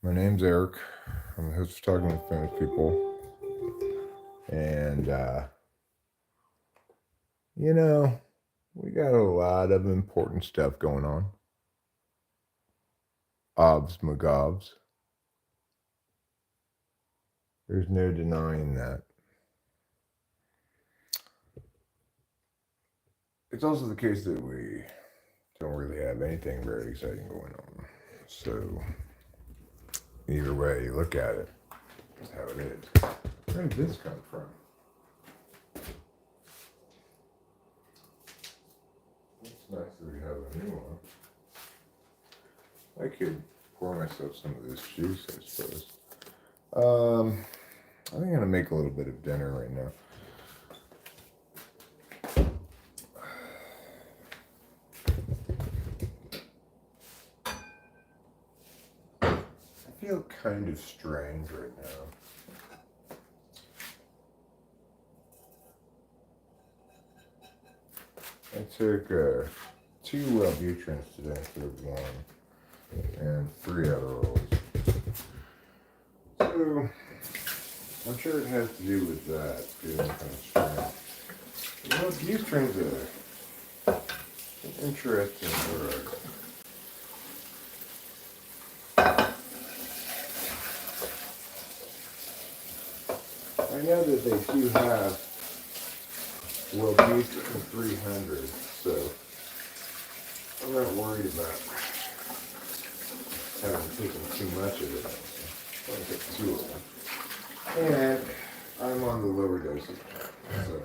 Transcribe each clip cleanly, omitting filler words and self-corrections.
My name's Eric. I'm the host of Talking with Famous People. And, you know, we got a lot of important stuff going on. Obs McGobs. There's no denying that. It's also the case that we don't really have anything very exciting going on. So, either way you look at it, that's how it is. Where did this come from? It's nice that we have a new one. I could pour myself some of this juice, I suppose. I think I'm gonna make a little bit of dinner right now. I feel kind of strange right now. I took 2 Wellbutrins today instead of 1, and 3 Adderalls. So I'm sure it has to do with that feeling kind of strange. Wellbutrin's an interesting drug. I know that they do have Wellbutrin 300, so I'm not worried about having taken too much of it. I'm going to take 2 of them. And I'm on the lower dosage, so,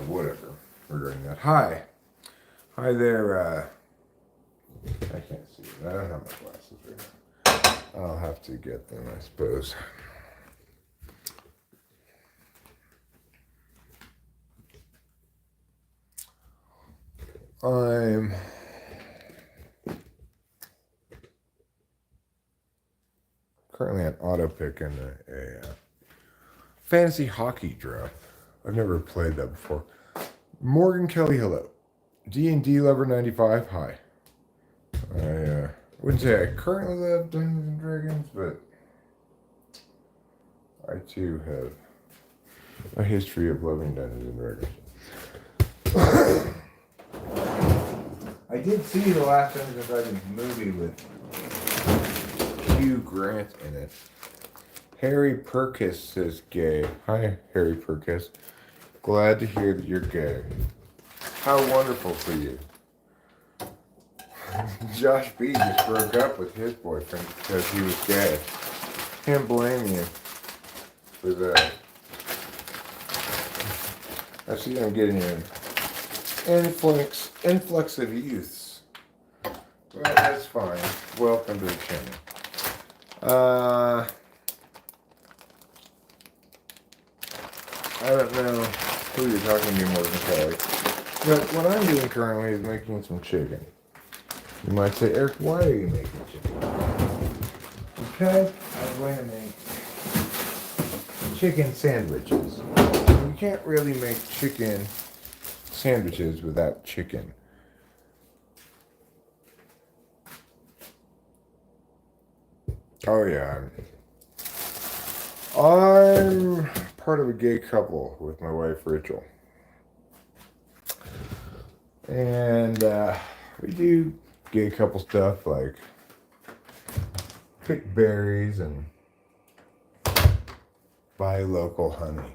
whatever regarding that. Hi there, I can't see it. I don't have my glasses right now. I'll have to get them, I suppose. I'm currently on auto pick in a fantasy hockey draft. I've never played that before. Morgan Kelly, hello. D&D Lover 95, hi. I wouldn't say I currently love Dungeons and Dragons, but I too have a history of loving Dungeons and Dragons. I did see the last Dungeons and Dragons movie with Hugh Grant in it. Harry Perkis says gay. Hi, Harry Perkis. Glad to hear that you're gay. How wonderful for you. Josh B just broke up with his boyfriend because he was gay. Can't blame you for that. I see I'm getting an influx of youths. Well, that's fine. Welcome to the channel. I don't know who you're talking to, Morgan Kelly. But what I'm doing currently is making some chicken. You might say, Eric, why are you making chicken? Because I'm going to make chicken sandwiches. You can't really make chicken sandwiches without chicken. Oh yeah, I'm part of a gay couple with my wife Rachel, and we do gay couple stuff like pick berries and buy local honey.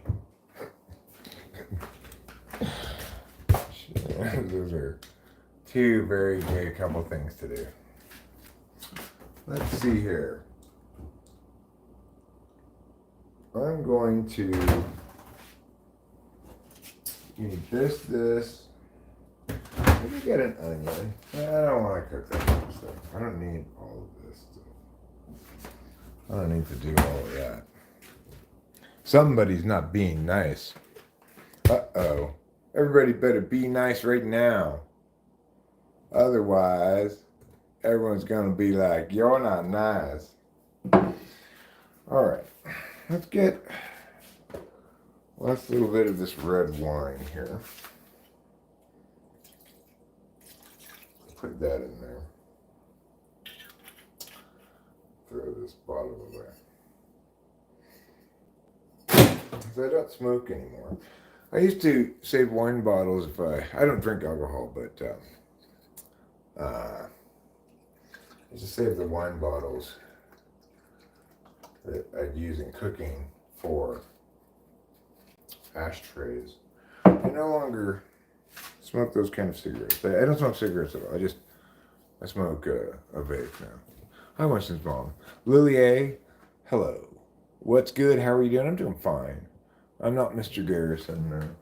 Those are 2 very gay couple things to do. Let's see here. I'm going to need this. Maybe get an onion. I don't want to cook that kind of stuff. I don't need all of this stuff. I don't need to do all of that. Somebody's not being nice. Uh-oh. Everybody better be nice right now. Otherwise, everyone's going to be like, you're not nice. All right. Let's get last little bit of this red wine here. Put that in there. throw this bottle away. Because I don't smoke anymore. I used to save wine bottles if I don't drink alcohol, but I used to save the wine bottles that I'd use in cooking for ashtrays. I no longer smoke those kind of cigarettes. I don't smoke cigarettes at all. I smoke a vape now. Hi, Winston's mom. Lily A, hello. What's good? How are you doing? I'm doing fine. I'm not Mr. Garrison.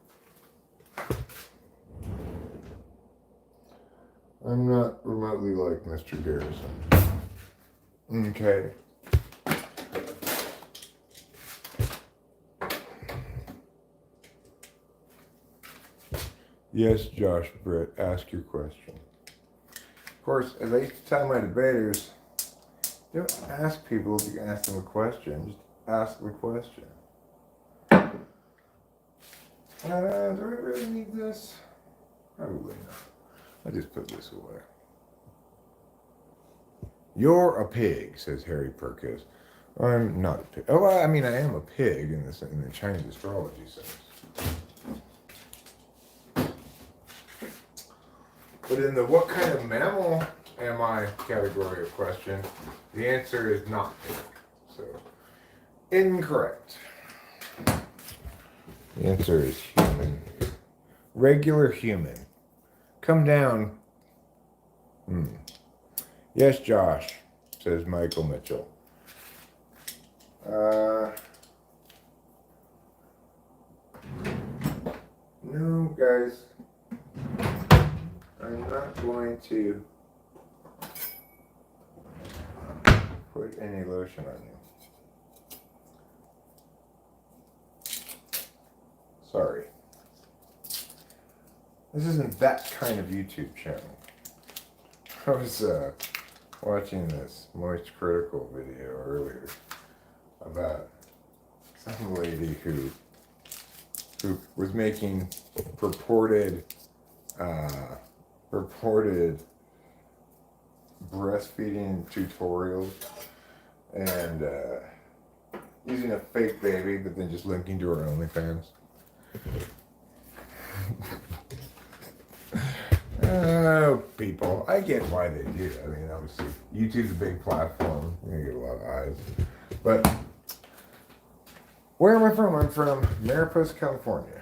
I'm not remotely like Mr. Garrison. Okay. Yes, Josh Britt, ask your question. Of course, as I used to tell my debaters, don't ask people if you can ask them a question. Just ask the question. Do I really need this? Probably not. I just put this away. You're a pig, says Harry Perkins. I'm not a pig. Oh, I mean, I am a pig in the Chinese astrology sense. But in the what kind of mammal am I category of question, the answer is not pig. So, incorrect. The answer is human. Regular human. Come down. Yes, Josh, says Michael Mitchell. No, guys. I'm not going to put any lotion on you. Sorry. This isn't that kind of YouTube channel. I was watching this Moist Critical video earlier about some lady who was making purported breastfeeding tutorials and using a fake baby, but then just linking to her OnlyFans. Oh, people, I get why they do that. I mean, obviously, YouTube's a big platform. You're going to get a lot of eyes. But where am I from? I'm from Mariposa, California,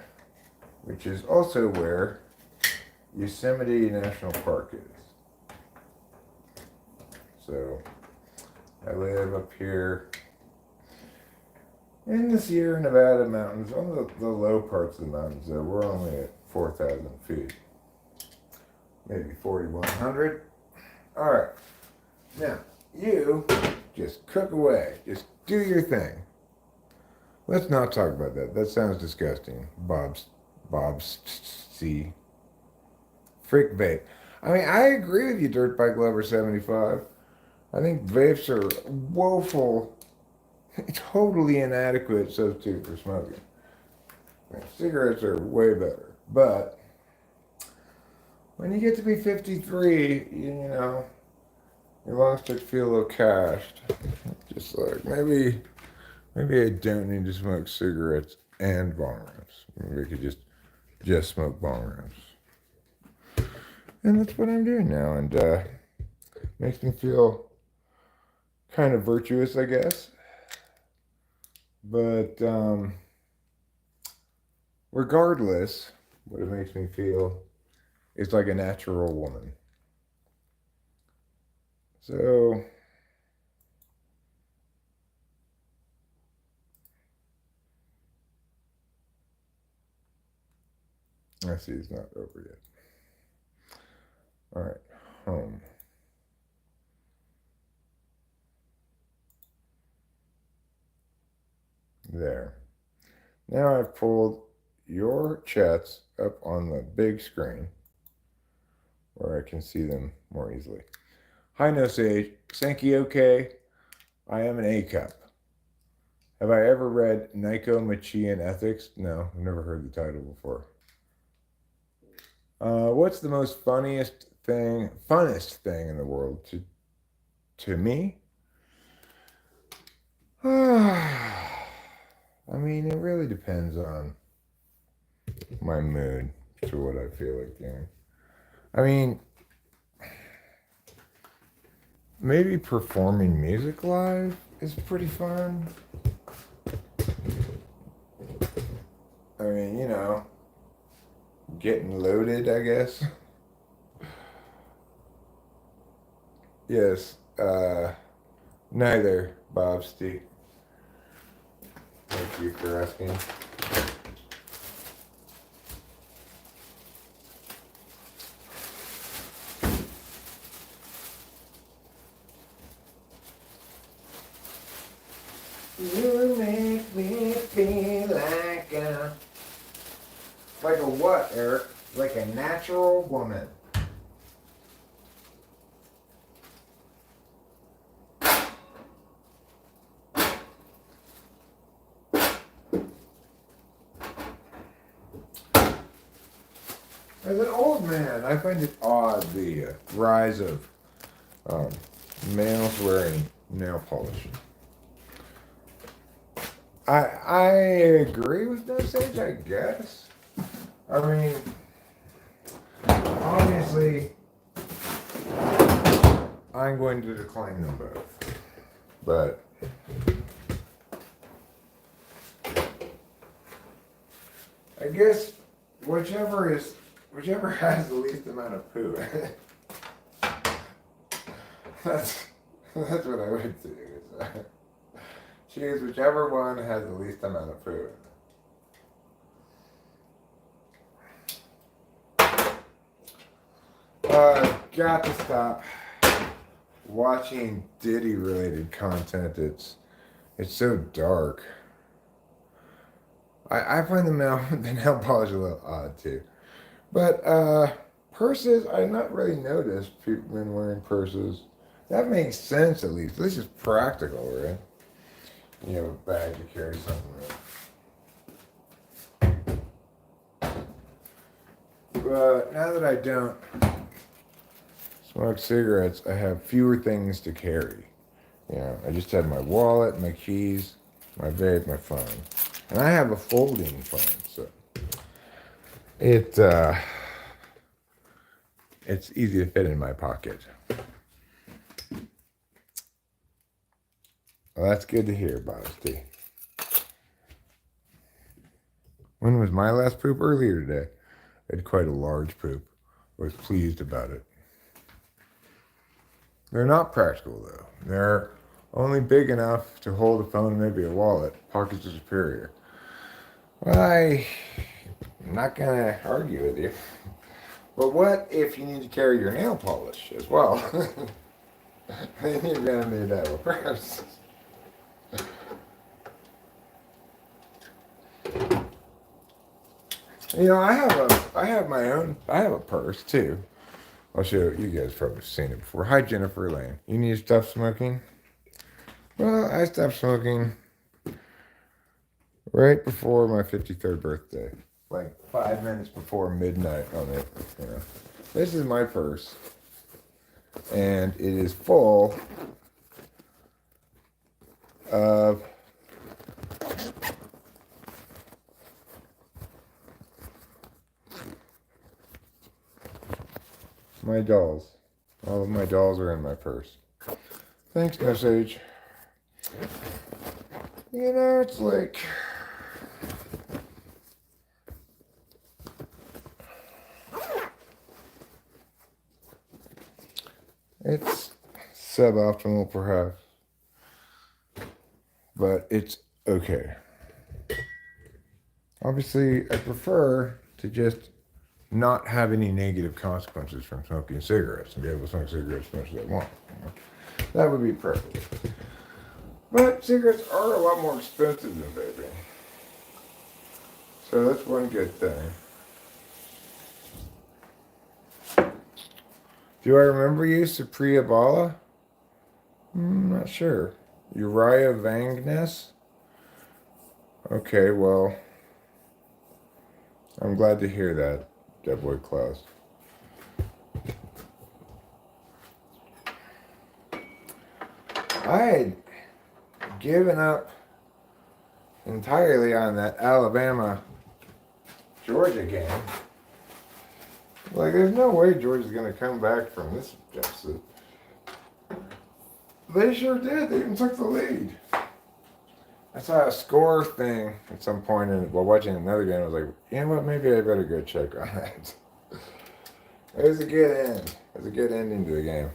which is also where Yosemite National Park is. So, I live up here in the Sierra Nevada mountains, on the low parts of the mountains. We're only at 4,000 feet. Maybe 4,100. All right. Now, you just cook away. Just do your thing. Let's not talk about that. That sounds disgusting. Bob's C. Frick vape. I mean, I agree with you, Dirtbike Lover 75. I think vapes are woeful, totally inadequate substitute for smoking. I mean, cigarettes are way better. But when you get to be 53, you know, your lungs start to feel a little cashed. Just like, maybe I don't need to smoke cigarettes and bong rips. Maybe I could just smoke bong rips. And that's what I'm doing now, and makes me feel kind of virtuous, I guess. But regardless, what it makes me feel is like a natural woman. So I see it's not over yet. All right, home. There. Now I've pulled your chats up on the big screen where I can see them more easily. Hi, No Sage. Sankey, okay. I am an A cup. Have I ever read Nicomachean Ethics? No, I've never heard the title before. What's the most funnest thing in the world to me? mean, it really depends on my mood to what I feel like doing. I mean, maybe performing music live is pretty fun. I mean, getting loaded, I guess. Yes, neither, Bob Steve. Thank you for asking. You make me feel like a what, Eric? Like a natural woman. As an old man, I find it odd the rise of males wearing nail polish. I agree with No Sage, I guess. I mean, obviously, I'm going to decline them both. But I guess whichever has the least amount of poo. that's what I would do. Choose whichever one has the least amount of poo. Got to stop watching Diddy related content. It's so dark. I find the nail polish a little odd too. But purses, I've not really noticed people been wearing purses. That makes sense at least. This is practical, right? You have a bag to carry something with. But now that I don't smoke cigarettes, I have fewer things to carry. I just have my wallet, my keys, my vape, my phone. And I have a folding phone, so it's easy to fit in my pocket. Well, that's good to hear, Bosty. When was my last poop? Earlier today. I had quite a large poop. I was pleased about it. They're not practical, though. They're only big enough to hold a phone and maybe a wallet. Pockets are superior. Well, I'm not going to argue with you. But what if you need to carry your nail polish as well? Then you're going to need to have a purse. I have a purse too. I'll show you guys probably seen it before. Hi, Jennifer Lane. You need to stop smoking? Well, I stopped smoking right before my 53rd birthday. Like 5 minutes before midnight on it. This is my purse. And it is full of my dolls. All of my dolls are in my purse. Thanks, No Sage. It's like it's suboptimal, perhaps, but it's okay. Obviously, I prefer to just not have any negative consequences from smoking cigarettes and be able to smoke cigarettes as much as I want. That would be perfect. But cigarettes are a lot more expensive than vaping. So that's one good thing. Do I remember you, Supriya Bala? I'm not sure. Uriah Vangness? Okay, well, I'm glad to hear that, Dead Boy Klaus. I had given up entirely on that Alabama Georgia game. Like, there's no way Georgia's going to come back from this deficit. They sure did. They even took the lead. I saw a score thing at some point while watching another game. I was like, you know what? Maybe I better go check on that. It was a good end. It was a good ending to the game.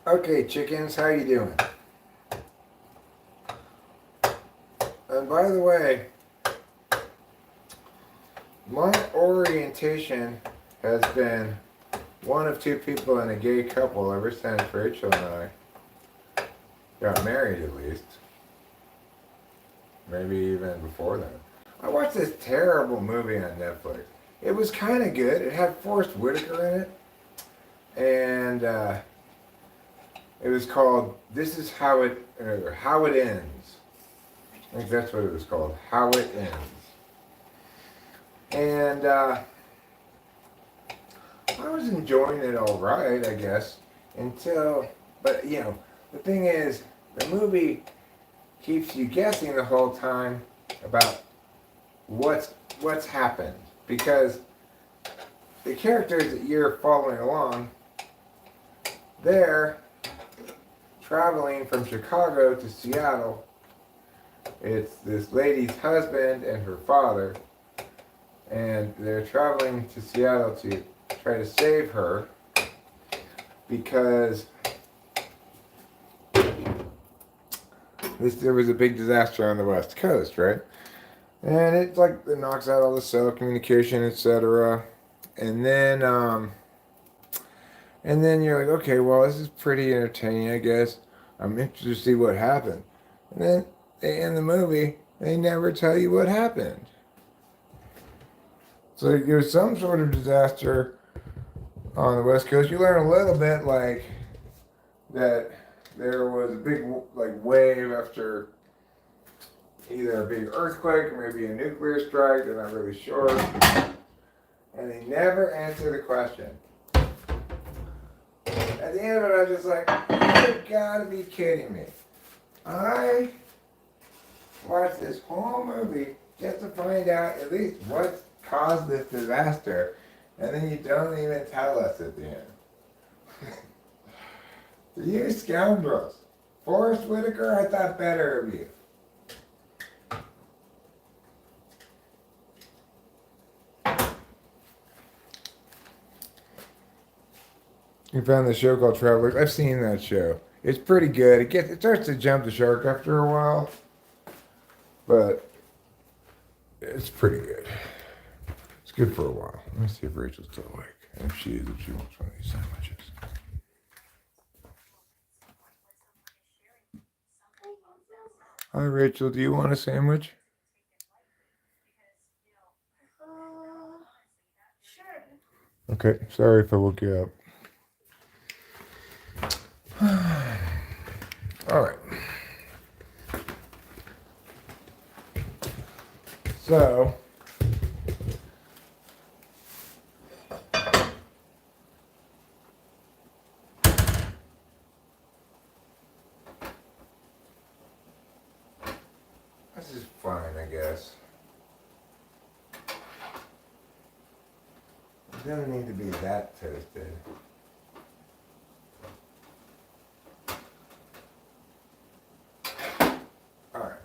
Okay, chickens, how you doing? And by the way, my orientation has been one of two people in a gay couple ever since Rachel and I got married, at least. Maybe even before then. I watched this terrible movie on Netflix. It was kind of good. It had Forrest Whitaker in it. And it was called This Is How It Ends. I think that's what it was called. How It Ends. And I was enjoying it all right, I guess, but you know, the thing is, the movie keeps you guessing the whole time about what's happened, because the characters that you're following along, they're traveling from Chicago to Seattle. It's this lady's husband and her father, and they're traveling to Seattle to try to save her because there was a big disaster on the West Coast, right? And it knocks out all the cell communication, etc. And then you're like, okay, well, this is pretty entertaining, I guess. I'm interested to see what happened. And then they end the movie, they never tell you what happened. So there's some sort of disaster on the West Coast. You learn a little bit, like, that there was a big, wave after either a big earthquake or maybe a nuclear strike. They're not really sure. And they never answer the question. At the end of it, I was just like, you've got to be kidding me. I watched this whole movie just to find out at least what caused this disaster, and then you don't even tell us at the end. You scoundrels. Forrest Whitaker, I thought better of you. You found the show called Travelers. I've seen that show. It's pretty good. It starts to jump the shark after a while, but it's pretty good. It's good for a while. Let me see if Rachel's still awake. And if she is, if she wants one of these sandwiches. Hi, Rachel. Do you want a sandwich? Sure. Okay. Sorry if I woke you up. All right. So, this is fine, I guess. It doesn't need to be that toasted. All right.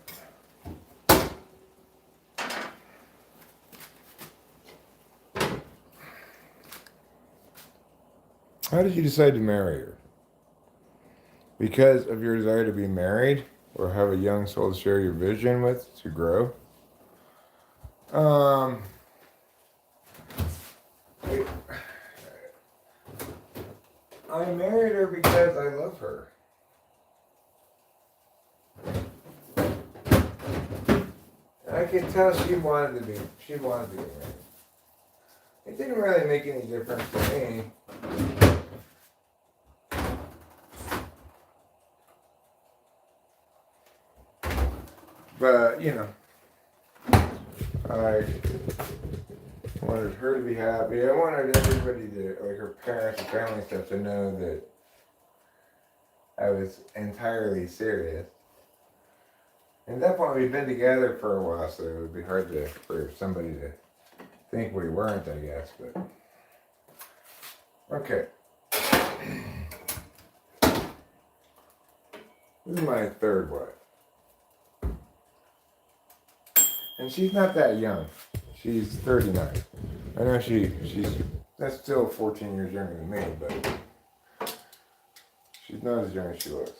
How did you decide to marry her? Because of your desire to be married or have a young soul to share your vision with to grow? I married her because I love her. And I could tell she wanted to get married. It didn't really make any difference to me. But, you know, I wanted her to be happy. I wanted everybody to, like her parents and family stuff, to know that I was entirely serious. And at that point, we'd been together for a while, so it would be hard for somebody to think we weren't, I guess. But okay. This is my third wife. And she's not that young. She's 39. I know that's still 14 years younger than me, but she's not as young as she looks.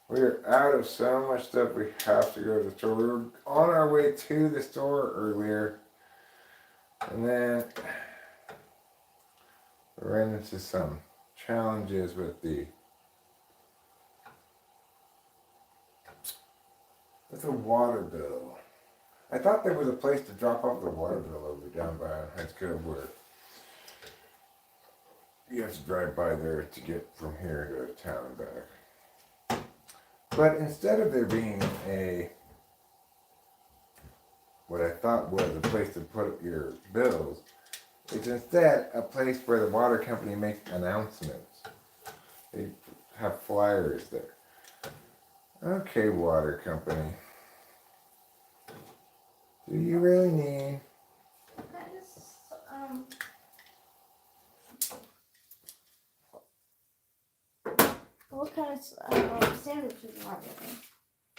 We're out of so much stuff, we have to go to the store. We were on our way to the store earlier, and then we ran into some challenges with the water bill. I thought there was a place to drop off the water bill over down by High School where you have to drive by there to get from here to town and back. But instead of there being what I thought was a place to put up your bills, it's instead a place where the water company makes announcements. They have flyers there. Okay, water company. Do you really need? What kind of sandwiches do you want?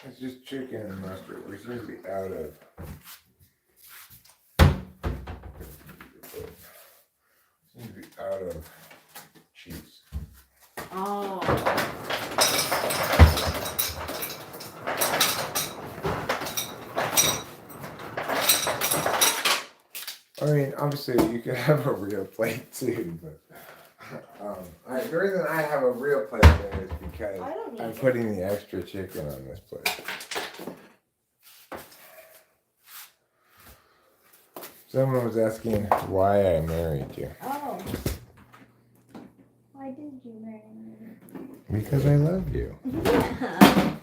It's just chicken and mustard. We seem to be out of. Seem to be out of cheese. Oh. I mean, obviously, you could have a real plate too, but the reason I have a real plate there is because I'm putting the extra chicken on this plate. Someone was asking why I married you. Oh. Why did you marry me? Because I love you. Yeah.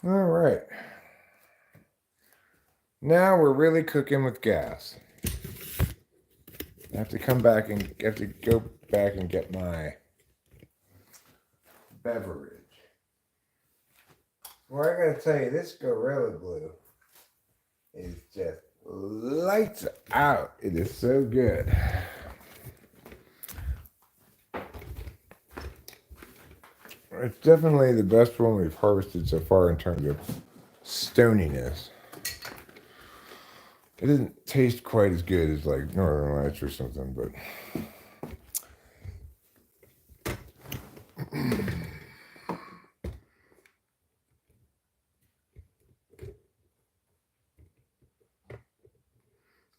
All right. Now we're really cooking with gas. I have to go back and get my beverage. Well, I gotta tell you, this Gorilla Glue is just lights out. It is so good. It's definitely the best one we've harvested so far in terms of stoniness. It doesn't taste quite as good as like Northern Lights or something, but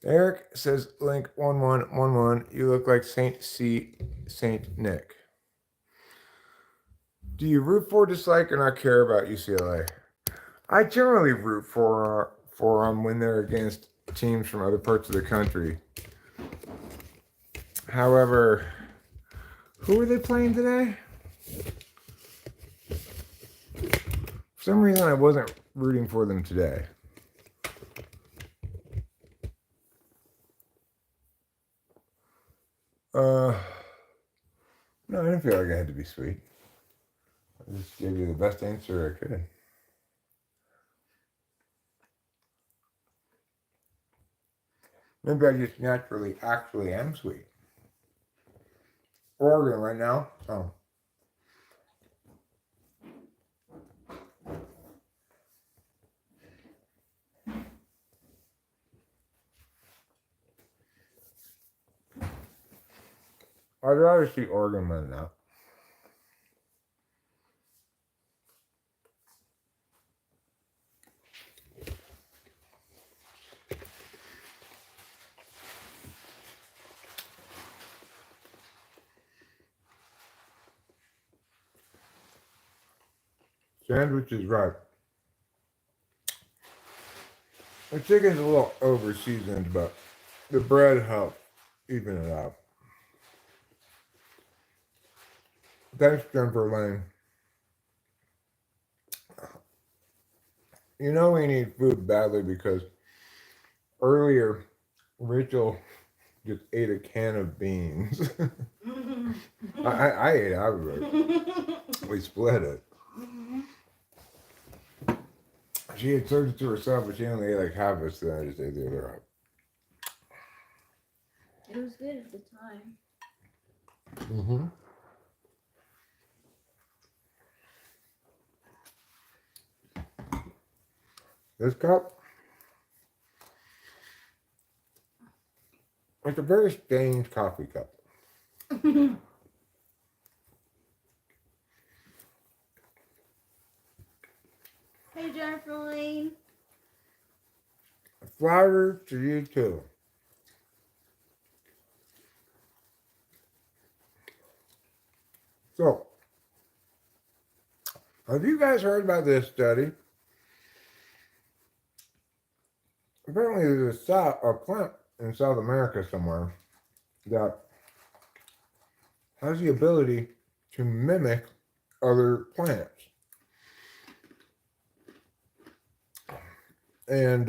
Eric says, Link 1111, you look like Saint Nick. Do you root for, dislike, or not care about UCLA? I generally root for them when they're against teams from other parts of the country. However, who are they playing today? For some reason, I wasn't rooting for them today. No, I didn't feel like I had to be sweet. I just gave you the best answer I could. Maybe I just naturally actually am sweet. Oregon right now. Oh. I'd rather see Oregon win now. Sandwich is right. The chicken's a little over seasoned, but the bread helps even it out. Thanks, Jennifer Lane. You know we need food badly because earlier Rachel just ate a can of beans. I ate out of it. We split it. She had served it to herself, but she only ate like half of it, so I just ate the other half. It was good at the time. Mm-hmm. This cup, it's a very strange coffee cup. Hey, Jennifer Lane. Flowers to you too. So, have you guys heard about this study? Apparently there's a plant in South America somewhere that has the ability to mimic other plants. And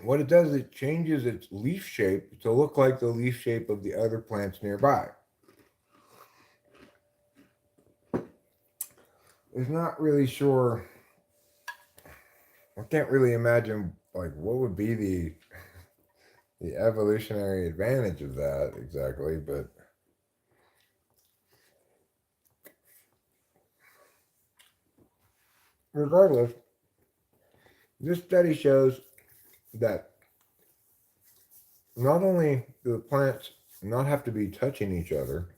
what it does, it changes its leaf shape to look like the leaf shape of the other plants nearby. It's not really sure. I can't really imagine like what would be the evolutionary advantage of that exactly, but regardless, this study shows that not only do the plants not have to be touching each other,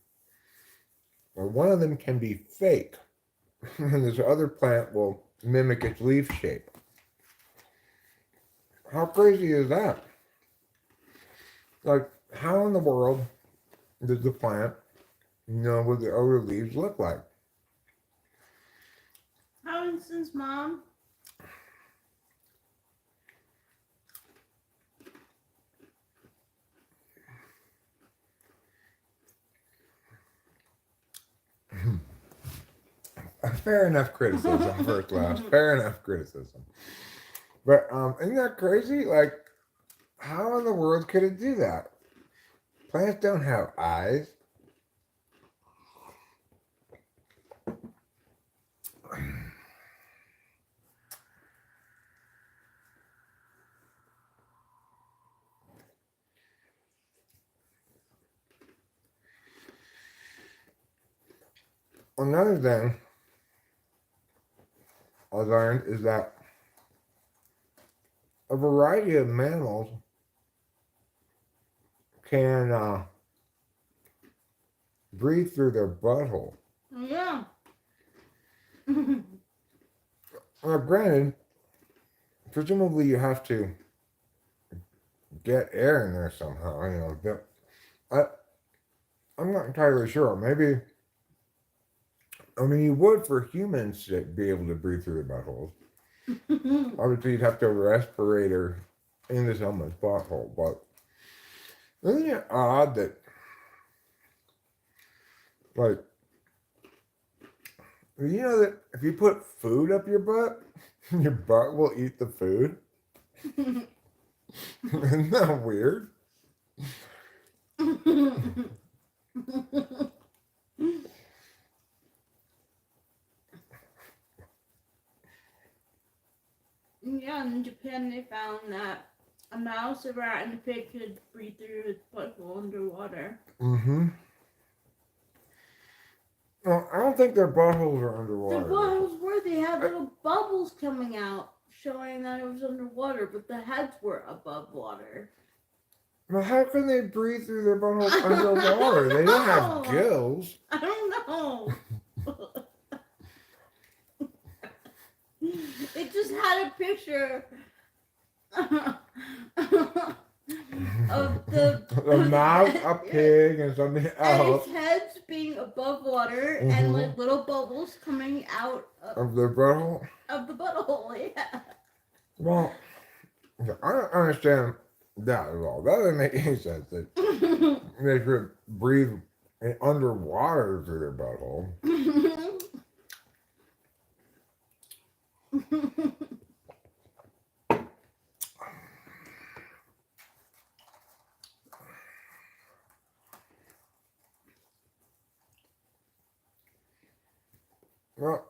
or one of them can be fake, and this other plant will mimic its leaf shape. How crazy is that? Like, how in the world does the plant know what the other leaves look like? How instance, Mom? Fair enough criticism, first class. Fair enough criticism. But isn't that crazy? Like, how in the world could it do that? Plants don't have eyes. Another thing I learned is that a variety of mammals can breathe through their butthole. Yeah. Now, granted, presumably you have to get air in there somehow. You know, I'm not entirely sure. Maybe, I mean, you would for humans to be able to breathe through their buttholes. Obviously, you'd have to have a respirator into someone's butthole, but isn't it odd that, like, you know that if you put food up your butt will eat the food? Isn't that weird? Yeah, in Japan they found that a mouse, a rat, and a pig could breathe through its butthole underwater. Mm-hmm. Well, I don't think their buttholes are underwater. Their buttholes were. They had little bubbles coming out, showing that it was underwater, but the heads were above water. Well, how can they breathe through their buttholes underwater? They don't have gills. I don't know. It just had a picture. of the A mouse, a pig, and something and else. its heads being above water and like little bubbles coming out Of the butthole? of the butthole, yeah. Well, I don't understand that at all. That doesn't make any sense. That they could breathe underwater through their butthole. Well,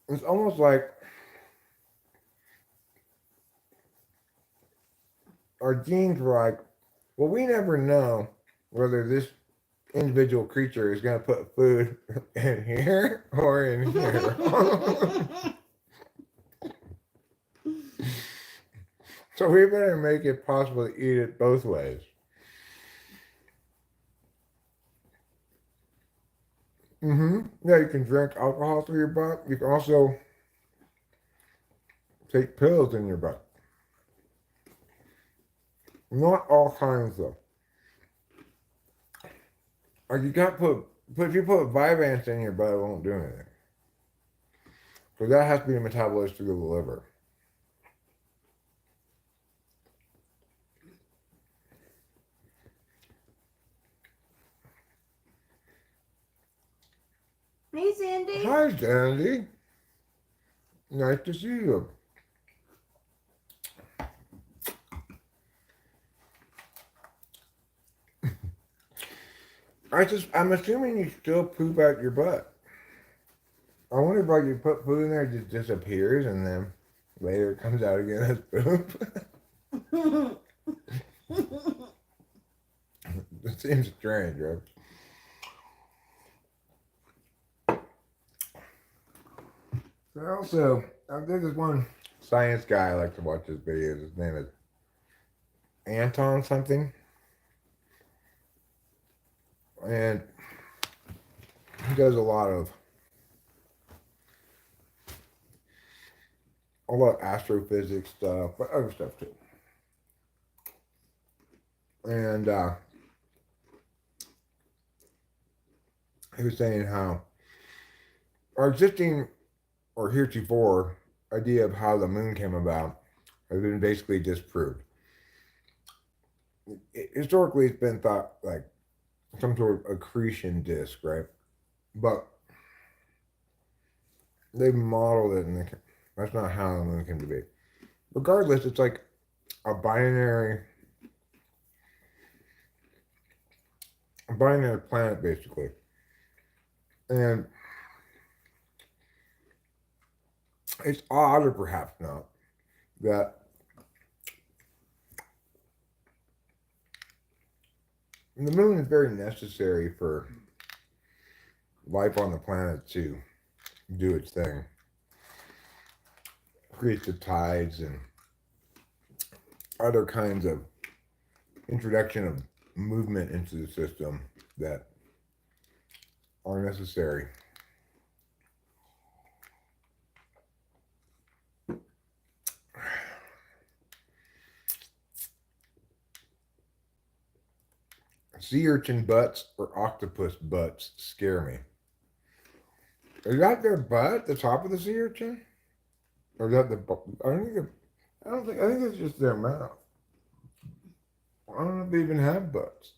it's almost like our genes were like, well, we never know whether this individual creature is going to put food in here or in here. So we better make it possible to eat it both ways. Yeah, you can drink alcohol through your butt. You can also take pills in your butt. Not all kinds though. Like you can't put if you put Vyvanse in your butt, it won't do anything. So that has to be metabolized through the liver. Hey, Sandy. Hi, Sandy. Nice to see you. I'm assuming you still poop out your butt. I wonder if like you put food in there, it just disappears and then later it comes out again as poop. It seems strange, right? Also, there's this one science guy I like to watch his videos. His name is Anton something. And he does a lot of astrophysics stuff, but other stuff too. And he was saying how our existing or heretofore idea of how the moon came about has been basically disproved. Historically, it's been thought like some sort of accretion disk, right? But they modeled it, and that's not how the moon came to be. Regardless, it's like a binary planet, basically. And it's odd, or perhaps not, that the moon is very necessary for life on the planet to do its thing. Create the tides and other kinds of introduction of movement into the system that are necessary. Sea urchin butts or octopus butts scare me. Is that their butt at the top of the sea urchin? Or is that I think it's just their mouth. I don't know if they even have butts.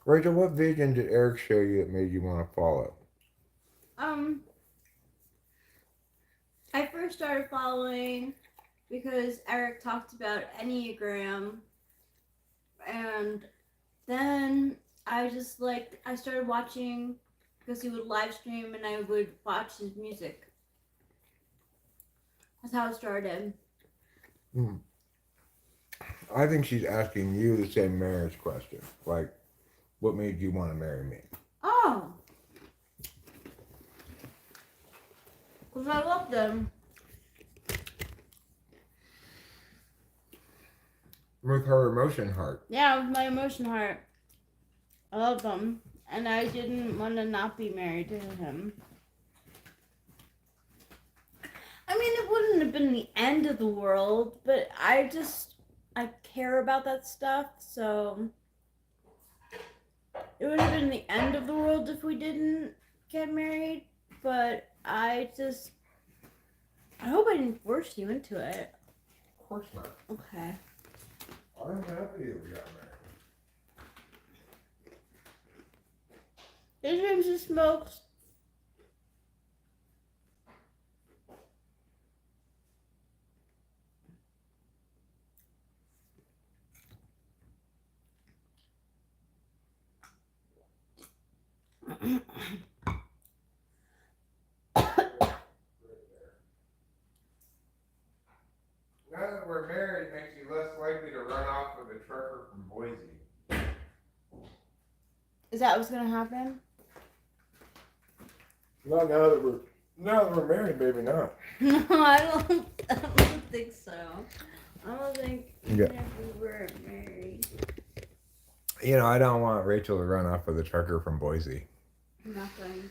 Rachel, what vision did Eric show you that made you want to follow? I first started following because Eric talked about Enneagram, and then I started watching because he would live stream and I would watch his music. That's how it started. I think she's asking you the same marriage question. Like, what made you want to marry me? Oh. Because I love them. With her emotion heart. Yeah, with my emotion heart. I love them. And I didn't want to not be married to him. been the end of the world, but I care about that stuff, so it would have been the end of the world if we didn't get married, but I hope I didn't force you into it. Of course not. Okay. I'm happy that we got married. This room's just smokes. Now that we're married, makes you less likely to run off with a trucker from Boise. Is that what's gonna happen? Well, now that we're married, maybe not. No, I don't think so. I don't think even if we were married. You know, I don't want Rachel to run off with a trucker from Boise. I'm not going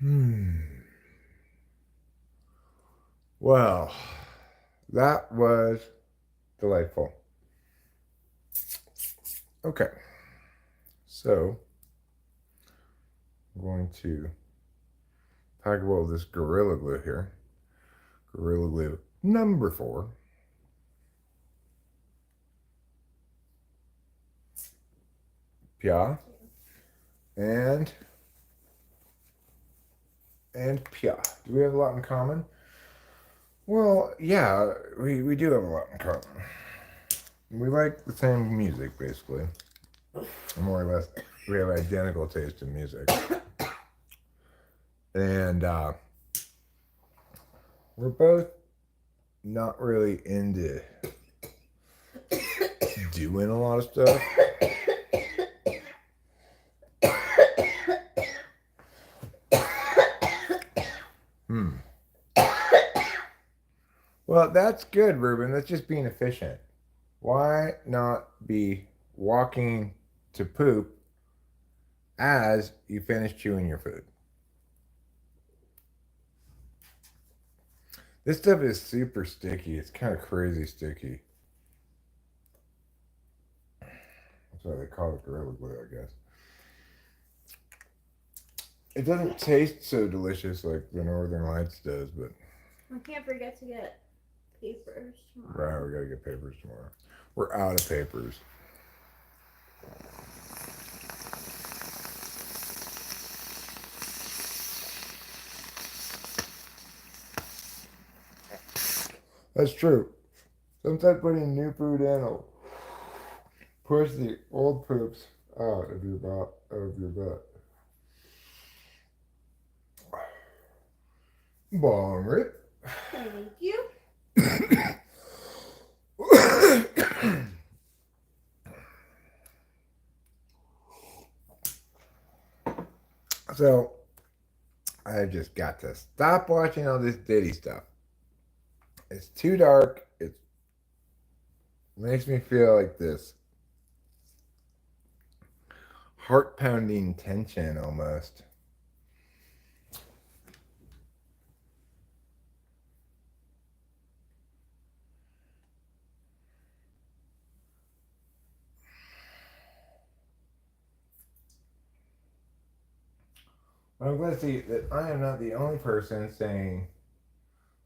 to. Well, that was delightful. Okay. So, I'm going to talk about this Gorilla Glue here. Gorilla Glue number 4. Pia. And Pia. Do we have a lot in common? Well, yeah, we do have a lot in common. We like the same music, basically. More or less, we have identical taste in music. And we're both not really into doing a lot of stuff. Well, that's good, Ruben. That's just being efficient. Why not be walking to poop as you finish chewing your food? This stuff is super sticky. It's kind of crazy sticky. That's why they call it Gorilla Glue, I guess. It doesn't taste so delicious like the Northern Lights does, but... I can't forget to get papers tomorrow. Right, we gotta get papers tomorrow. We're out of papers. That's true. Sometimes putting new food in will push the old poops out of your butt. Bong rip. Thank you. So, I just got to stop watching all this Diddy stuff. It's too dark. It makes me feel like this heart-pounding tension almost. I'm glad to see that I am not the only person saying,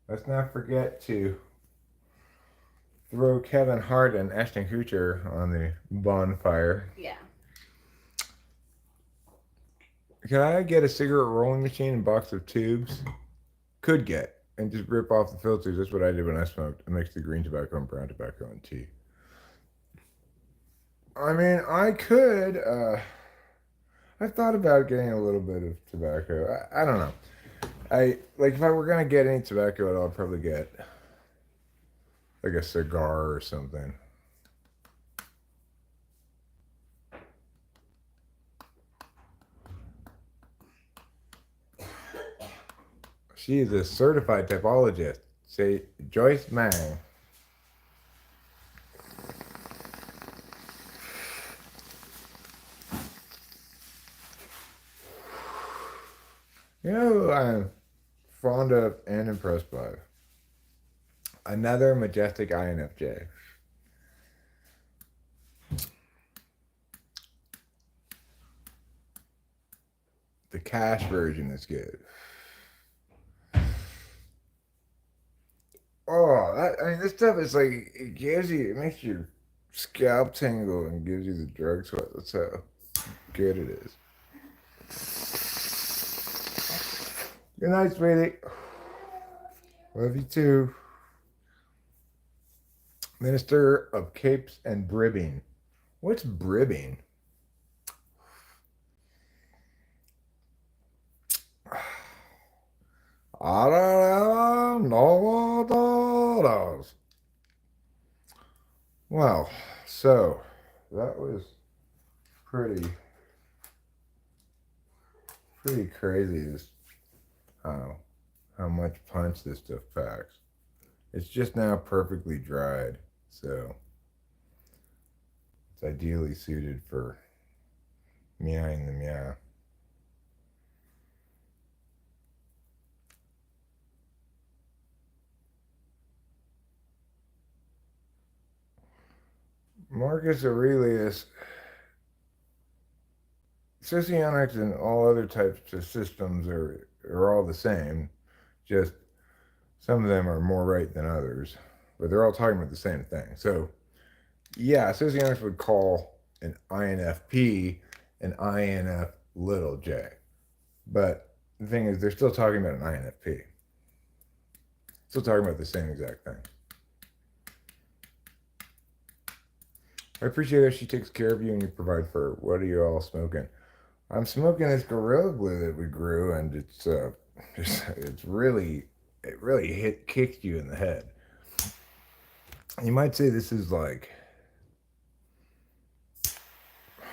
let's not forget to throw Kevin Hart and Ashton Kutcher on the bonfire. Yeah. Can I get a cigarette rolling machine and box of tubes? Could get. And just rip off the filters. That's what I did when I smoked. I mixed the green tobacco and brown tobacco and tea. I mean, I could... I thought about getting a little bit of tobacco. I don't know. If I were gonna get any tobacco at all, I'd probably get like a cigar or something. She is a certified typologist. Say Joyce Mang. You know who I'm fond of and impressed by? Another majestic INFJ. The cash version is good. Oh, this stuff is like, it makes your scalp tingle and gives you the drug sweat. That's how good it is. Good night, sweetie. Love you too. Minister of Capes and Bribbing. What's bribbing? I don't know what that is. Well, so that was pretty crazy. Just how much punch this stuff packs. It's just now perfectly dried, so it's ideally suited for meowing the meow. Marcus Aurelius, socionics and all other types of systems are all the same, just some of them are more right than others, but they're all talking about the same thing. So, yeah, socionics would call an INFP an INF little j, but the thing is, they're still talking about an INFP. Still talking about the same exact thing. I appreciate that she takes care of you and you provide for her. What are you all smoking? I'm smoking this Gorilla Glue that we grew, and it's really, it really kicks you in the head. You might say this is like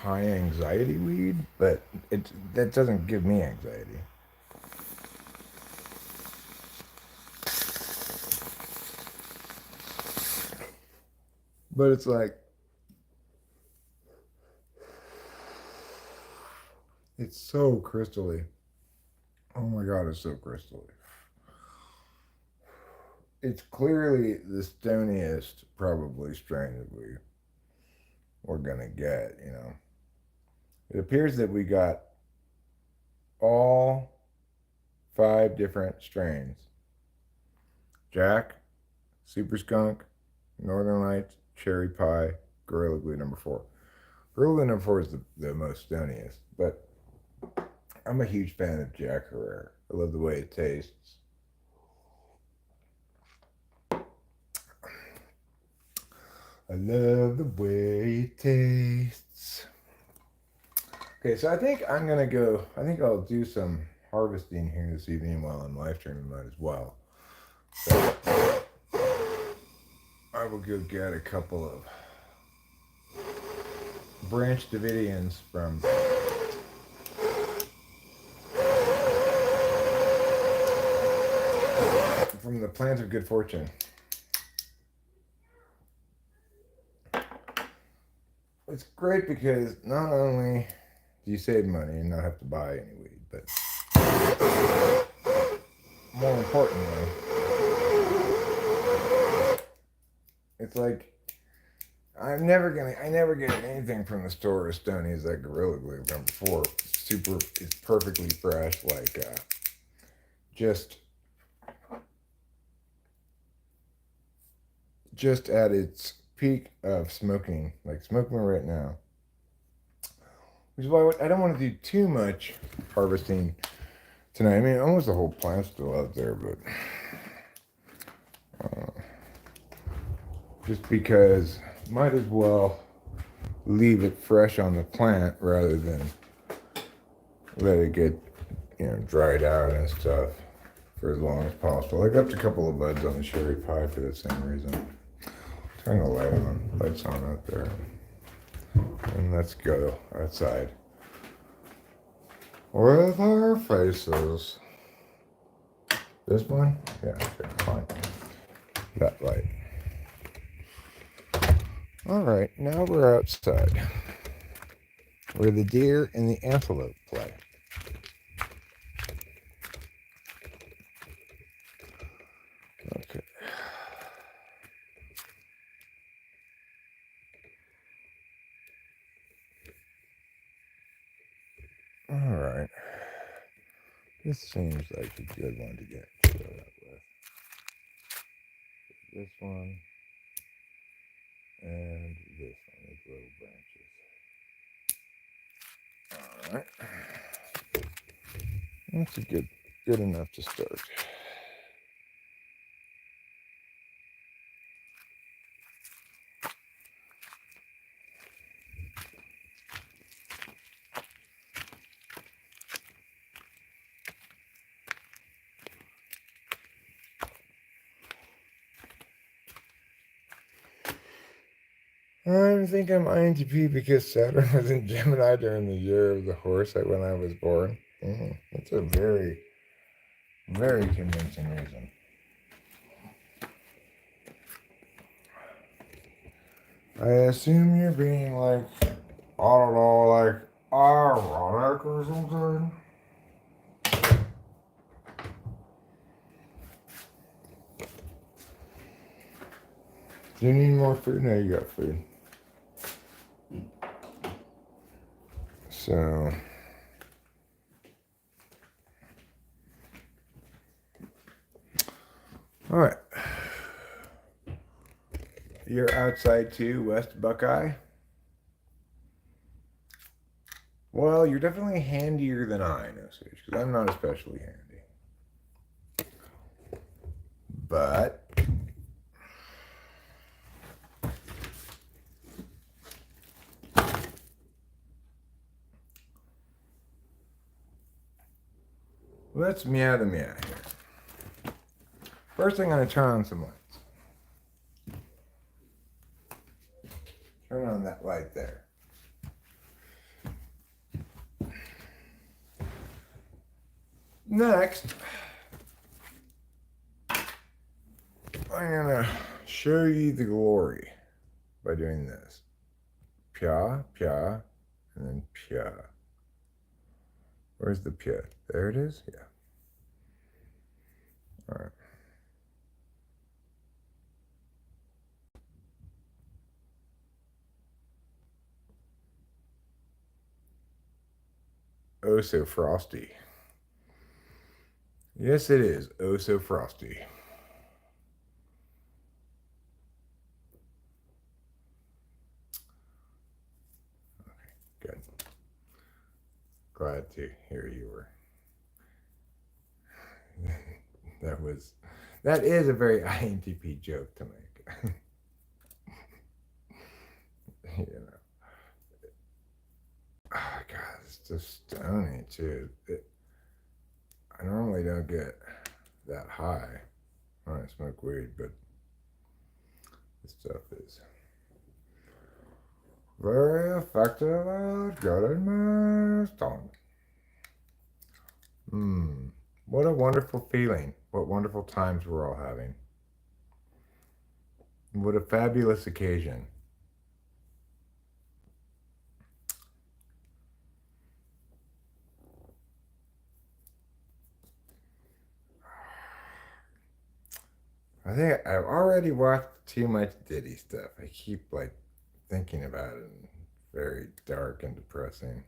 high anxiety weed, but that doesn't give me anxiety. But it's like, it's so crystally. Oh my God, it's so crystally. It's clearly the stoniest, probably, strain that we're gonna get, you know. It appears that we got all 5 different strains. Jack, Super Skunk, Northern Lights, Cherry Pie, Gorilla Glue number 4. Gorilla Glue number 4 is the most stoniest, but I'm a huge fan of Jack Herrera. I love the way it tastes. I love the way it tastes. Okay, so I think I'll do some harvesting here this evening while I'm live streaming mode as well. So I will go get a couple of Branch Davidians from the Plant of Good Fortune. It's great because not only do you save money and not have to buy any weed, but more importantly, it's like I never get anything from the store as stony as that Gorilla Glue number 4. It's perfectly fresh, like just at its peak of smoking, like smoking right now. Which is why I don't want to do too much harvesting tonight. I mean, almost the whole plant's still out there, but just because might as well leave it fresh on the plant rather than let it get, dried out and stuff for as long as possible. I got a couple of buds on the cherry pie for the same reason. Turn the light on. Light's on out there. And let's go outside with our faces. This one? Yeah, okay, fine. That light. Alright, now we're outside where the deer and the antelope play. Okay. This seems like a good one to get started up with. This one and this one, these little branches. Alright. That's good enough to start. I think I'm INTP because Saturn was in Gemini during the year of the horse when I was born. That's a very, very convincing reason. I assume you're being like, I don't know, like ironic or something. Do you need more food? No, you got food. So, all right. You're outside too, West Buckeye. Well, you're definitely handier than I know, Sage, because I'm not especially handy. But let's meow the meow here. First, I'm going to turn on some lights. Turn on that light there. Next, I'm going to show you the glory by doing this. Pia, pia, and then pia. Where's the pia? There it is? Yeah. All right. Oh, so frosty. Yes, it is. Oh, so frosty. Okay, good. Glad to hear you were. That is a very INTP joke to make. You know. Oh, God, it's just stony, too. I normally don't get that high when I smoke weed, but this stuff is very effective at getting me stoned. What a wonderful feeling. What wonderful times we're all having. What a fabulous occasion. I think I've already watched too much Diddy stuff. I keep like thinking about it and very dark and depressing.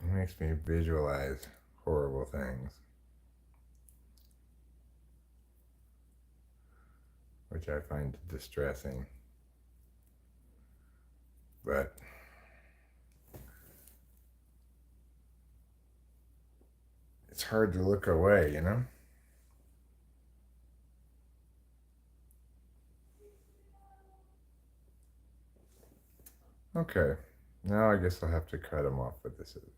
It makes me visualize horrible things, which I find distressing. But it's hard to look away, you know? Okay, now I guess I'll have to cut them off with the scissors.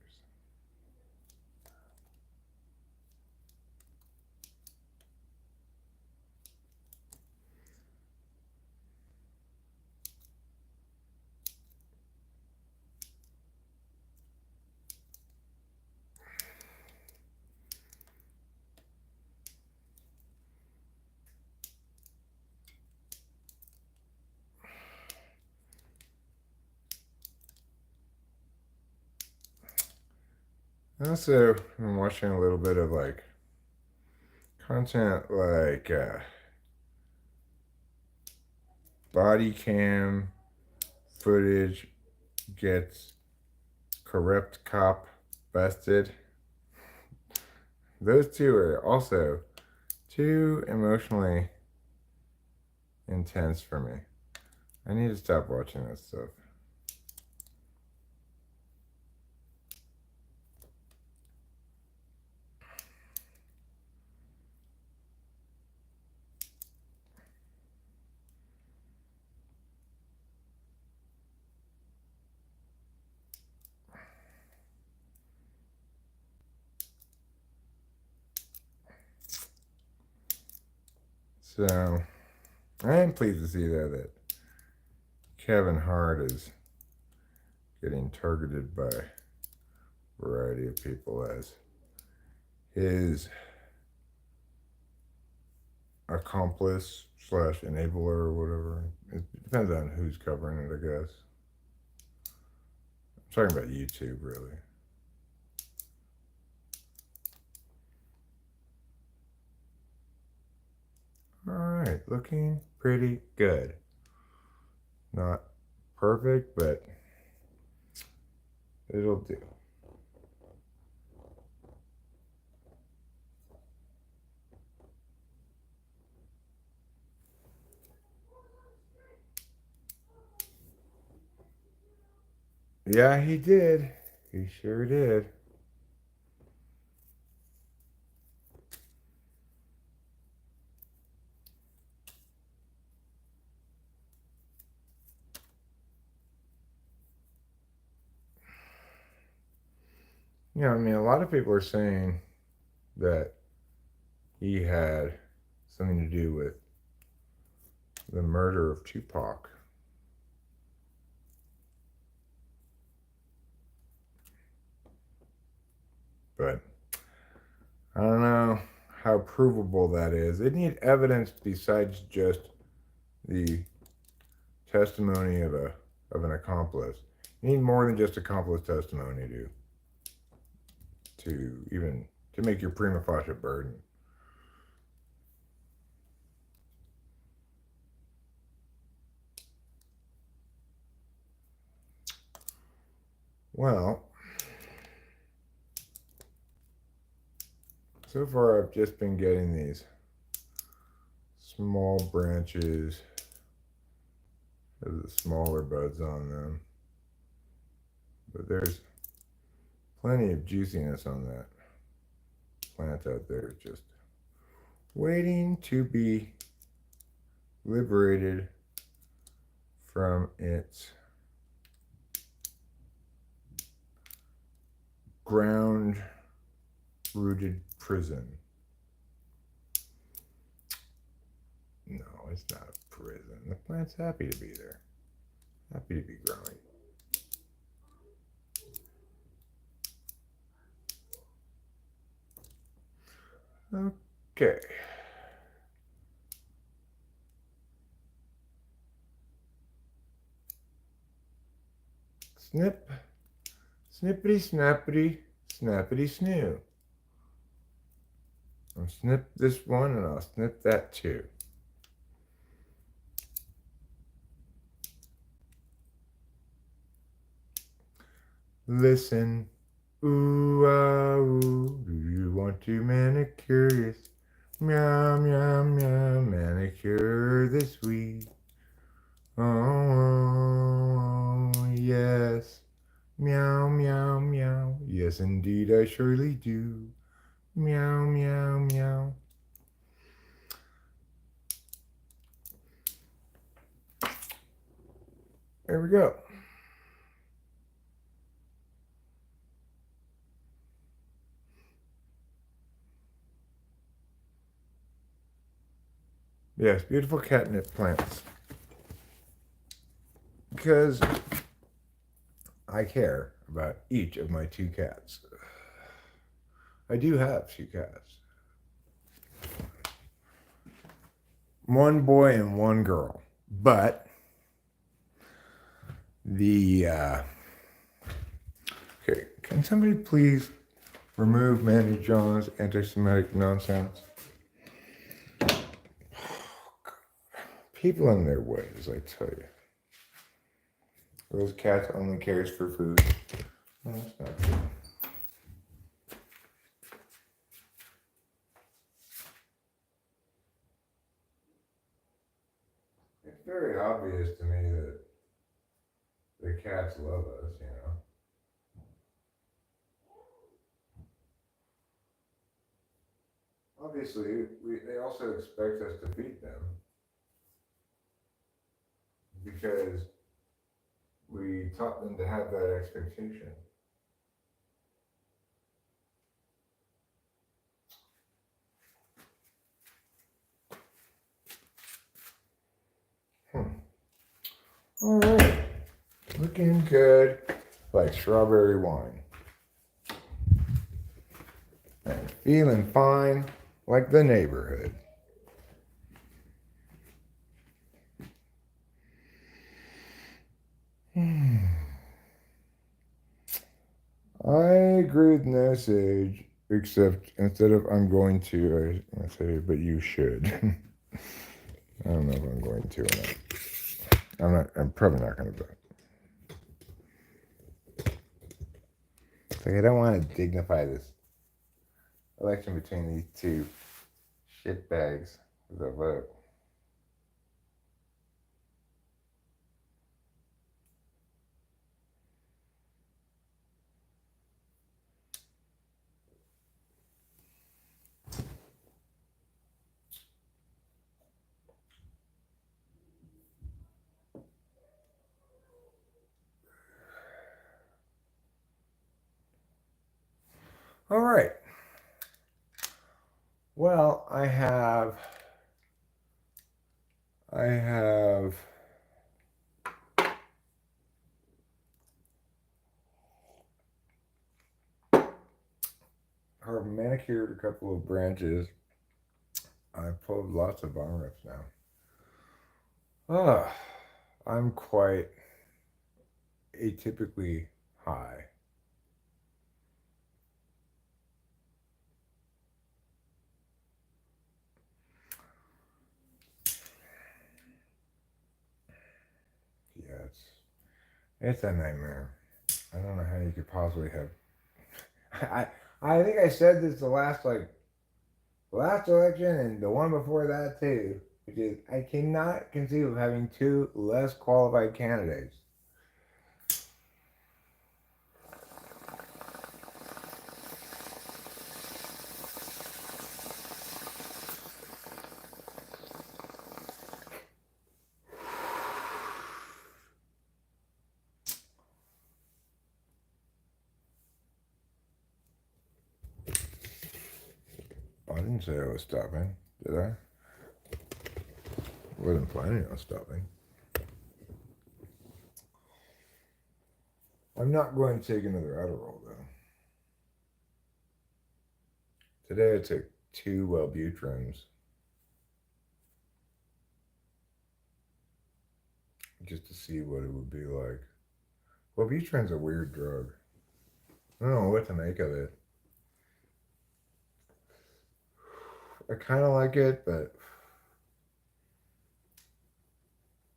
Also, I'm watching a little bit of like content like body cam footage gets corrupt cop busted. Those two are also too emotionally intense for me. I need to stop watching this stuff. So, I am pleased to see though that Kevin Hart is getting targeted by a variety of people as his accomplice slash enabler or whatever. It depends on who's covering it, I guess. I'm talking about YouTube, really. Alright, looking pretty good. Not perfect, but it'll do. Yeah, he did. He sure did. Yeah, I mean, a lot of people are saying that he had something to do with the murder of Tupac. But I don't know how provable that is. They need evidence besides just the testimony of an accomplice. You need more than just accomplice testimony to make your prima facie burden. Well, so far I've just been getting these small branches of the smaller buds on them. But there's plenty of juiciness on that plant out there, just waiting to be liberated from its ground rooted prison. No, it's not a prison. The plant's happy to be there, happy to be growing. Okay. Snip, snippity snappity, snappity snoo. I'll snip this one and I'll snip that too. Listen, ooh, ah, ooh, do you want to manicure? Meow, meow, meow, manicure this week. Oh, yes. Meow, meow, meow. Yes, indeed, I surely do. Meow, meow, meow. There we go. Yes, beautiful catnip plants. Because I care about each of my two cats. I do have two cats. One boy and one girl. But okay, can somebody please remove Manny John's anti-Semitic nonsense? People in their ways, I tell you. Those cats only cares for food. Oh, that's not good. It's very obvious to me that the cats love us, you know. Obviously, they also expect us to feed them because we taught them to have that expectation. All right, looking good, like strawberry wine, and feeling fine, like the neighborhood. I agree with no sage, except instead of I'm going to, I say, but you should. I don't know if I'm going to or not. I'm probably not going to vote. It's like I don't want to dignify this election between these two shitbags with a vote. All right. Well, I have manicured a couple of branches. I've pulled lots of bong rips now. I'm quite atypically high. Yeah, it's a nightmare. I don't know how you could possibly have. I think I said this the last election and the one before that too, which is I cannot conceive of having two less qualified candidates. I didn't say I was stopping, did I? I wasn't planning on stopping. I'm not going to take another Adderall though. Today I took 2 Wellbutrins just to see what it would be like. Wellbutrin's a weird drug. I don't know what to make of it. I kind of like it, but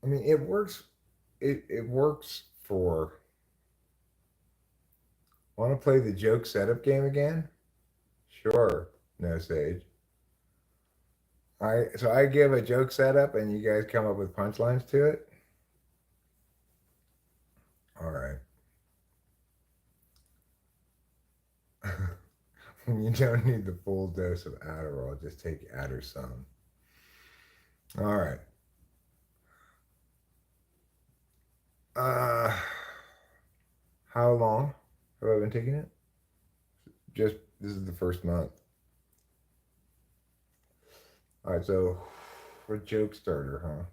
I mean, it works. It works for. Want to play the joke setup game again? Sure, no sage. So I give a joke setup, and you guys come up with punchlines to it. All right. You don't need the full dose of Adderall. Just take Adder some. All right. How long have I been taking it? Just this is the first month. All right, so for joke starter, huh?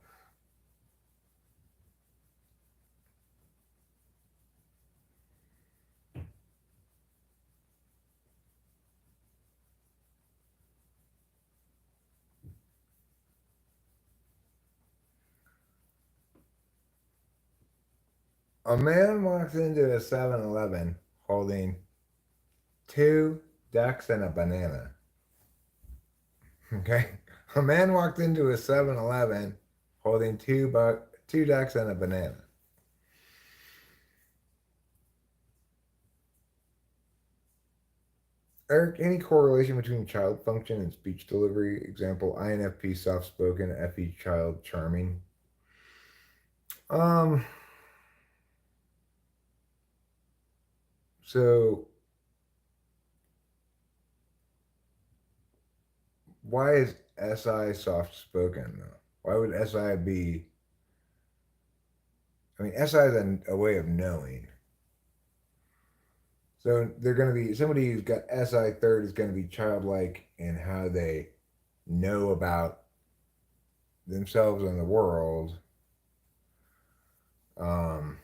A man walks into a 7-Eleven holding 2 ducks and a banana. Okay? A man walked into a 7-Eleven holding two ducks and a banana. Eric, any correlation between child function and speech delivery? Example, INFP soft spoken, FE child charming. Um, so why is SI soft spoken though? Why would SI be? I mean, SI is a way of knowing. So they're going to be somebody who's got SI third is going to be childlike in how they know about themselves and the world. Um,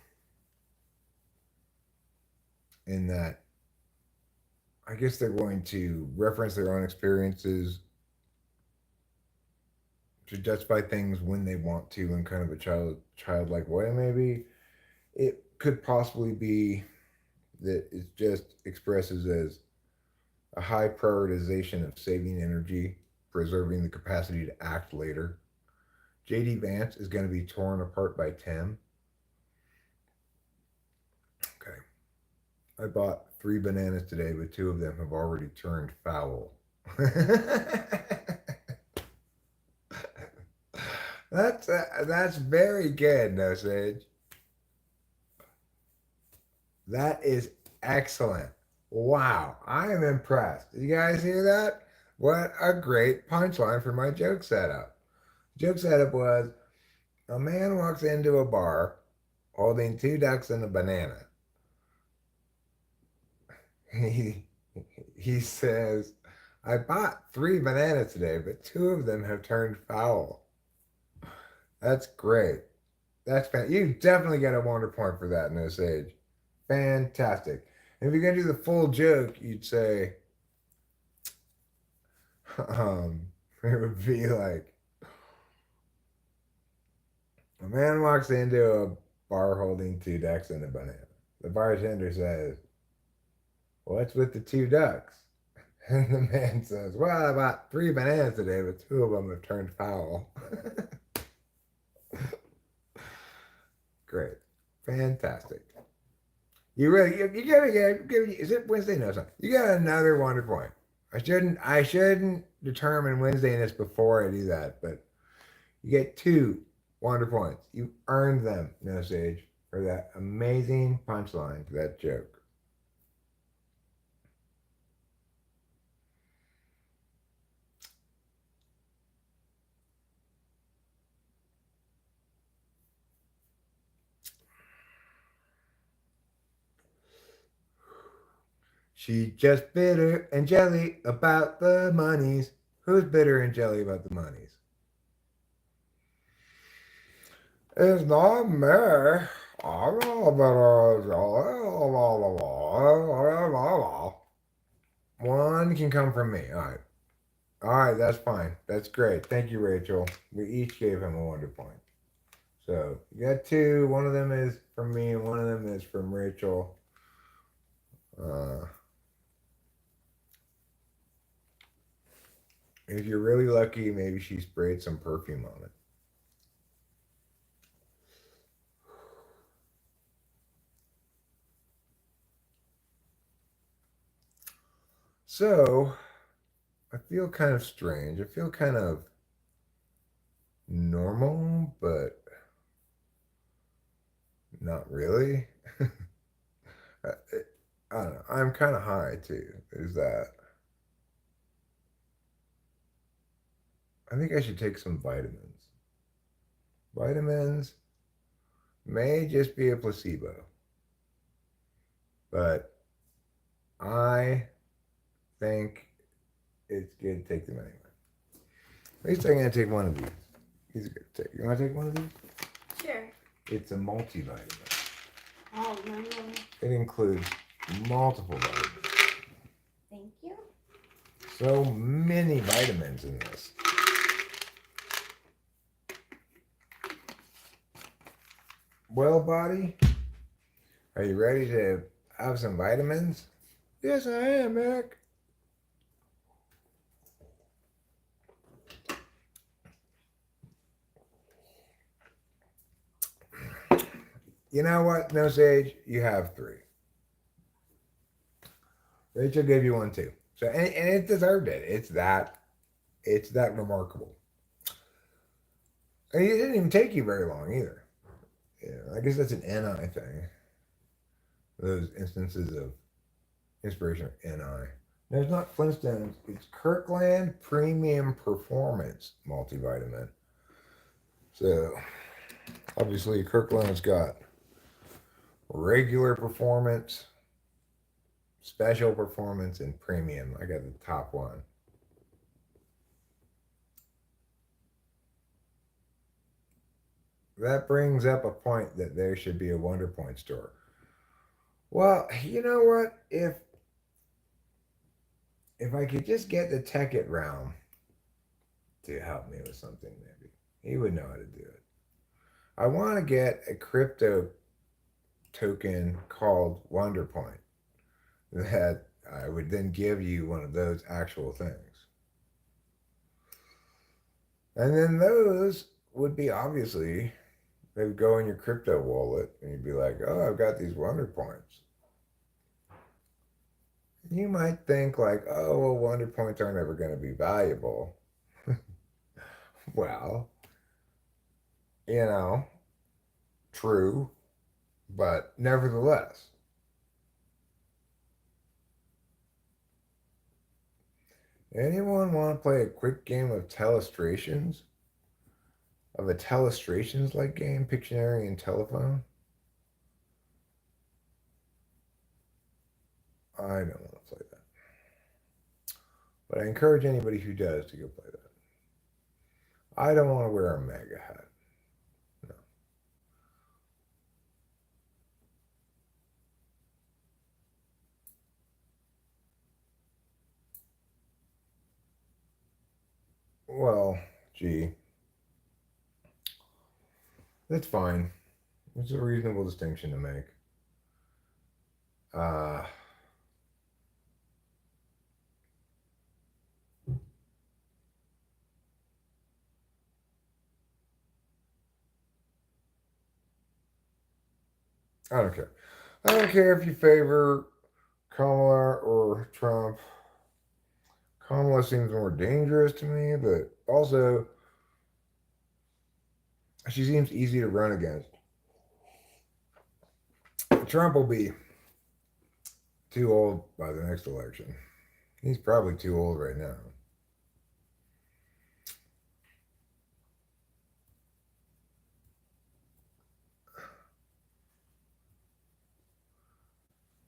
in that, I guess they're going to reference their own experiences to justify things when they want to in kind of a childlike way. Maybe it could possibly be that it just expresses as a high prioritization of saving energy, preserving the capacity to act later. JD Vance is going to be torn apart by Tim. Okay. I bought 3 bananas today, but 2 of them have already turned foul. That's very good, No Sage. That is excellent. Wow, I am impressed. Did you guys hear that? What a great punchline for my joke setup. Joke setup was a man walks into a bar holding 2 ducks and a banana. He he says, I bought 3 bananas today, but 2 of them have turned foul. That's great. You definitely get a wonder point for that, No Sage. Fantastic. And if you're gonna do the full joke, you'd say, um, it would be like a man walks into a bar holding 2 ducks and a banana. The bartender says, what's with the 2 ducks? And the man says, well, I bought 3 bananas today, but 2 of them have turned foul. Great. Fantastic. You gotta get, is it Wednesday? No, it's not. You got another wonder point. I shouldn't determine Wednesdayness before I do that, but you get 2 wonder points. You earned them, No Sage, for that amazing punchline to that joke. She just bitter and jelly about the monies. Who's bitter and jelly about the monies? It's not me. I'm not bitter and jelly. One can come from me. All right. All right, that's fine. That's great. Thank you, Rachel. We each gave him a wonder point. So you got 2. One of them is from me, and one of them is from Rachel. If you're really lucky, maybe she sprayed some perfume on it. So I feel kind of strange. I feel kind of normal, but not really. I don't know. I'm kind of high too. Is that? I think I should take some vitamins. Vitamins may just be a placebo, but I think it's good to take them anyway. At least I'm going to take one of these. These are good to take. You want to take one of these? Sure. It's a multivitamin. Oh, no. It includes multiple vitamins. Thank you. So many vitamins in this. Well, body, are you ready to have some vitamins? Yes, I am, Eric. You know what, No Sage? You have 3. Rachel gave you 1 too. So and it deserved it. It's that remarkable. And it didn't even take you very long either. I guess that's an NI thing. Those instances of inspiration are NI. No, it's not Flintstones. It's Kirkland Premium Performance Multivitamin. So obviously Kirkland's got regular performance, special performance, and premium. I got the top one. That brings up a point that there should be a Wonder Point store. Well, you know what? If I could just get the Tech It Realm to help me with something, maybe he would know how to do it. I want to get a crypto token called Wonder Point that I would then give you one of those actual things. And then those would be obviously, they would go in your crypto wallet and you'd be like, oh, I've got these Wonder Points. You might think like, oh, well, Wonder Points aren't ever going to be valuable. Well, you know, true, but nevertheless. Anyone want to play a quick game of telestrations? Of a telestrations like game, Pictionary and telephone? I don't want to play that. But I encourage anybody who does to go play that. I don't want to wear a MAGA hat. No. Well, gee. That's fine. It's a reasonable distinction to make. Uh, I don't care. I don't care if you favor Kamala or Trump. Kamala seems more dangerous to me, but also she seems easy to run against. Trump will be too old by the next election. He's probably too old right now.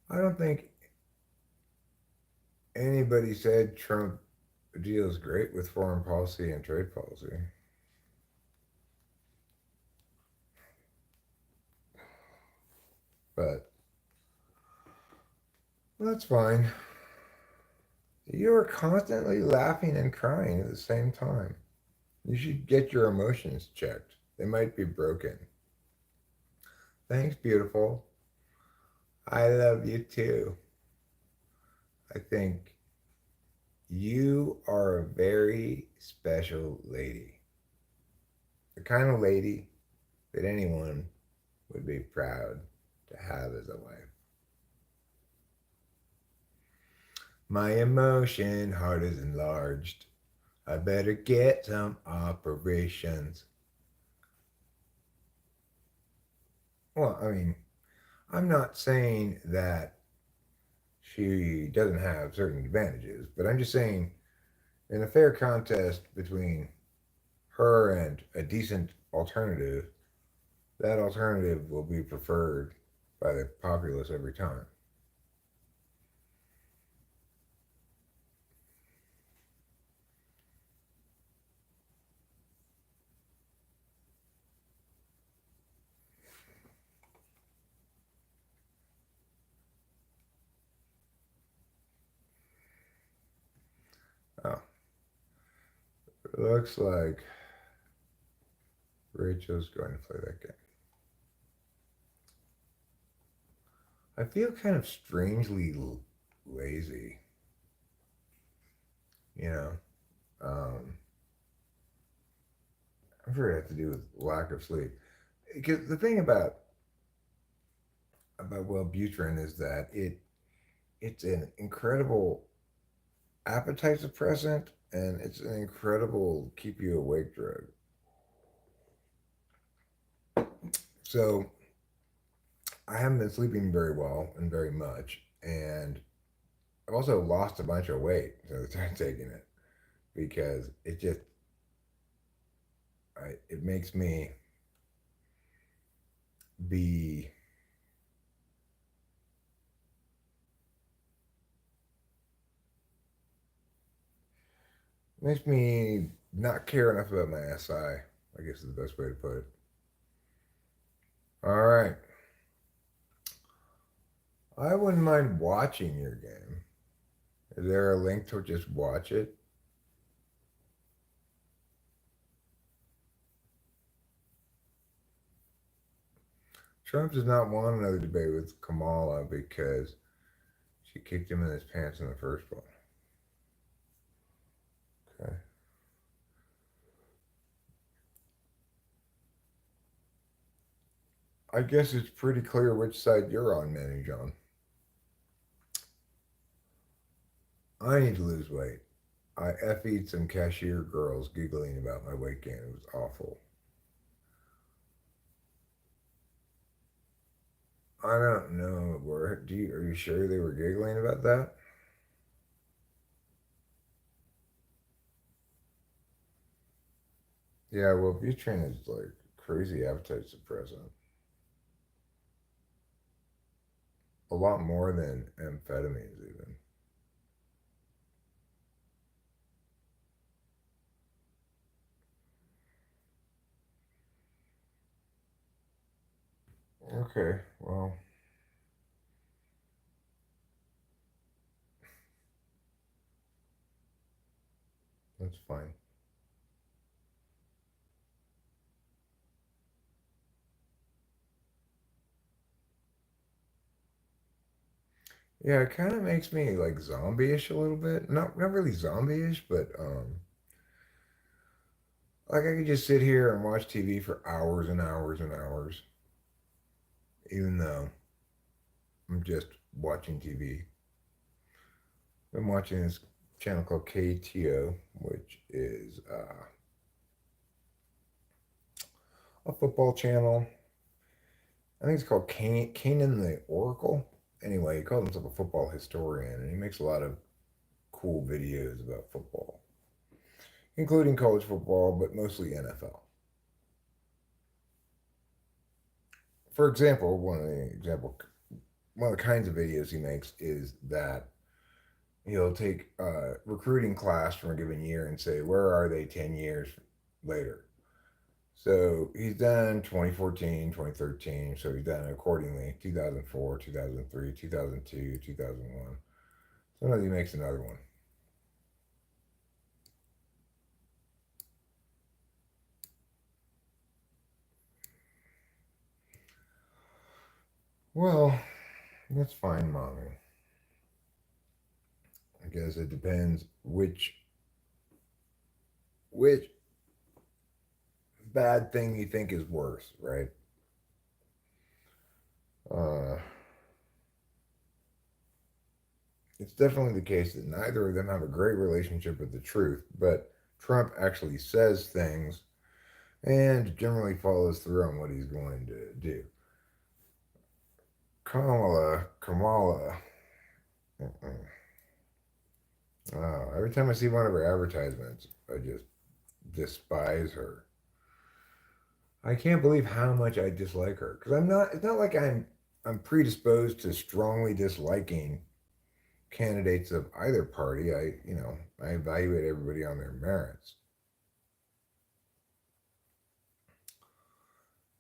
I don't think anybody said Trump deals great with foreign policy and trade policy. But that's fine. You are constantly laughing and crying at the same time. You should get your emotions checked. They might be broken. Thanks, beautiful. I love you too. I think you are a very special lady. The kind of lady that anyone would be proud to have as a wife. My emotion heart is enlarged. I better get some operations. Well, I mean, I'm not saying that she doesn't have certain advantages, but I'm just saying in a fair contest between her and a decent alternative, that alternative will be preferred by the populace every time. Oh, it looks like Rachel's going to play that game. I feel kind of strangely lazy. You know, I'm sure it has to do with lack of sleep. Because the thing about Wellbutrin is that it's an incredible appetite suppressant, and it's an incredible keep you awake drug. So I haven't been sleeping very well and very much, and I've also lost a bunch of weight since I started taking it because it makes me be makes me not care enough about my SI. I guess is the best way to put it. All right, I wouldn't mind watching your game. Is there a link to just watch it? Trump does not want another debate with Kamala because she kicked him in his pants in the first one. Okay. I guess it's pretty clear which side you're on, Manny John. I need to lose weight. I eat some cashier girls giggling about my weight gain. It was awful. I don't know. Are you sure they were giggling about that? Yeah, well, Butrain is like crazy appetite suppressant. A lot more than amphetamines, even. Okay, well, that's fine. Yeah, it kind of makes me like zombie-ish a little bit. Not really zombie-ish, but like I could just sit here and watch TV for hours and hours and hours, even though I'm just watching TV. I'm watching this channel called KTO, which is a football channel. I think it's called Kanan the Oracle. Anyway, he calls himself a football historian, and he makes a lot of cool videos about football, including college football, but mostly NFL. For example, one of the kinds of videos he makes is that he'll take a recruiting class from a given year and say, where are they 10 years later? So he's done 2014, 2013. So he's done accordingly 2004, 2003, 2002, 2001. Sometimes he makes another one. Well, that's fine, mommy. I guess it depends which bad thing you think is worse, right? Uh, it's definitely the case that neither of them have a great relationship with the truth, but Trump actually says things and generally follows through on what he's going to do. Kamala. Every time I see one of her advertisements, I just despise her. I can't believe how much I dislike her because I'm not. It's not like I'm predisposed to strongly disliking candidates of either party. I evaluate everybody on their merits.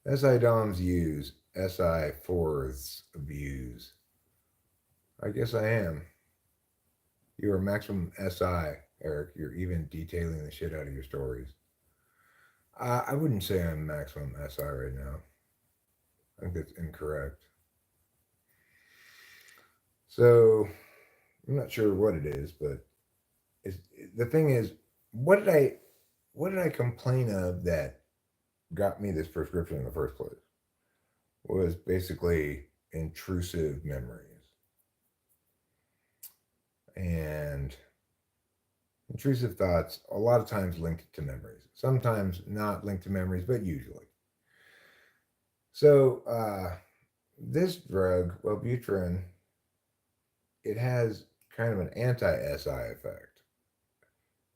SI Dom's use, SI Fourth's views. I guess I am. You're maximum SI, Eric. You're even detailing the shit out of your stories. I wouldn't say I'm maximum SI right now. I think that's incorrect. So I'm not sure what it is, but it's, the thing is, what did I complain of that got me this prescription in the first place? Was basically intrusive memories. And Intrusive thoughts, a lot of times linked to memories. Sometimes not linked to memories, but usually. So, this drug, Wellbutrin, it has kind of an anti-SI effect,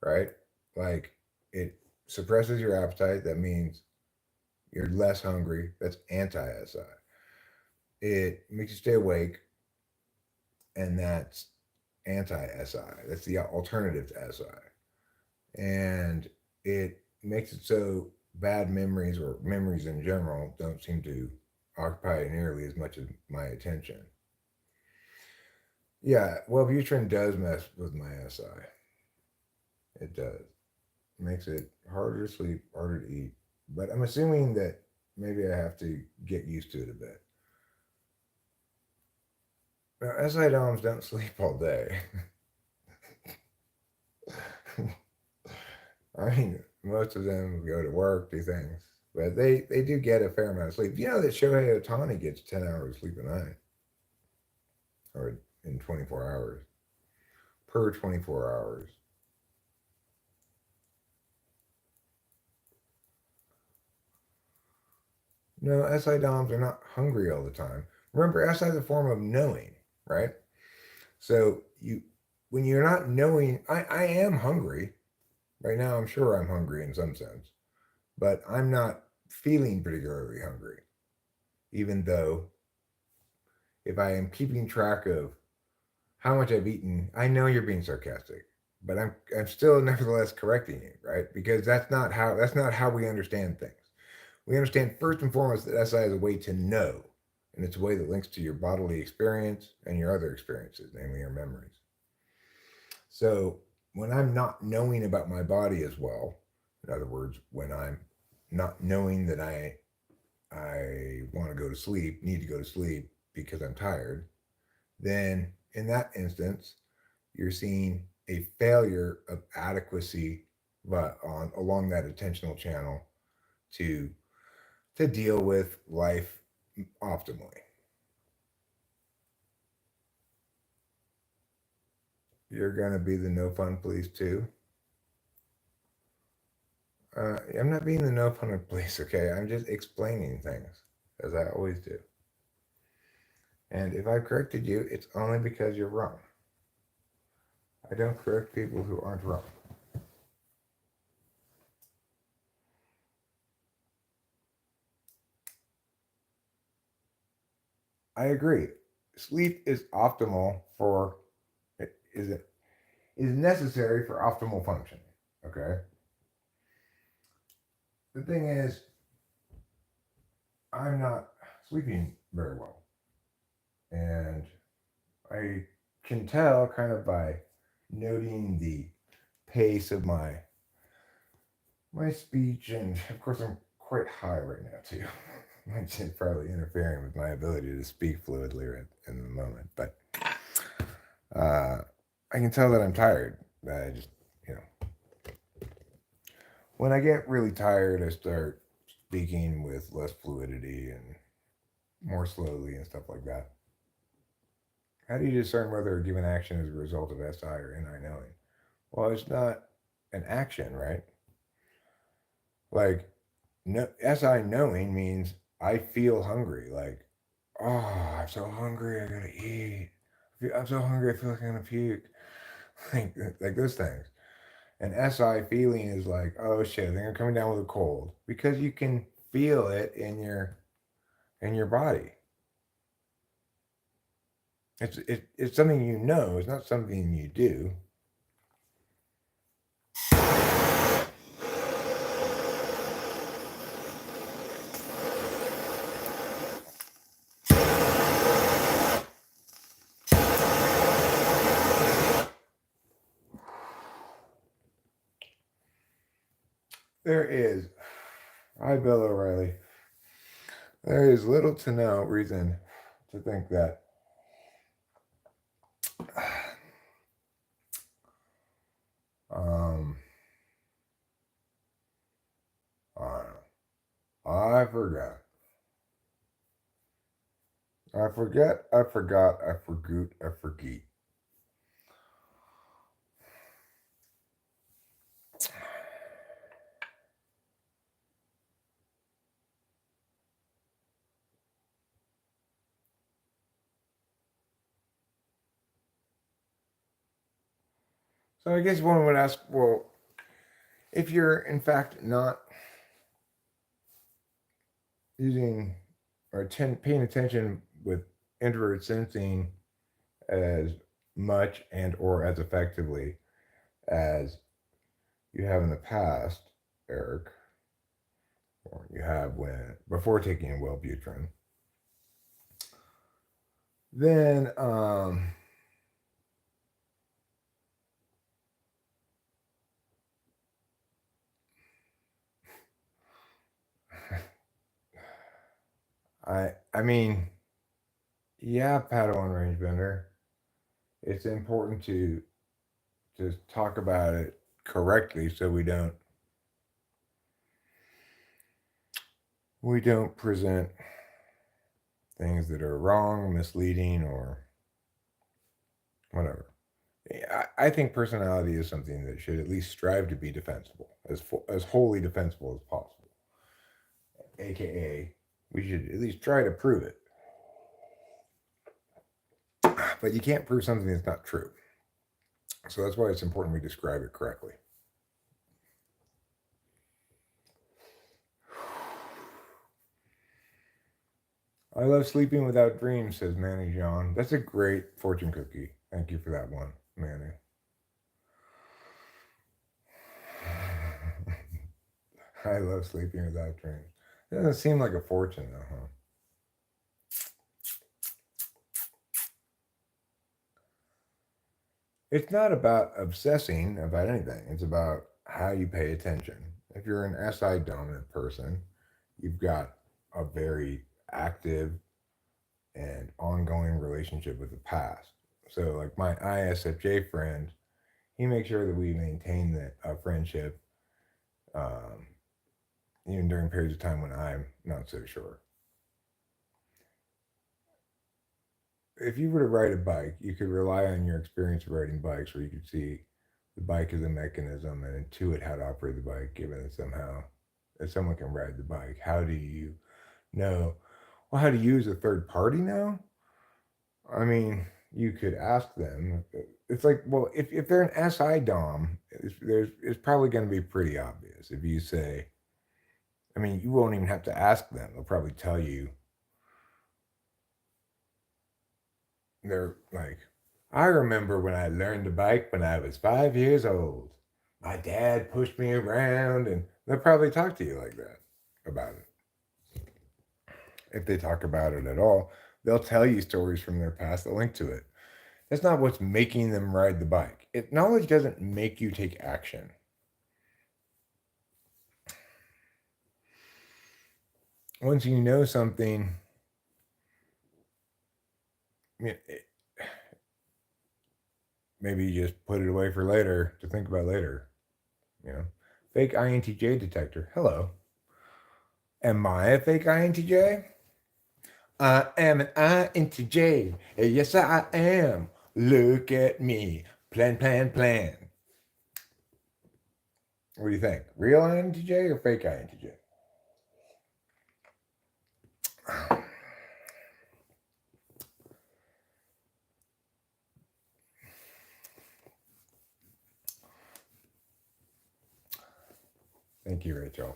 right? Like it suppresses your appetite. That means you're less hungry. That's anti-SI. It makes you stay awake, and that's anti-SI. That's the alternative to SI. And it makes it so bad memories or memories in general don't seem to occupy nearly as much of my attention. Yeah, Wellbutrin does mess with my SI. It does. Makes it harder to sleep, harder to eat. But I'm assuming that maybe I have to get used to it a bit. Now, SI doms don't sleep all day. I mean, most of them go to work, do things, but they do get a fair amount of sleep. You know that Shohei Otani gets 10 hours of sleep a night, or in 24 hours per 24 hours. No, SI DOMs are not hungry all the time. Remember, SI is a form of knowing, right? So when you're not knowing, I am hungry right now. I'm sure I'm hungry in some sense, but I'm not feeling particularly hungry, even though if I am keeping track of how much I've eaten, I know you're being sarcastic, but I'm still nevertheless correcting you, right? Because that's not how we understand things. We understand first and foremost that SI is a way to know, and it's a way that links to your bodily experience and your other experiences, namely your memories. So when I'm not knowing about my body as well, in other words, when I'm not knowing that I want to go to sleep, need to go to sleep because I'm tired, then in that instance, you're seeing a failure of adequacy but on along that attentional channel to to deal with life optimally. You're gonna be the no fun police too. I'm not being the no fun police, okay? I'm just explaining things as I always do. And if I corrected you, it's only because you're wrong. I don't correct people who aren't wrong. I agree. Sleep is optimal for is it is necessary for optimal functioning. Okay. The thing is, I'm not sleeping very well, and I can tell kind of by noting the pace of my speech, and of course I'm quite high right now too. Which is probably interfering with my ability to speak fluidly right in the moment. But uh, I can tell that I'm tired. That I just, you know, when I get really tired, I start speaking with less fluidity and more slowly and stuff like that. How do you discern whether a given action is a result of SI or NI knowing? Well, it's not an action, right? Like, no, SI knowing means I feel hungry. Like, oh, I'm so hungry, I gotta eat. I'm so hungry, I feel like I'm gonna puke. like those things. And SI feeling is like, oh shit, I think I'm coming down with a cold because you can feel it in your body. It's something you know. It's not something you do. There is, I Bill O'Reilly. There is little to no reason to think that um I don't know. I forgot. I forget, I forgot, I forgot, I forget. So I guess one would ask, well, if you're in fact not using or paying attention with introverted sensing as much and or as effectively as you have in the past, Eric, or you have when before taking Wellbutrin, then I mean, yeah, Padawan range bender. It's important to talk about it correctly so we don't present things that are wrong, misleading, or whatever. I think personality is something that should at least strive to be defensible, as wholly defensible as possible. AKA, we should at least try to prove it. But you can't prove something that's not true. So that's why it's important we describe it correctly. I love sleeping without dreams, says Manny John. That's a great fortune cookie. Thank you for that one, Manny. I love sleeping without dreams. It doesn't seem like a fortune, though, huh? It's not about obsessing about anything. It's about how you pay attention. If you're an SI dominant person, you've got a very active and ongoing relationship with the past. So, like my ISFJ friend, he makes sure that we maintain a friendship, um, even during periods of time when I'm not so sure. If you were to ride a bike, you could rely on your experience of riding bikes, where you could see the bike as a mechanism and intuit how to operate the bike, given that somehow if someone can ride the bike, how do you know? Well, how do you as a third party know? I mean, you could ask them. It's like, well, if they're an SI Dom, it's probably going to be pretty obvious. If you say, I mean, you won't even have to ask them. They'll probably tell you. They're like, I remember when I learned to bike when I was 5 years old. My dad pushed me around, and they'll probably talk to you like that about it. If they talk about it at all, they'll tell you stories from their past that link to it. That's not what's making them ride the bike. Knowledge doesn't make you take action. Once you know something, maybe you just put it away for later to think about later. You know, fake INTJ detector. Hello. Am I a fake INTJ? I am an INTJ. Yes, I am. Look at me. Plan, plan, plan. What do you think? Real INTJ or fake INTJ? Thank you, Rachel.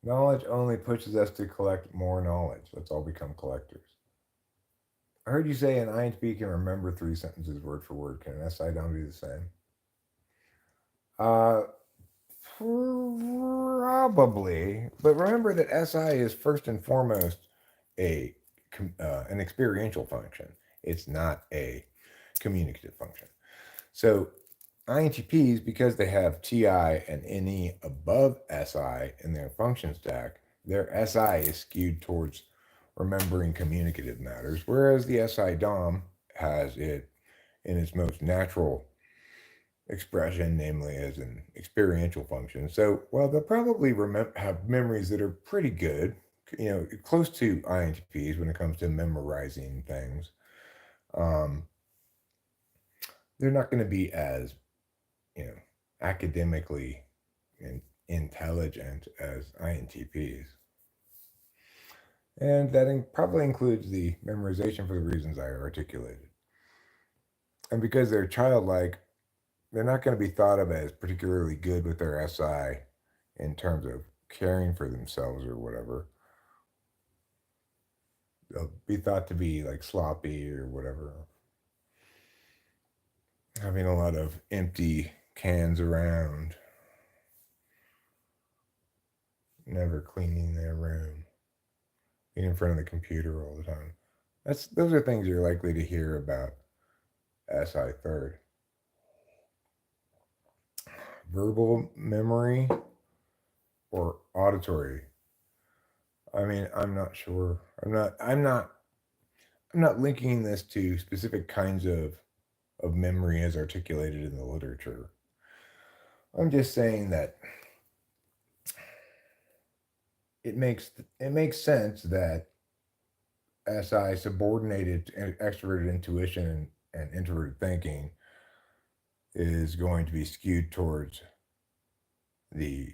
Knowledge only pushes us to collect more knowledge. Let's all become collectors. I heard you say an INTP can remember 3 sentences word for word. Can an SI Dom do the same? Probably. But remember that SI is first and foremost a an experiential function. It's not a communicative function. So INTPs, because they have TI and NE above SI in their function stack, their SI is skewed towards remembering communicative matters, whereas the SI DOM has it in its most natural expression, namely as an experiential function. So, well, they'll probably have memories that are pretty good, close to INTPs when it comes to memorizing things. They're not going to be as academically intelligent as INTPs. And that probably includes the memorization for the reasons I articulated. And because they're childlike, they're not going to be thought of as particularly good with their SI in terms of caring for themselves or whatever. They'll be thought to be like sloppy or whatever, having a lot of empty cans around, never cleaning their room, being in front of the computer all the time. Those are things you're likely to hear about SI third. Verbal memory or auditory. I mean, I'm not sure. I'm not linking this to specific kinds of memory as articulated in the literature. I'm just saying that it makes sense that SI subordinated extroverted intuition and introverted thinking is going to be skewed towards the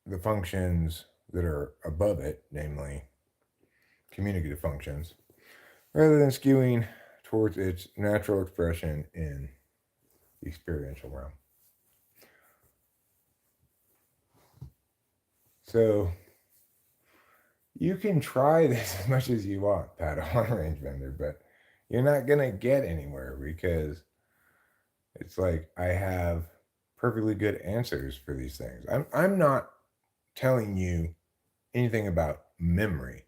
the functions that are above it, namely communicative functions, rather than skewing towards its natural expression in the experiential realm. So you can try this as much as you want, Padawan range bender, but you're not gonna get anywhere because it's like I have perfectly good answers for these things. I'm not telling you anything about memory.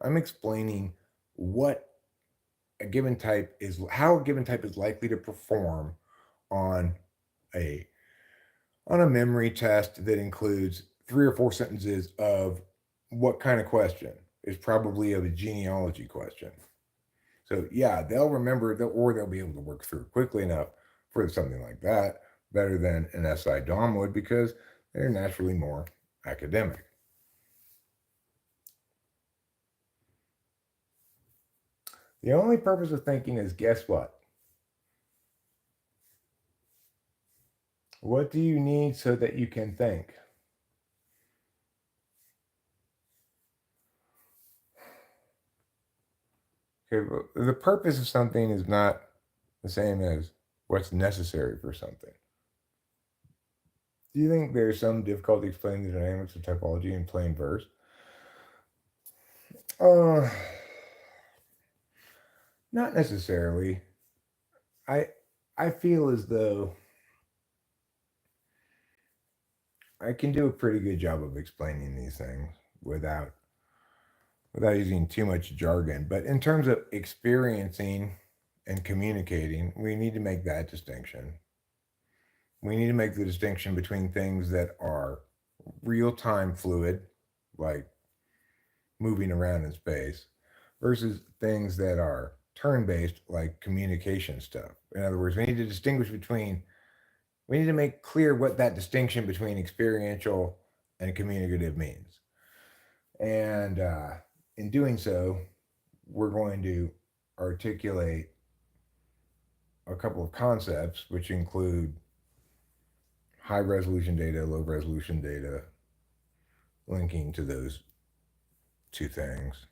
I'm explaining what a given type is, how a given type is likely to perform on a on a memory test that includes 3 or 4 sentences of what kind of question is probably of a genealogy question. So yeah, they'll remember it, or they'll be able to work through it quickly enough for something like that, better than an SI Dom would because they're naturally more academic. The only purpose of thinking is guess what? What do you need so that you can think? Okay, the purpose of something is not the same as what's necessary for something. Do you think there's some difficulty explaining the dynamics of typology in plain verse? Uh, Not necessarily. I I feel as though I can do a pretty good job of explaining these things without without using too much jargon. But in terms of experiencing and communicating, we need to make that distinction. We need to make the distinction between things that are real time fluid, like moving around in space, versus things that are turn based, like communication stuff. In other words, we need to distinguish between, we need to make clear what that distinction between experiential and communicative means. And in doing so, we're going to articulate a couple of concepts, which include high resolution data, low resolution data, linking to those two things.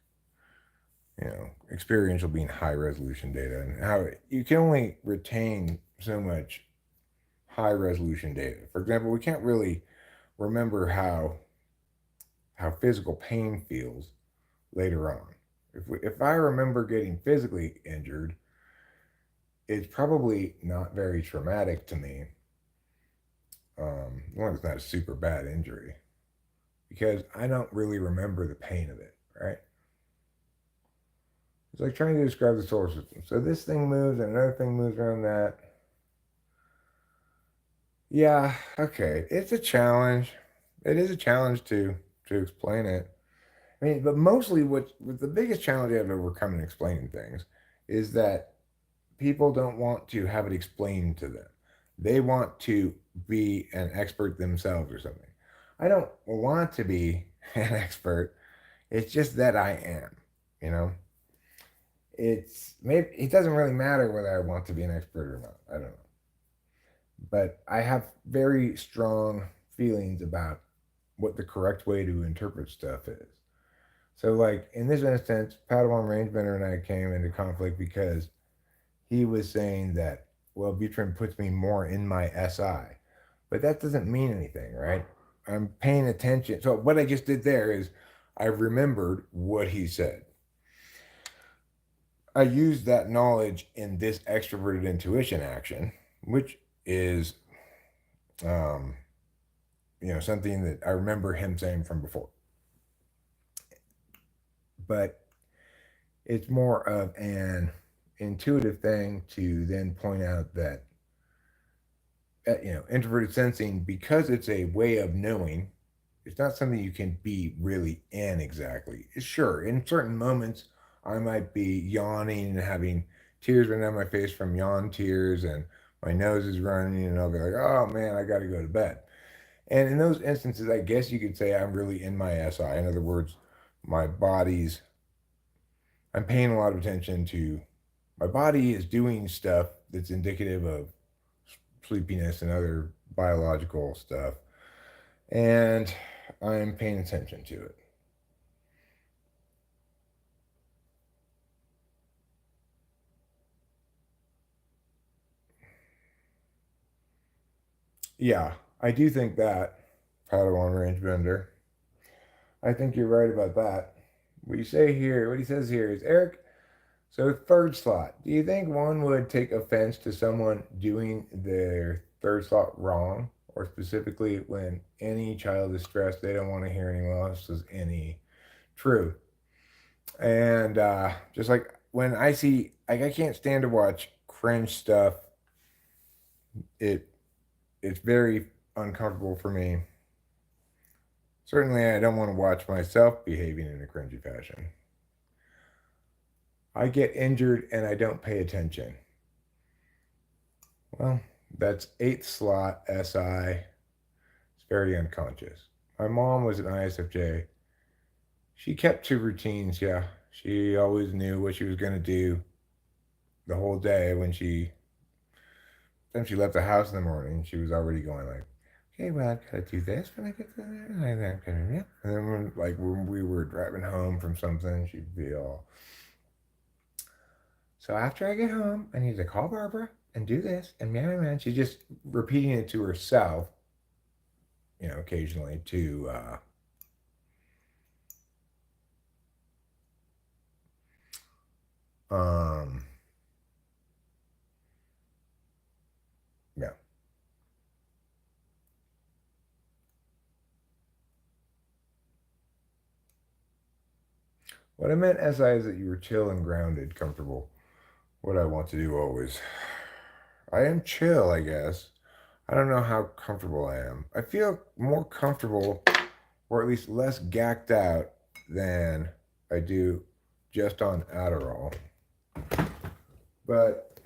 You know, experiential being high resolution data, and how you can only retain so much high resolution data. For example, we can't really remember how physical pain feels later on. If I remember getting physically injured, it's probably not very traumatic to me. As long as it's not a super bad injury, because I don't really remember the pain of it, right? It's like trying to describe the solar system. So this thing moves and another thing moves around that. Yeah, okay. It's a challenge. It is a challenge to explain it. I mean, but mostly what the biggest challenge I have overcome in explaining things is that people don't want to have it explained to them. They want to be an expert themselves or something. I don't want to be an expert. It's just that I am, you know? It's maybe it doesn't really matter whether I want to be an expert or not. I don't know. But I have very strong feelings about what the correct way to interpret stuff is. So, like, in this instance, Padawan Rangebender and I came into conflict because he was saying that, well, Butrin puts me more in my SI. But that doesn't mean anything, right? I'm paying attention. So, what I just did there is I remembered what he said. I used that knowledge in this extroverted intuition action, which is, um, something that I remember him saying from before. But it's more of an intuitive thing to then point out that, introverted sensing, because it's a way of knowing, it's not something you can be really in exactly. Sure, in certain moments, I might be yawning and having tears run down my face from yawn tears, and my nose is running, and I'll be like, oh man, I got to go to bed. And in those instances, I guess you could say I'm really in my SI. In other words, my body's, I'm paying a lot of attention to, my body is doing stuff that's indicative of sleepiness and other biological stuff. And I'm paying attention to it. Yeah, I do think that, Padawan Rangebender. I think you're right about that. What you say here, what he says here is, Eric, so third slot. Do you think one would take offense to someone doing their third slot wrong? Or specifically when any child is stressed, they don't want to hear anyone else's any truth. And just like when I see, like, I can't stand to watch cringe stuff. It it's very uncomfortable for me. Certainly, I don't want to watch myself behaving in a cringy fashion. I get injured and I don't pay attention. Well, that's eighth slot SI. It's very unconscious. My mom was an ISFJ. She kept to routines, yeah. She always knew what she was going to do the whole day. Then she left the house in the morning, she was already going like, okay, well, I gotta do this when I get to there. And then when we were driving home from something, she'd be all, so after I get home, I need to call Barbara and do this. And man, she's just repeating it to herself, occasionally to, yeah. What I meant, SI, is that you were chill and grounded, comfortable. What I want to do always. I am chill, I guess. I don't know how comfortable I am. I feel more comfortable, or at least less gacked out, than I do just on Adderall. But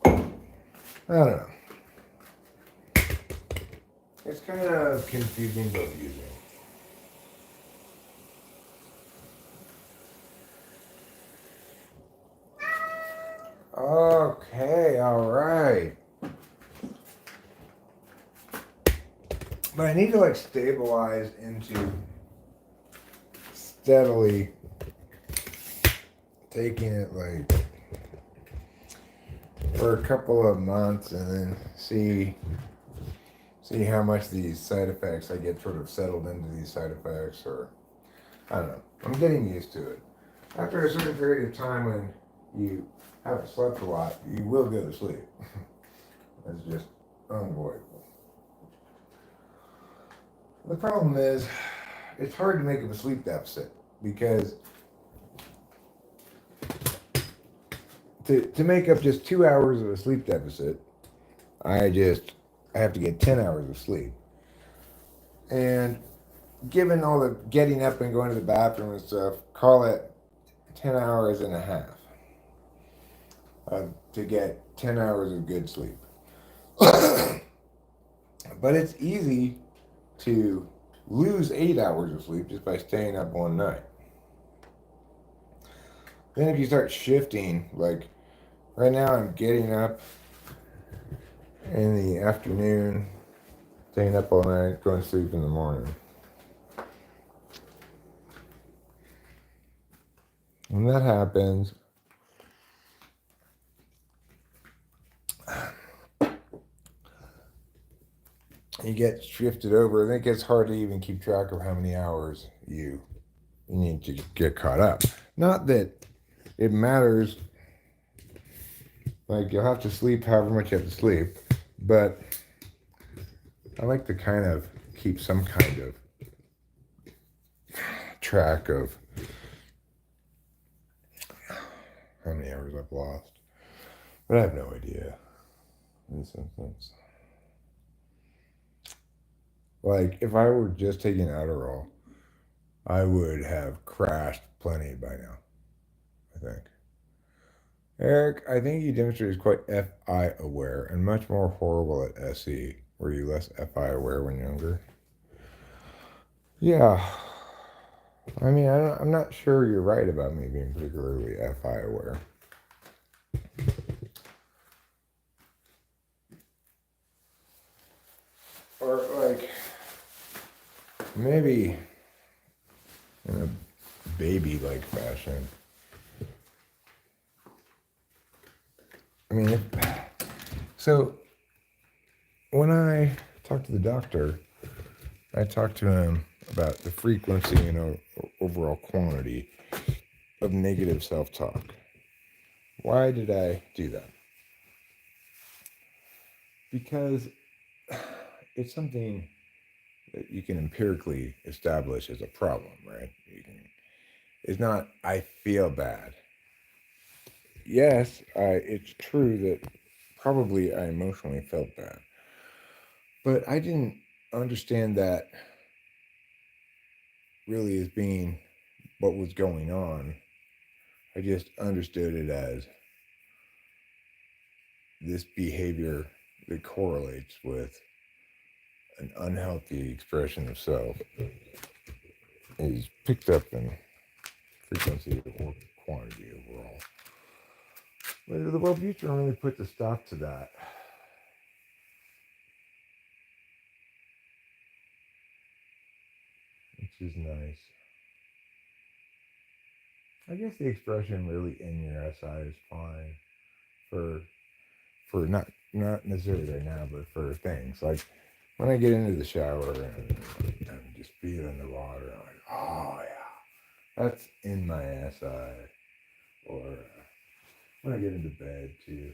I don't know. It's kind of confusing but amusing. Okay, all right. But I need to stabilize into steadily taking it for a couple of months and then see how much these side effects, I get sort of settled into these side effects, or I don't know. I'm getting used to it. After a certain period of time when you haven't slept a lot, you will go to sleep. It's just unavoidable. The problem is, it's hard to make up a sleep deficit because to make up just 2 hours of a sleep deficit, I have to get 10 hours of sleep. And given all the getting up and going to the bathroom and stuff, call it 10 hours and a half to get 10 hours of good sleep. But it's easy to lose 8 hours of sleep just by staying up one night. Then if you start shifting, like right now I'm getting up in the afternoon, staying up all night, going to sleep in the morning. When that happens, you get shifted over, and it gets hard to even keep track of how many hours you need to get caught up. Not that it matters, like you'll have to sleep however much you have to sleep, but I like to kind of keep some kind of track of how many hours I've lost. But I have no idea in some sense. Like, if I were just taking Adderall, I would have crashed plenty by now, I think. Eric, I think you demonstrated quite FI aware and much more horrible at SE. Were you less FI aware when younger? Yeah. I mean, I'm not sure you're right about me being particularly FI aware. Or, like, maybe in a baby-like fashion. I mean, so when I talked to the doctor, I talked to him about the frequency and overall quantity of negative self-talk. Why did I do that? Because it's something that you can empirically establish as a problem, right? It's not, I feel bad. Yes, it's true that probably I emotionally felt bad. But I didn't understand that really as being what was going on. I just understood it as this behavior that correlates with an unhealthy expression of self is picked up in frequency or quantity overall. But the Wellbutrin really put the stop to that. Which is nice. I guess the expression really in your SI is fine for not necessarily right now, but for things like when I get into the shower and I'm just feeling the water, I'm like, oh yeah, that's in my SI. Or when I get into bed too.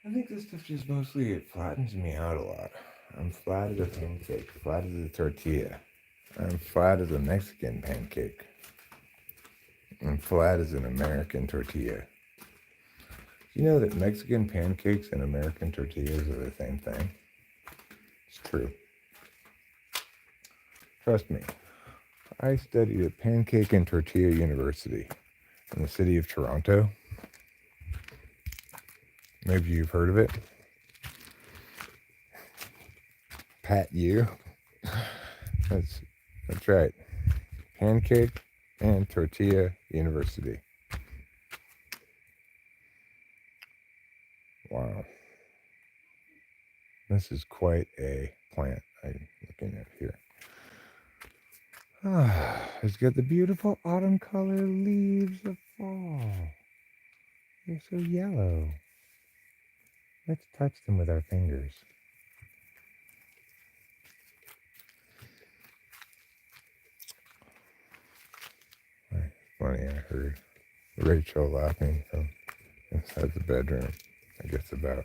I think this stuff just mostly it flattens me out a lot. I'm flat as a pancake, flat as a tortilla. I'm flat as a Mexican pancake. I'm flat as an American tortilla. You know that Mexican pancakes and American tortillas are the same thing? It's true. Trust me. I studied at Pancake and Tortilla University in the city of Toronto. Maybe you've heard of it. Pat you. That's right. Pancake and Tortilla University. Wow. This is quite a plant I'm looking at here. It's got the beautiful autumn color leaves of fall. They're so yellow. Let's touch them with our fingers. Funny, I heard Rachel laughing from inside the bedroom. I guess about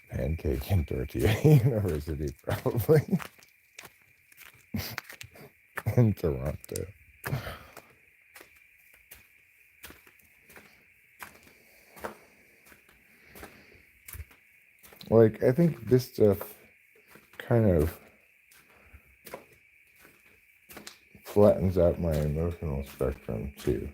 Pancake and Tortilla University, probably. In Toronto. Like, I think this stuff kind of flattens out my emotional spectrum too.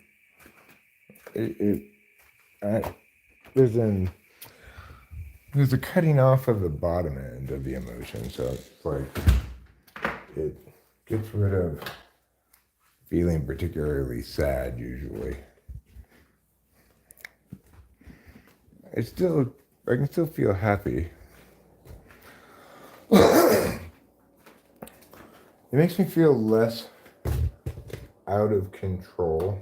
There's a cutting off of the bottom end of the emotion, so it's like it gets rid of feeling particularly sad usually. I can still feel happy. It makes me feel less out of control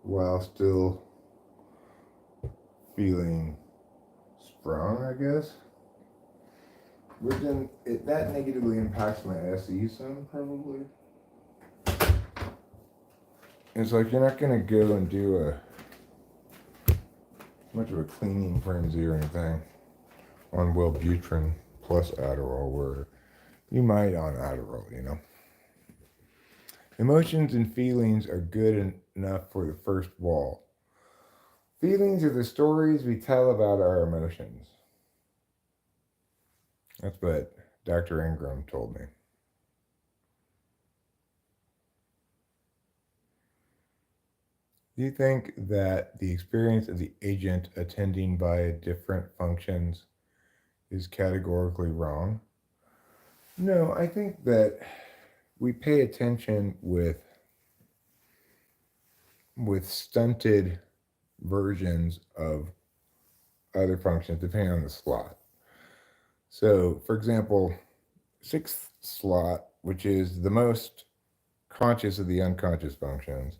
while still feeling sprung, I guess. Which then that negatively impacts my SE some, probably. It's like you're not gonna go and do much of a cleaning frenzy or anything on Wellbutrin plus Adderall, where you might on Adderall, you know. Emotions and feelings are good enough for the first wall. Feelings are the stories we tell about our emotions. That's what Dr. Ingram told me. Do you think that the experience of the agent attending via different functions is categorically wrong? No, I think that we pay attention with stunted versions of other functions depending on the slot. So, for example, sixth slot, which is the most conscious of the unconscious functions,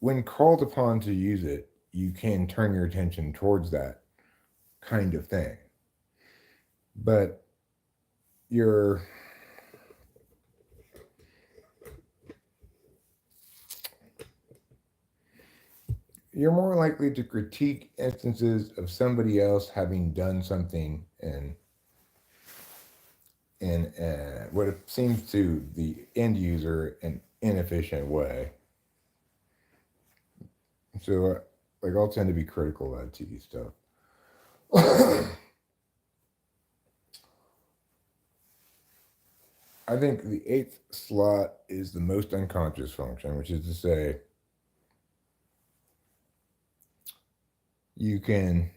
when called upon to use it, you can turn your attention towards that kind of thing. But you're more likely to critique instances of somebody else having done something in what seems to the end user an inefficient way. So, like, I'll tend to be critical of that TV stuff. I think the eighth slot is the most unconscious function, which is to say, you can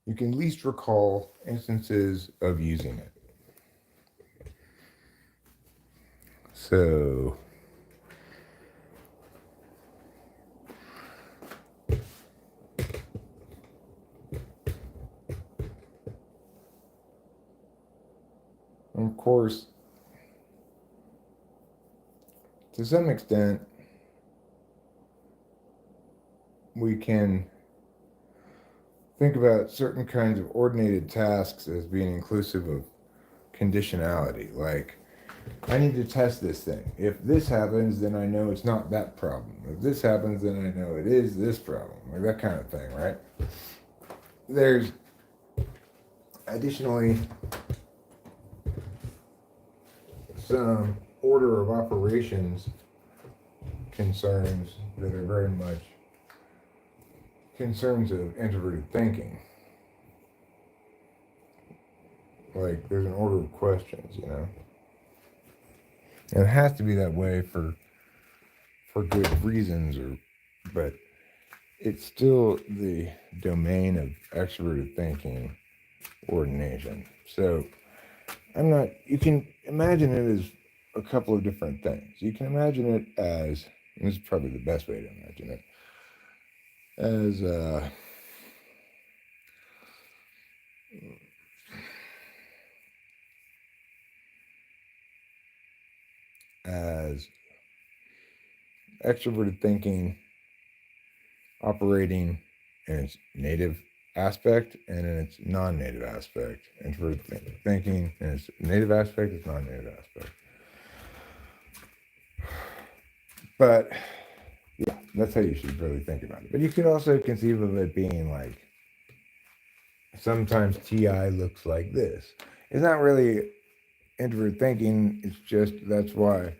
least recall instances of using it. So, of course, to some extent, we can think about certain kinds of ordinated tasks as being inclusive of conditionality. Like, I need to test this thing. If this happens, then I know it's not that problem. If this happens, then I know it is this problem. Like that kind of thing, right? There's additionally some order of operations concerns that are very much concerns of introverted thinking. Like, there's an order of questions, you know? And it has to be that way for good reasons, but it's still the domain of extroverted thinking ordination. So you can imagine it as a couple of different things. You can imagine it as, and this is probably the best way to imagine it, as extroverted thinking operating in its native aspect and in its non-native aspect. Introverted thinking in its native aspect, its non-native aspect. But yeah, that's how you should really think about it. But you could also conceive of it being like, sometimes TI looks like this. It's not really introvert thinking, it's just that's why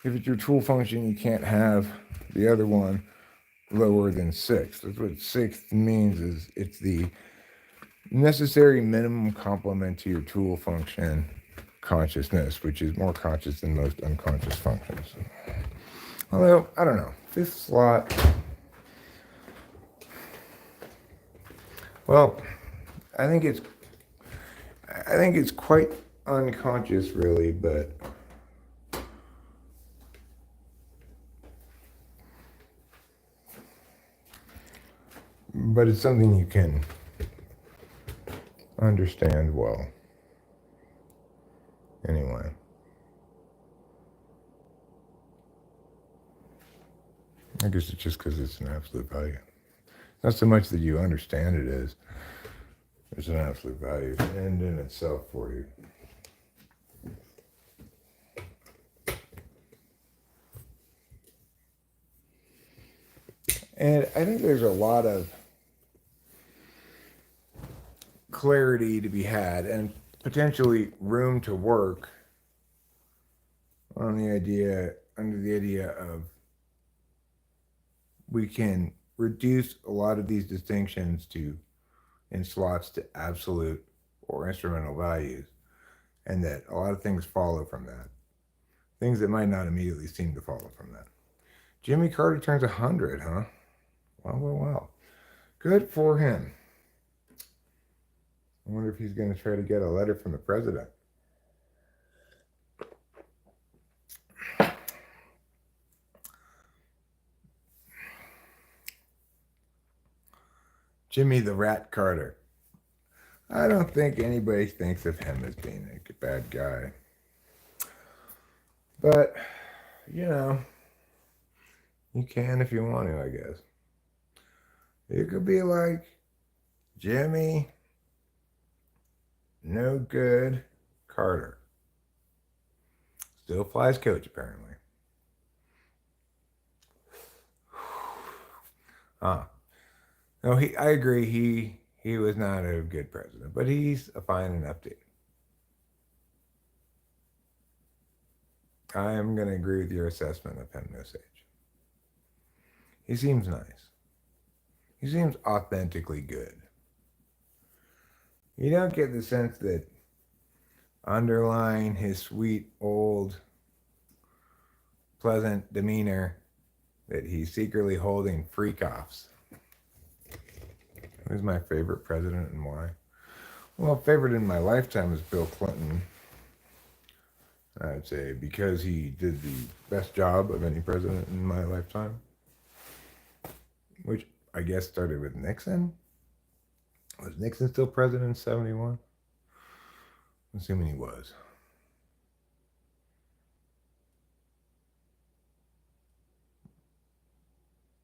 if it's your tool function, you can't have the other one lower than sixth. That's what sixth means, is it's the necessary minimum complement to your tool function consciousness, which is more conscious than most unconscious functions. Although, I don't know, fifth slot, well, I think it's quite unconscious, really, but But it's something you can understand well. Anyway. I guess it's just because it's an absolute value. Not so much that you understand it is. It's an absolute value and in itself for you. And I think there's a lot of clarity to be had and potentially room to work on the idea, under the idea of we can reduce a lot of these distinctions to in slots to absolute or instrumental values, and that a lot of things follow from that. Things that might not immediately seem to follow from that. Jimmy Carter turns 100, huh? Well. Good for him. I wonder if he's going to try to get a letter from the president. Jimmy the Rat Carter. I don't think anybody thinks of him as being a bad guy. But, you know, you can if you want to, I guess. You could be like Jimmy No Good Carter. Still flies coach, apparently. No, I agree. He was not a good president, but he's a fine enough dude. I am going to agree with your assessment of him this age. He seems nice. He seems authentically good. You don't get the sense that underlying his sweet, old, pleasant demeanor that he's secretly holding freak-offs. Who's my favorite president and why? Well, favorite in my lifetime is Bill Clinton. I'd say because he did the best job of any president in my lifetime, which I guess started with Nixon. Was Nixon still president in 71? Assuming he was.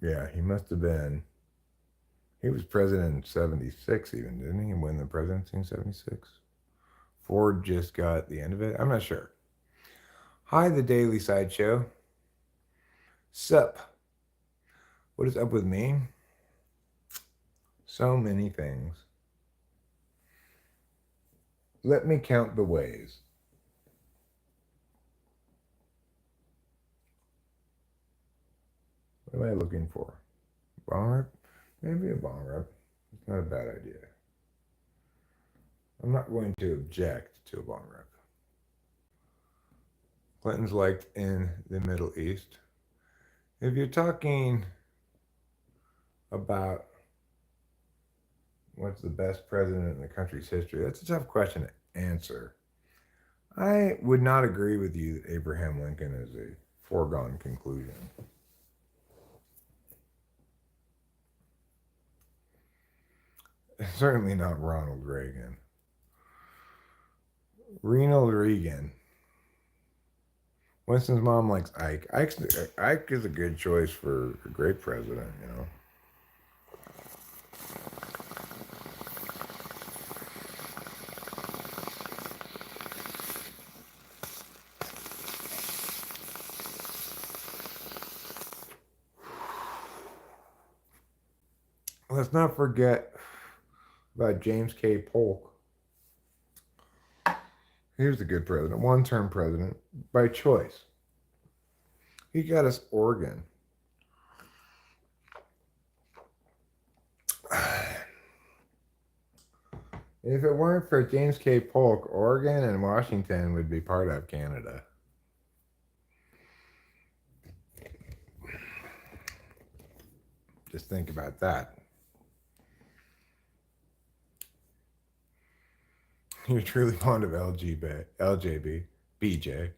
Yeah, he must have been. He was president in 76 even, didn't he? Win the presidency in 76? Ford just got the end of it? I'm not sure. Hi, the Daily Sideshow. Sup? What is up with me? So many things. Let me count the ways. What am I looking for? Bong rip? Maybe a bong rip. It's not a bad idea. I'm not going to object to a bong rip. Clinton's liked in the Middle East. If you're talking about what's the best president in the country's history, that's a tough question to answer. I would not agree with you that Abraham Lincoln is a foregone conclusion. Certainly not Ronald Reagan. Ronald Reagan. Winston's mom likes Ike. Ike is a good choice for a great president, you know. Let's not forget about James K. Polk. He was a good president, one-term president by choice. He got us Oregon. If it weren't for James K. Polk, Oregon and Washington would be part of Canada. Just think about that. You're truly fond of LJB, BJ.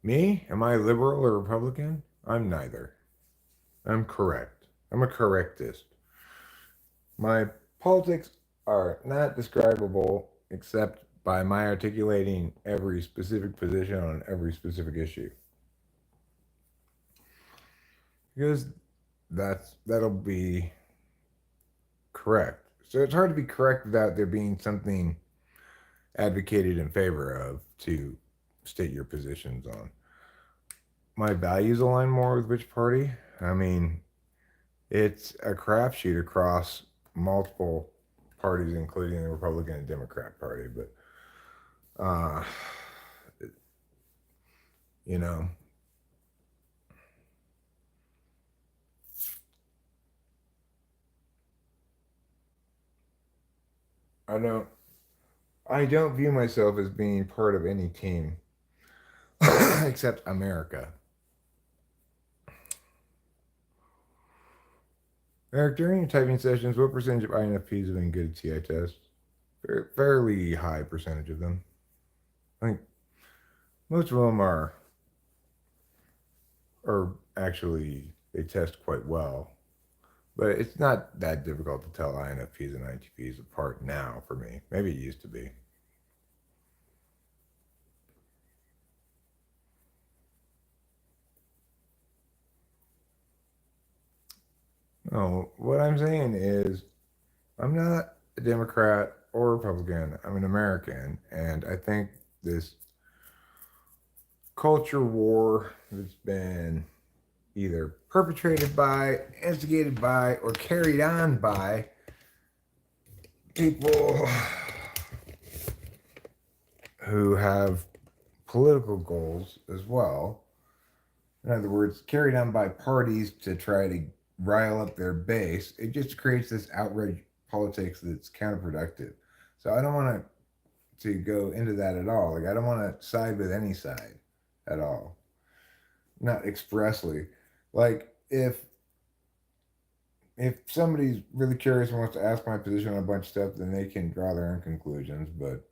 Me? Am I liberal or Republican? I'm neither. I'm correct. I'm a correctist. My politics are not describable except by my articulating every specific position on every specific issue. Because that'll be correct. So it's hard to be correct without there being something advocated in favor of to state your positions on. My values align more with which party? I mean, it's a crapshoot across multiple parties, including the Republican and Democrat Party. But, uh, you know, I don't, I don't view myself as being part of any team except America. Eric, during your typing sessions, what percentage of INFPs have been good at TI tests? Fairly high percentage of them. I think most of them are actually they test quite well, but it's not that difficult to tell INFPs and INTPs apart now for me. Maybe it used to be. No, what I'm saying is I'm not a Democrat or Republican. I'm an American, and I think this culture war that's been either perpetrated by, instigated by, or carried on by people who have political goals as well. In other words, carried on by parties to try to rile up their base. It just creates this outrage politics that's counterproductive. So I don't want to go into that at all. Like I don't want to side with any side at all. Not expressly. Like if somebody's really curious and wants to ask my position on a bunch of stuff, then they can draw their own conclusions. But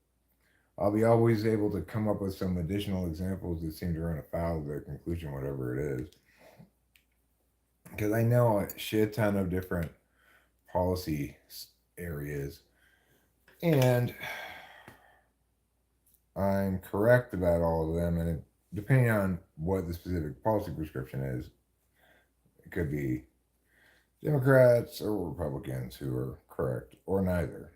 I'll be always able to come up with some additional examples that seem to run afoul of their conclusion, whatever it is. Because I know a shit ton of different policy areas, and I'm correct about all of them. And depending on what the specific policy prescription is, it could be Democrats or Republicans who are correct, or neither.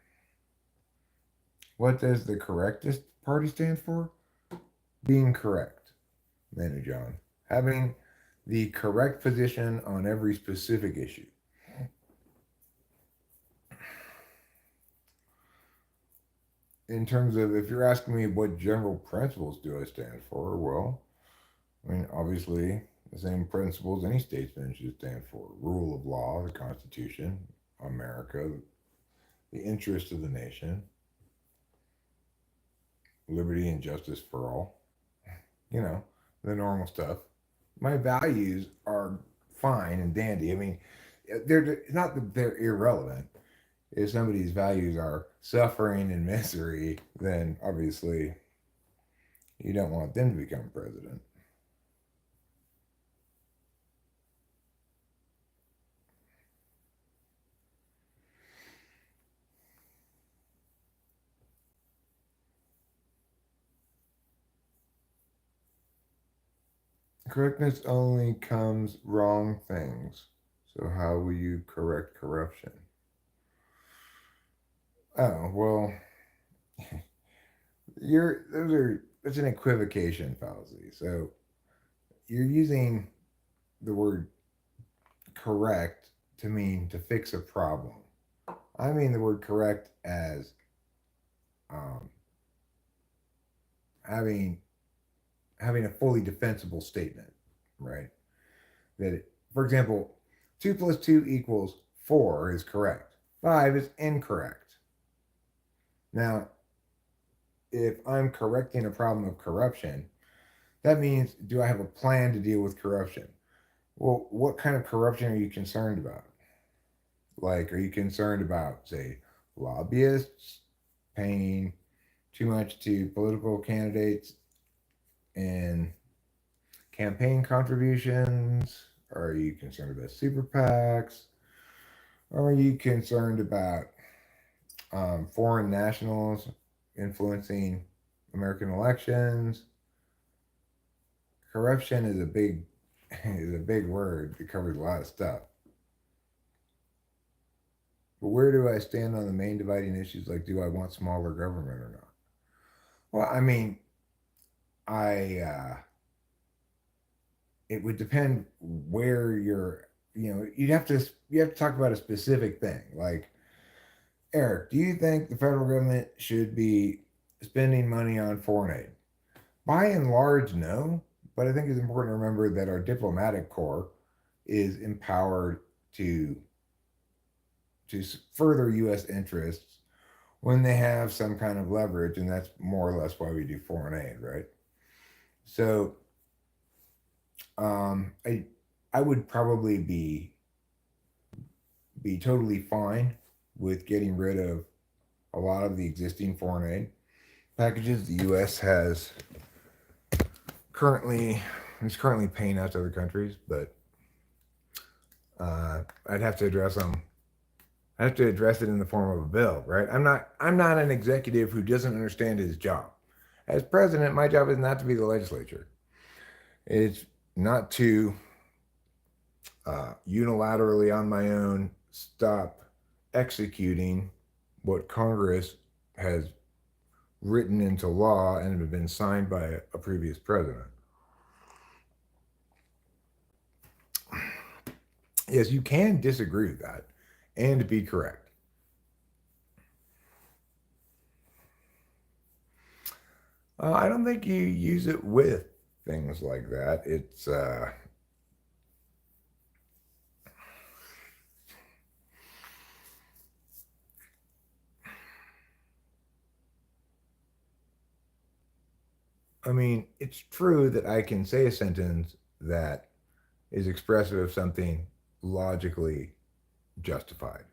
What does the correctest party stand for? Being correct, Manny John. Having the correct position on every specific issue. In terms of if you're asking me what general principles do I stand for, well, I mean, obviously, the same principles any statesman should stand for: rule of law, the Constitution, America, the interest of the nation, liberty and justice for all. You know, the normal stuff. My values are fine and dandy. I mean, they're not that they're irrelevant. If somebody's values are suffering and misery, then obviously you don't want them to become president. Correctness only comes wrong things. So how will you correct corruption? Oh, well, it's an equivocation fallacy. So you're using the word correct to mean to fix a problem. I mean the word correct as um, having having a fully defensible statement, right? That, for example, 2 plus 2 equals 4 is correct. 5 is incorrect. Now, if I'm correcting a problem of corruption, that means do I have a plan to deal with corruption? Well, what kind of corruption are you concerned about? Like, are you concerned about, say, lobbyists paying too much to political candidates and campaign contributions? Are you concerned about super PACs? Are you concerned about foreign nationals influencing American elections? Corruption is a big word. It covers a lot of stuff. But where do I stand on the main dividing issues? Like, do I want smaller government or not? Well, I mean, I it would depend where you're. You have to talk about a specific thing. Like, Eric, do you think the federal government should be spending money on foreign aid? By and large, no. But I think it's important to remember that our diplomatic corps is empowered to further U.S. interests when they have some kind of leverage, and that's more or less why we do foreign aid, right? So, I would probably be totally fine with getting rid of a lot of the existing foreign aid packages the U.S. has currently is currently paying out to other countries, but I'd have to address them. I have to address it in the form of a bill, right? I'm not an executive who doesn't understand his job. As president, my job is not to be the legislature. It's not to unilaterally on my own stop executing what Congress has written into law and have been signed by a previous president. Yes, you can disagree with that and be correct. I don't think you use it with things like that. It's I mean, it's true that I can say a sentence that is expressive of something logically justified.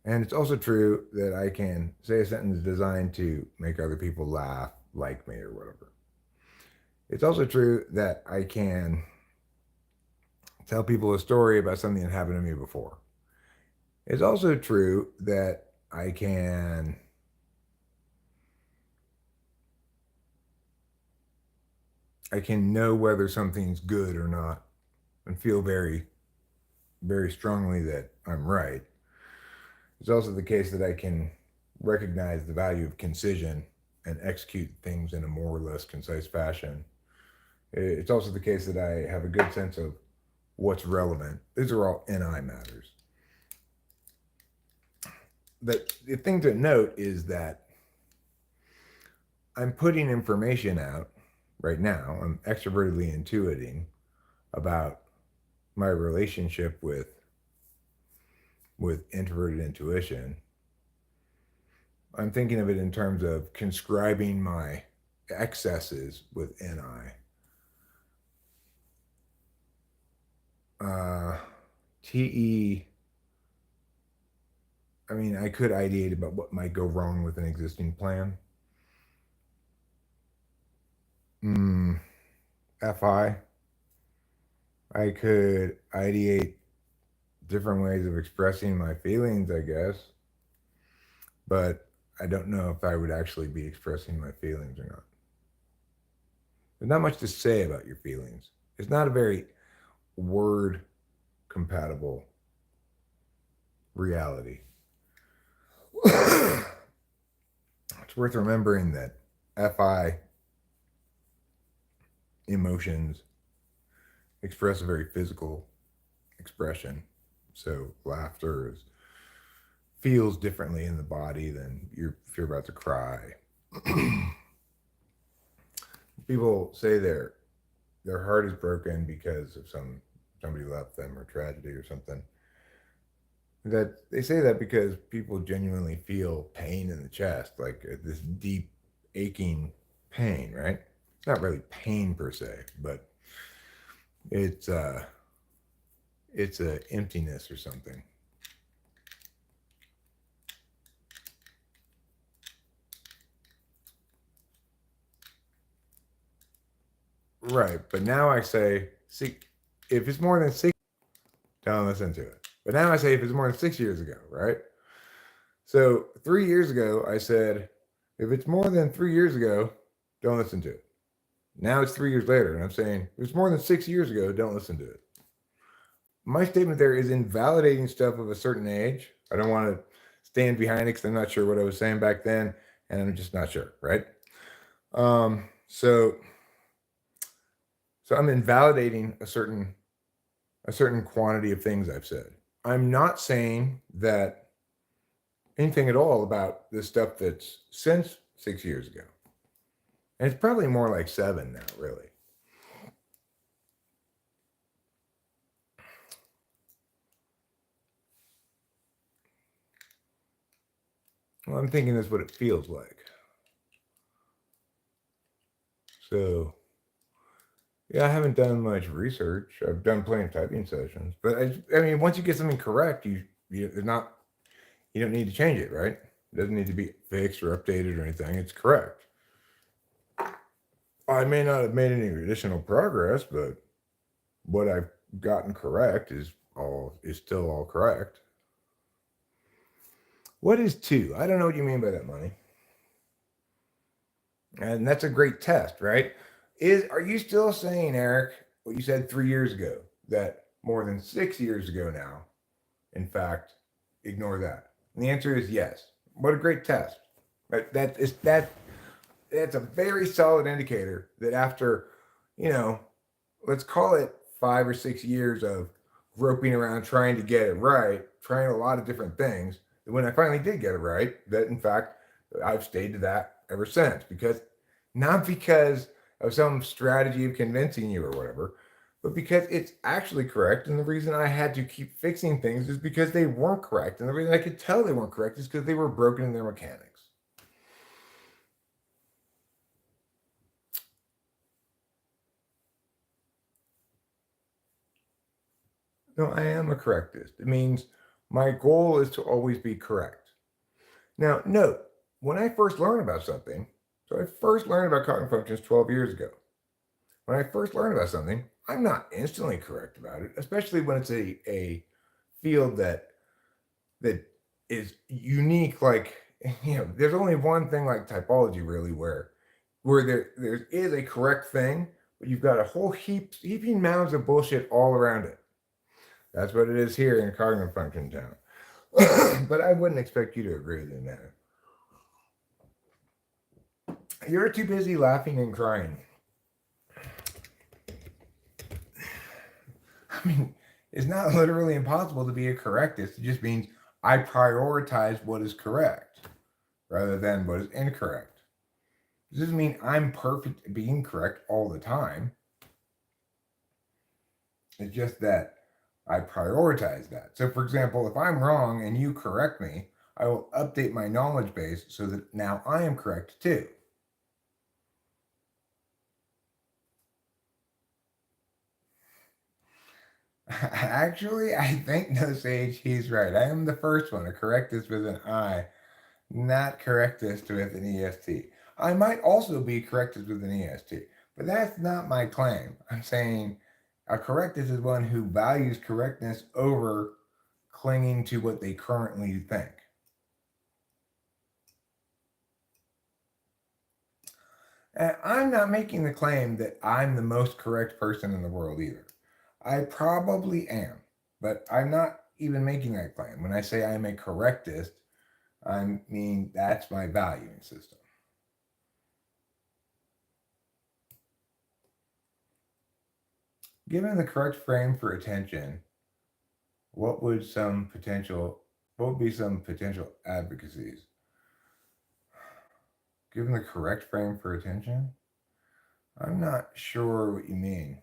And it's also true that I can say a sentence designed to make other people laugh, like me, or whatever. It's also true that I can tell people a story about something that happened to me before. It's also true that I can know whether something's good or not and feel very, very strongly that I'm right. It's also the case that I can recognize the value of concision and execute things in a more or less concise fashion. It's also the case that I have a good sense of what's relevant. These are all NI matters. The thing to note is that I'm putting information out right now. I'm extrovertedly intuiting about my relationship with introverted intuition. I'm thinking of it in terms of conscribing my excesses with NI. TE, I mean, I could ideate about what might go wrong with an existing plan. FI, I could ideate different ways of expressing my feelings, I guess. But I don't know if I would actually be expressing my feelings or not. There's not much to say about your feelings. It's not a very word compatible reality. It's worth remembering that FI emotions express a very physical expression. So laughter feels differently in the body than if you're about to cry. People say their heart is broken because of somebody left them or tragedy or something. That they say that because people genuinely feel pain in the chest, like this deep aching pain, right? It's not really pain per se, but it's a emptiness or something. Right, but now I say, see, if it's more than 6, don't listen to it. But now I say if it's more than 6 years ago, right? So 3 years ago, I said, if it's more than 3 years ago, don't listen to it. Now it's 3 years later, and I'm saying, if it's more than 6 years ago, don't listen to it. My statement there is invalidating stuff of a certain age. I don't want to stand behind it because I'm not sure what I was saying back then, and I'm just not sure, right? So I'm invalidating a certain quantity of things I've said. I'm not saying that anything at all about this stuff that's since 6 years ago. And it's probably more like 7 now, really. Well, I'm thinking that's what it feels like. So, yeah, I haven't done much research. I've done plenty of typing sessions, but I mean, once you get something correct, you don't need to change it, right? It doesn't need to be fixed or updated or anything. It's correct. I may not have made any additional progress, but what I've gotten correct is still all correct. What is 2? I don't know what you mean by that, Money. And that's a great test, right? Are you still saying, Eric, what you said 3 years ago, that more than 6 years ago now, in fact, ignore that? And the answer is yes. What a great test. Right? That's a very solid indicator that after, let's call it 5 or 6 years of groping around trying to get it right, trying a lot of different things, that when I finally did get it right, that in fact I've stayed to that ever since. Not because of some strategy of convincing you or whatever, but because it's actually correct. And the reason I had to keep fixing things is because they weren't correct. And the reason I could tell they weren't correct is because they were broken in their mechanics. No, I am a correctist. It means my goal is to always be correct. Now, note, when I first learned about something, so I first learned about cognitive functions 12 years ago. When I first learned about something, I'm not instantly correct about it, especially when it's a field that is unique. Like, there's only one thing like typology really where there is a correct thing, but you've got a whole heaping mounds of bullshit all around it. That's what it is here in cognitive function town. But I wouldn't expect you to agree with me, man. You're too busy laughing and crying. I mean, it's not literally impossible to be a correctist. It just means I prioritize what is correct rather than what is incorrect. This doesn't mean I'm perfect at being correct all the time. It's just that I prioritize that. So, for example, if I'm wrong and you correct me, I will update my knowledge base so that now I am correct too. Actually, I think No Sage, he's right. I am the first one to correct this with an I, not correct this with an EST. I might also be corrected with an EST, but that's not my claim. I'm saying a correctist is one who values correctness over clinging to what they currently think. And I'm not making the claim that I'm the most correct person in the world either. I probably am, but I'm not even making that claim. When I say I'm a correctist, I mean that's my valuing system. Given the correct frame for attention, what would be some potential advocacies? Given the correct frame for attention? I'm not sure what you mean.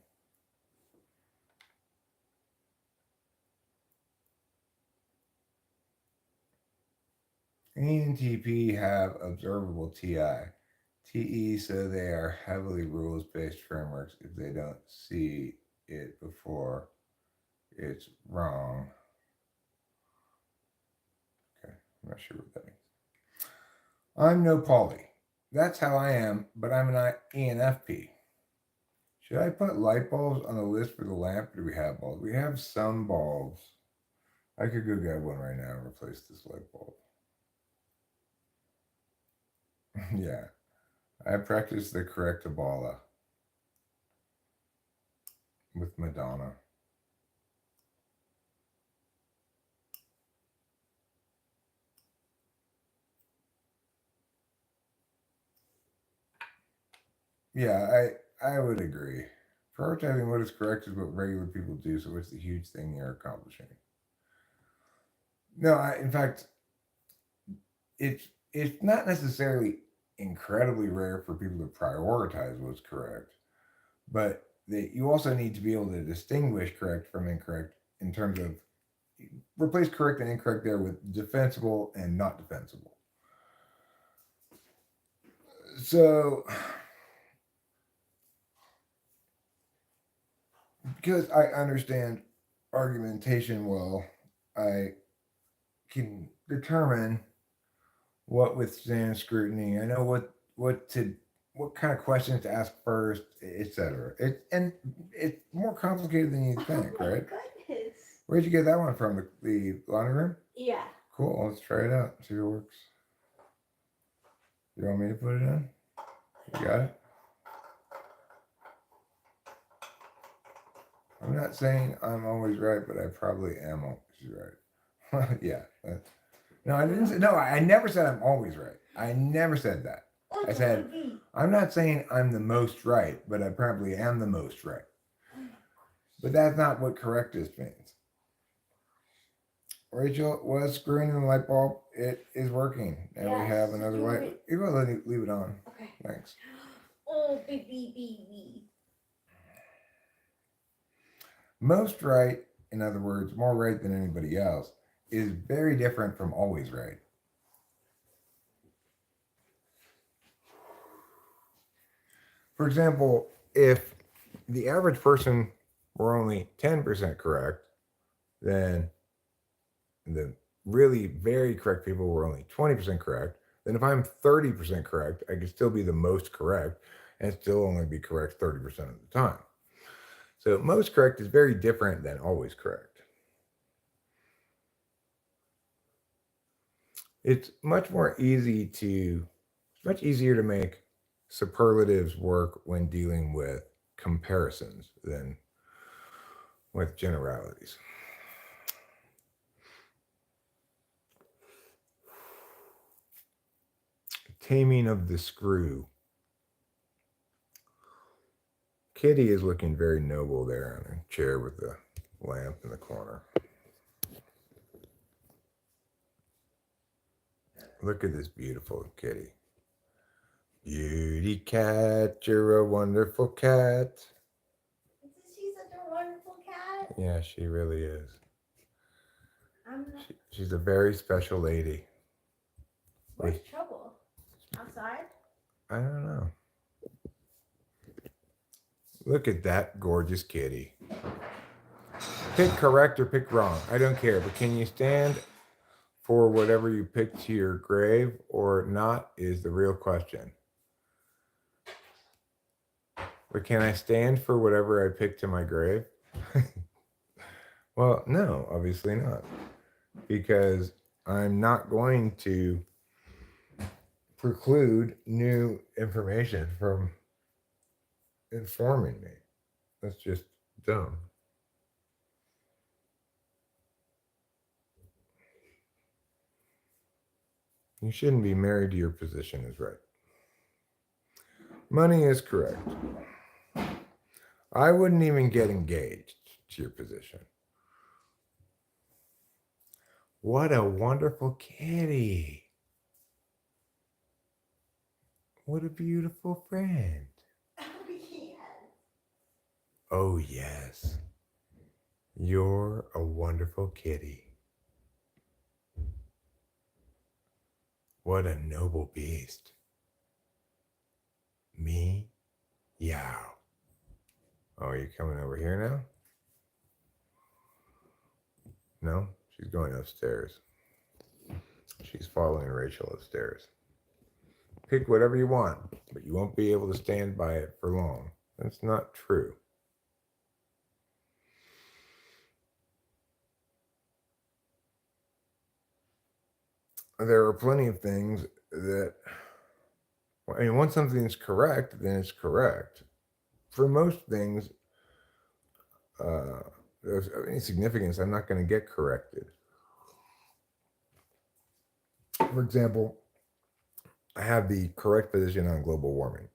ENTP have observable TE, so they are heavily rules-based frameworks. If they don't see it before, it's wrong. Okay, I'm not sure what that means. I'm no poly. That's how I am, but I'm an ENFP. Should I put light bulbs on the list for the lamp, or do we have bulbs? We have some bulbs. I could go get one right now and replace this light bulb. Yeah. I practiced the correct Ebola with Madonna. Yeah, I would agree. Prioritizing what is correct is what regular people do, so what's the huge thing you're accomplishing? No, in fact, it's not necessarily incredibly rare for people to prioritize what's correct, but you also need to be able to distinguish correct from incorrect in terms of replace correct and incorrect there with defensible and not defensible. So, because I understand argumentation well, I can determine what withstands scrutiny. I know what kind of questions to ask first, etc. It's more complicated than you think, Oh my right? goodness. Where'd you get that one from? The laundry room? Yeah. Cool. Let's try it out. See if it works. You want me to put it in? You got it? I'm not saying I'm always right, but I probably am always right. Yeah. No, I didn't say, no, I never said I'm always right. I never said that. I said, I'm not saying I'm the most right, but I probably am the most right. But that's not what correctest means. Rachel was screwing in the light bulb. It is working. And we have another light. You go leave it on. Okay. Thanks. Oh, baby. Most right, in other words, more right than anybody else, is very different from always right. For example, if the average person were only 10% correct, then the really very correct people were only 20% correct. Then if I'm 30% correct, I could still be the most correct and still only be correct 30% of the time. So most correct is very different than always correct. It's much easier to make superlatives work when dealing with comparisons than with generalities. Taming of the screw. Kitty is looking very noble there on a chair with the lamp in the corner. Look at this beautiful kitty. Beauty cat, you're a wonderful cat. Isn't she such a wonderful cat? Yeah, she really is. She's a very special lady. Where's trouble? Outside? I don't know. Look at that gorgeous kitty. Pick correct or pick wrong. I don't care, but can you stand for whatever you pick to your grave or not is the real question. But can I stand for whatever I pick to my grave? Well, no, obviously not. Because I'm not going to preclude new information from informing me. That's just dumb. You shouldn't be married to your position is right. Money is correct. I wouldn't even get engaged to your position. What a wonderful kitty. What a beautiful friend. Oh, yes. Oh, yes. You're a wonderful kitty. What a noble beast. Me? Yow. Oh, are you coming over here now? No? She's going upstairs. She's following Rachel upstairs. Pick whatever you want, but you won't be able to stand by it for long. That's not true. There are plenty of things that, I mean, once something's correct, then it's correct. For most things, uh, of any significance, I'm not going to get corrected. For example, I have the correct position on global warming.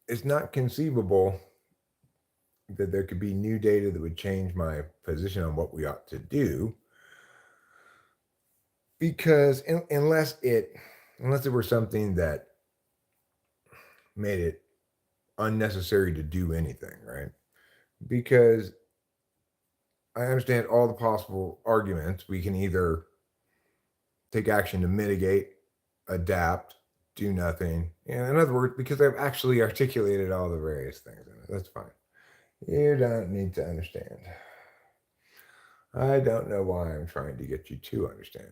It's not conceivable that there could be new data that would change my position on what we ought to do, because unless it were something that made it unnecessary to do anything, right? Because I understand all the possible arguments. We can either take action to mitigate, adapt, do nothing. And in other words, because I've actually articulated all the various things in it. That's fine. You don't need to understand. I don't know why I'm trying to get you to understand.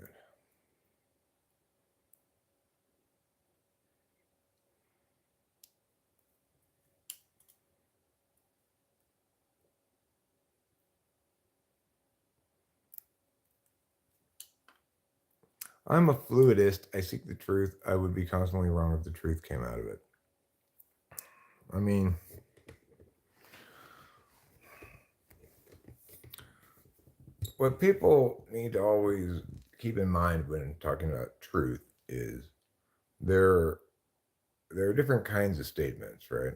I'm a fluidist. I seek the truth. I would be constantly wrong if the truth came out of it. I mean, what people need to always keep in mind when talking about truth is there there are different kinds of statements, right?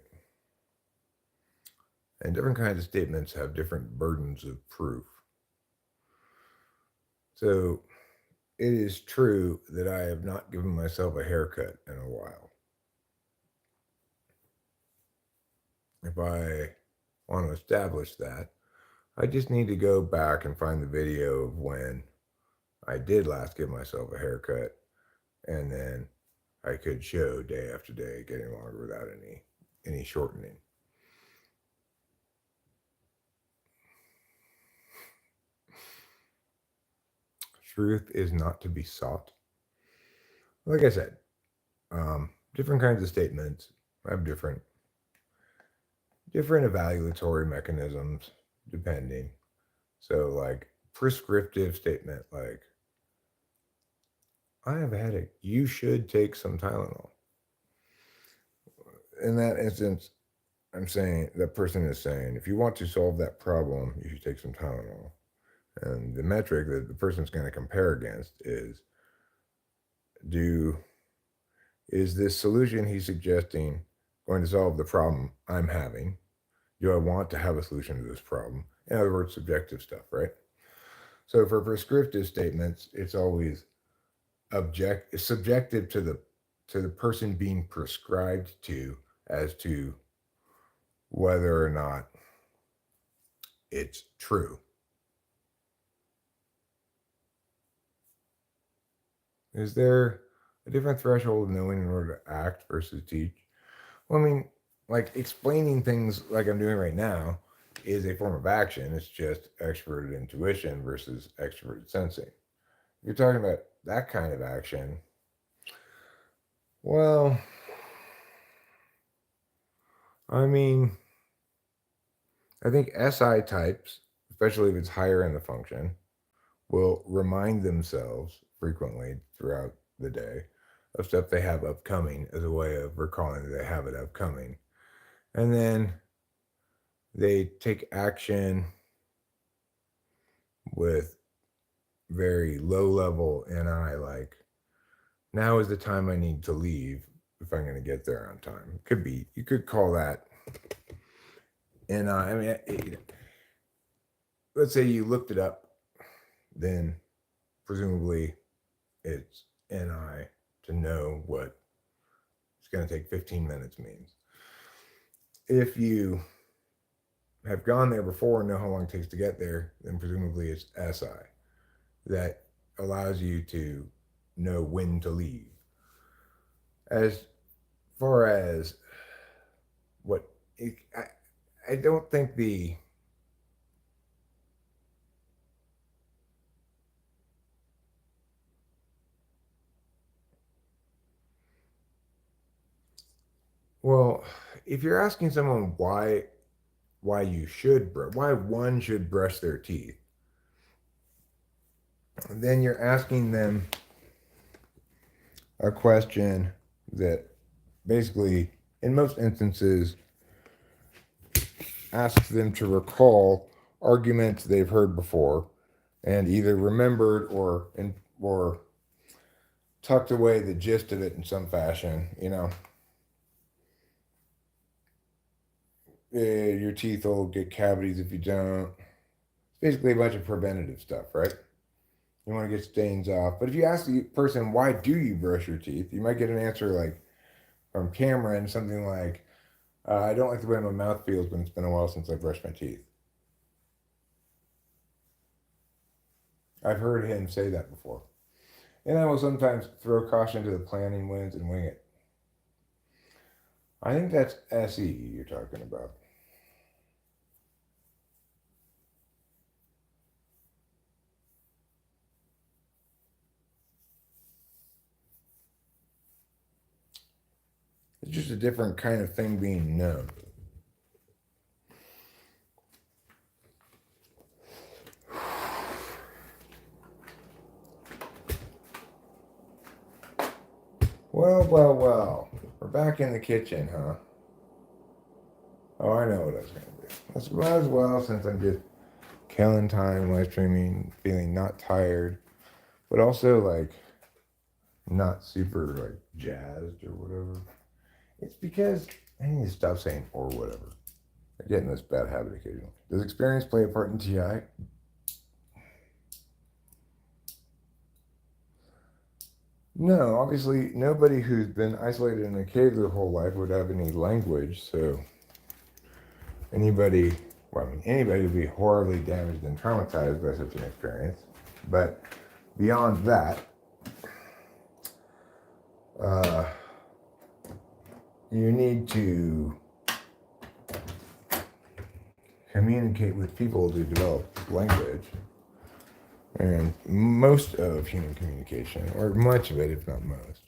And different kinds of statements have different burdens of proof. So it is true that I have not given myself a haircut in a while. If I want to establish that, I just need to go back and find the video of when I did last give myself a haircut, and then I could show day after day getting longer without any shortening. Truth is not to be sought. Like I said, different kinds of statements have different evaluatory mechanisms depending. So, like prescriptive statement, like I have a headache. You should take some Tylenol. In that instance, I'm saying that person is saying, if you want to solve that problem, you should take some Tylenol. And the metric that the person's going to compare against is is this solution he's suggesting going to solve the problem I'm having? Do I want to have a solution to this problem? In other words, subjective stuff, right? So for prescriptive statements, it's always subjective to the person being prescribed to as to whether or not it's true. Is there a different threshold of knowing in order to act versus teach? Well, I mean, like explaining things like I'm doing right now is a form of action. It's just extroverted intuition versus extroverted sensing. If you're talking about that kind of action, well, I mean, I think SI types, especially if it's higher in the function, will remind themselves frequently throughout the day of stuff they have upcoming as a way of recalling that they have it upcoming. And then they take action with very low level NI, like, now is the time I need to leave if I'm going to get there on time. Could be, you could call that NI. I mean, let's say you looked it up, then presumably it's NI to know what it's going to take 15 minutes means. If you have gone there before and know how long it takes to get there, then presumably it's SI that allows you to know when to leave. As far as what I don't think Well, if you're asking someone why why one should brush their teeth, then you're asking them a question that basically, in most instances, asks them to recall arguments they've heard before and either remembered or tucked away the gist of it in some fashion. Your teeth will get cavities if you don't. It's basically a bunch of preventative stuff, right? You want to get stains off. But if you ask the person, why do you brush your teeth? You might get an answer like from Cameron, something like, I don't like the way my mouth feels when it's been a while since I brushed my teeth. I've heard him say that before. And I will sometimes throw caution to the planning winds and wing it. I think that's SE you're talking about. It's just a different kind of thing being known. Well. We're back in the kitchen, huh? Oh, I know what I was going to do. Let's might as well, since I'm just killing time, live streaming, feeling not tired, but also like not super like jazzed or whatever. It's because I need to stop saying or whatever. I get in this bad habit occasionally. Does experience play a part in TI? No, obviously nobody who's been isolated in a cave their whole life would have any language, so anybody would be horribly damaged and traumatized by such an experience. But beyond that, you need to communicate with people to develop language. And most of human communication, or much of it, if not most,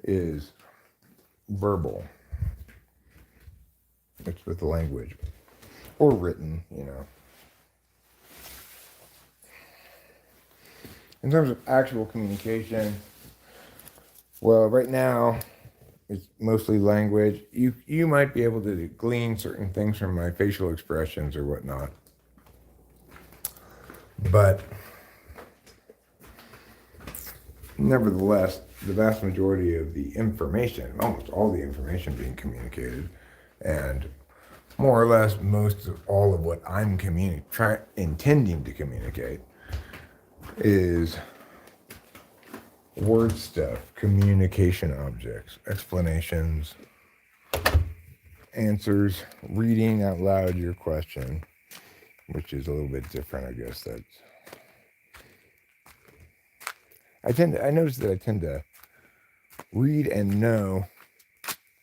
is verbal. It's with language. Or written, In terms of actual communication, well, right now, it's mostly language. You might be able to glean certain things from my facial expressions or whatnot. But nevertheless, the vast majority of the information, almost all the information being communicated, and more or less most of all of what I'm intending to communicate is word stuff, communication objects, explanations, answers, reading out loud your question, which is a little bit different, I guess. I notice that I tend to read and know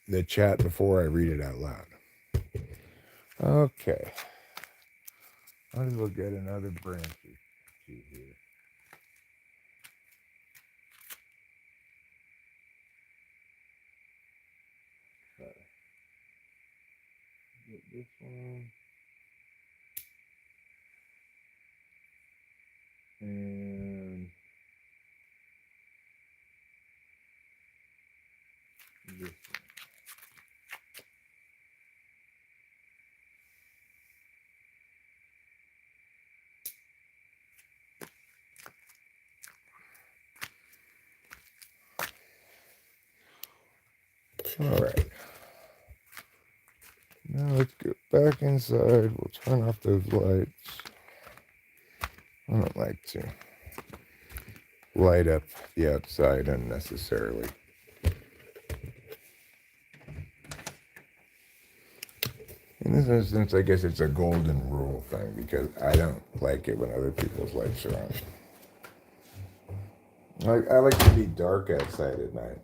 the chat before I read it out loud. Okay. Might as well get another branch here. Get this one. And this one. All right. Now let's go back inside. We'll turn off those lights. I don't like to light up the outside unnecessarily. In this instance, I guess it's a golden rule thing because I don't like it when other people's lights are on. I like to be dark outside at night.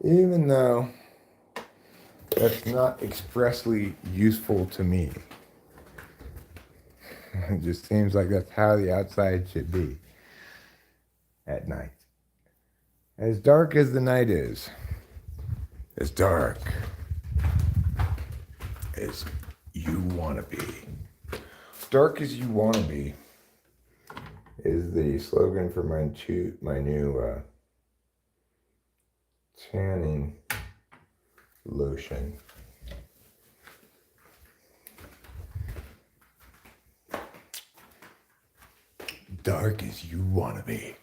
Even though that's not expressly useful to me. It just seems like that's how the outside should be at night. As dark as the night is, as dark as you want to be. Dark as you want to be is the slogan for my new tanning lotion. Dark as you want to be.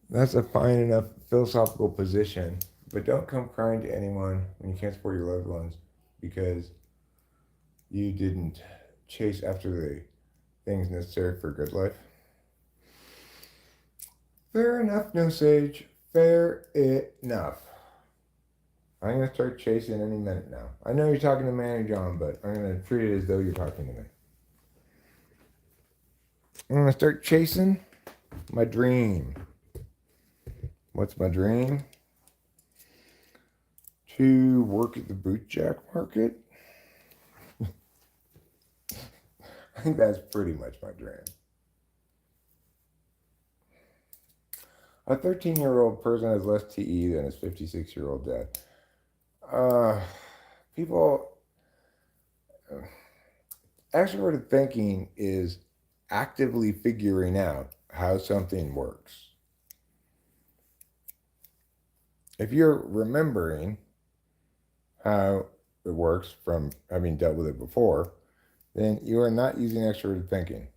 That's a fine enough philosophical position, but don't come crying to anyone when you can't support your loved ones because you didn't chase after the things necessary for a good life. Fair enough, no sage. Fair enough. I'm going to start chasing any minute now. I know you're talking to Manny John, but I'm going to treat it as though you're talking to me. I'm going to start chasing my dream. What's my dream? To work at the bootjack market. I think that's pretty much my dream. A 13-year-old person has less TE than his 56-year-old dad. Extroverted thinking is actively figuring out how something works. If you're remembering how it works from having dealt with it before, then you are not using extroverted thinking.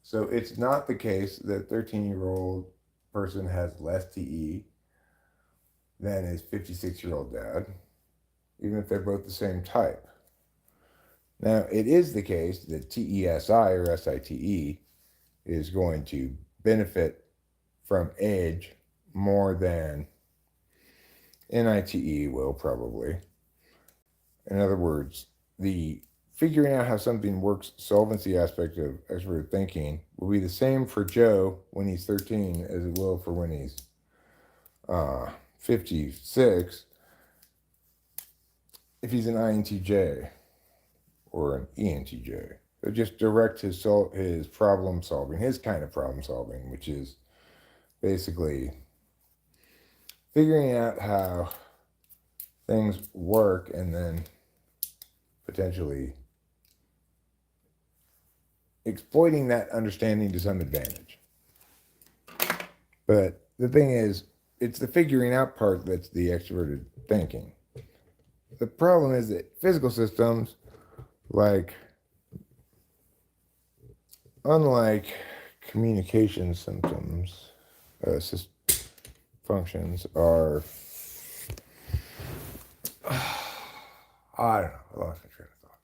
So it's not the case that 13-year-old person has less TE than his 56-year-old dad, even if they're both the same type. Now, it is the case that TESI or SITE is going to benefit from age more than NITE will probably. In other words, the figuring out how something works solvency aspect of extroverted thinking will be the same for Joe when he's 13 as it will for when he's 56 if he's an INTJ or an ENTJ. It'll just direct his problem solving, his kind of problem solving, which is basically figuring out how things work and then potentially exploiting that understanding to some advantage. But the thing is, it's the figuring out part that's the extroverted thinking. The problem is that physical systems, unlike communication systems, functions are, I don't know, I lost my train of thought.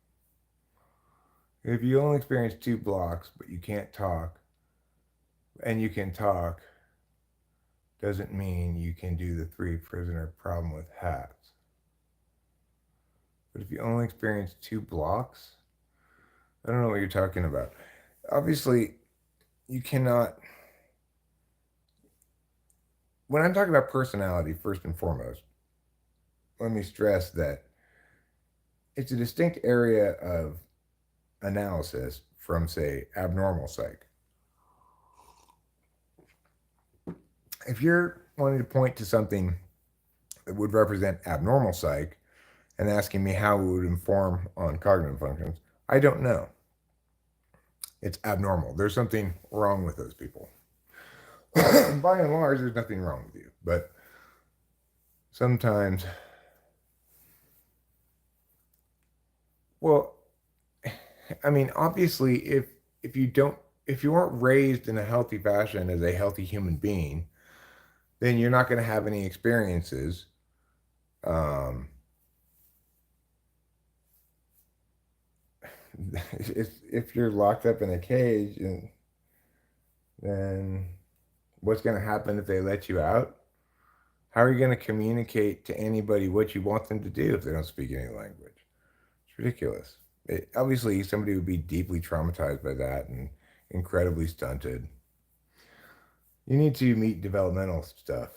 If you only experience 2 blocks, but you can't talk, and you can talk, doesn't mean you can do the 3 prisoner problem with hats. But if you only experience 2 blocks, I don't know what you're talking about. Obviously, you cannot. When I'm talking about personality, first and foremost, let me stress that it's a distinct area of analysis from, say, abnormal psych. If you're wanting to point to something that would represent abnormal psych and asking me how it would inform on cognitive functions, I don't know. It's abnormal. There's something wrong with those people. By and large, there's nothing wrong with you. But sometimes, well, I mean, obviously, if you aren't raised in a healthy fashion as a healthy human being, then you're not going to have any experiences. If you're locked up in a cage, then what's going to happen if they let you out? How are you going to communicate to anybody what you want them to do if they don't speak any language? It's ridiculous. Obviously, somebody would be deeply traumatized by that and incredibly stunted. You need to meet developmental stuff.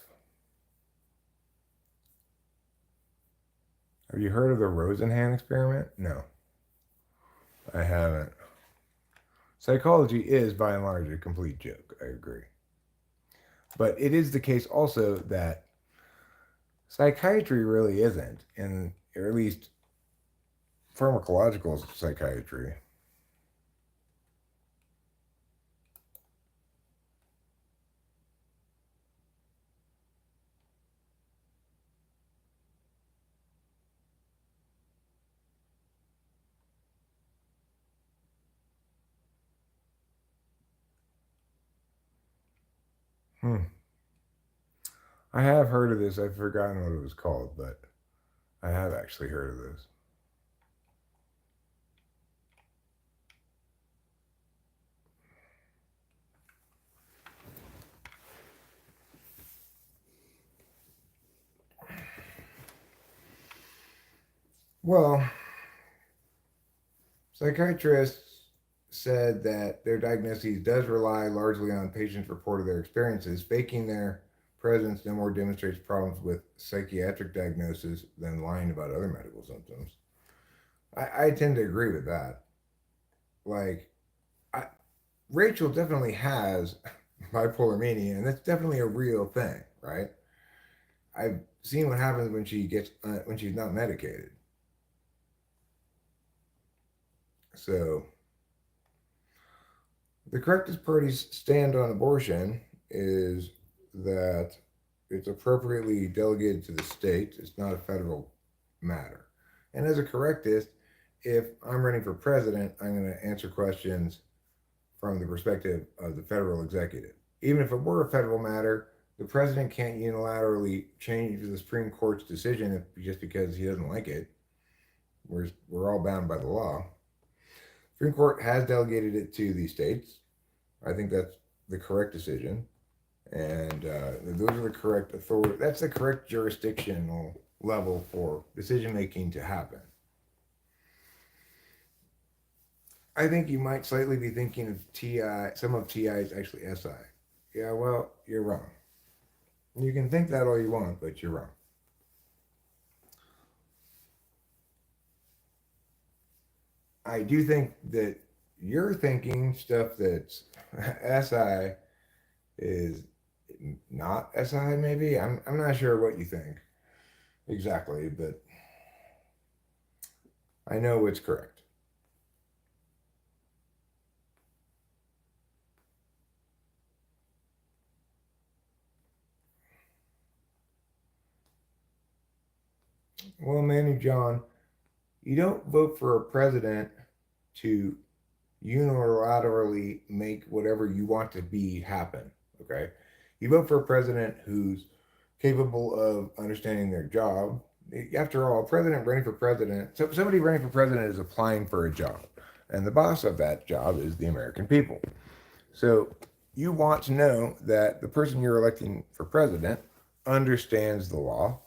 Have you heard of the Rosenhan experiment? No. I haven't. Psychology is, by and large, a complete joke. I agree. But it is the case also that psychiatry really isn't, or at least pharmacological psychiatry. Hmm. I have heard of this. I've forgotten what it was called, but I have actually heard of this. Well, psychiatrists said that their diagnoses does rely largely on patients' report of their experiences. Faking their presence no more demonstrates problems with psychiatric diagnosis than lying about other medical symptoms. I tend to agree with that. Like, I, Rachel definitely has bipolar mania, and that's definitely a real thing, right? I've seen what happens when when she's not medicated. So the correctest party's stand on abortion is that it's appropriately delegated to the state. It's not a federal matter. And as a correctist, if I'm running for president, I'm going to answer questions from the perspective of the federal executive. Even if it were a federal matter, the president can't unilaterally change the Supreme Court's decision just because he doesn't like it. We're all bound by the law. Supreme Court has delegated it to the states. I think that's the correct decision, and those are the correct authority. That's the correct jurisdictional level for decision making to happen. I think you might slightly be thinking of TI. Some of TI is actually SI. Yeah, well, you're wrong. You can think that all you want, but you're wrong. I do think that you're thinking stuff that's SI is not SI, maybe. I'm not sure what you think exactly, but I know it's correct. Well, Manny John, you don't vote for a president to unilaterally make whatever you want to be happen. Okay, you vote for a president who's capable of understanding their job. After all, a president running for president, so somebody running for president is applying for a job, and the boss of that job is the American people. So you want to know that the person you're electing for president understands the law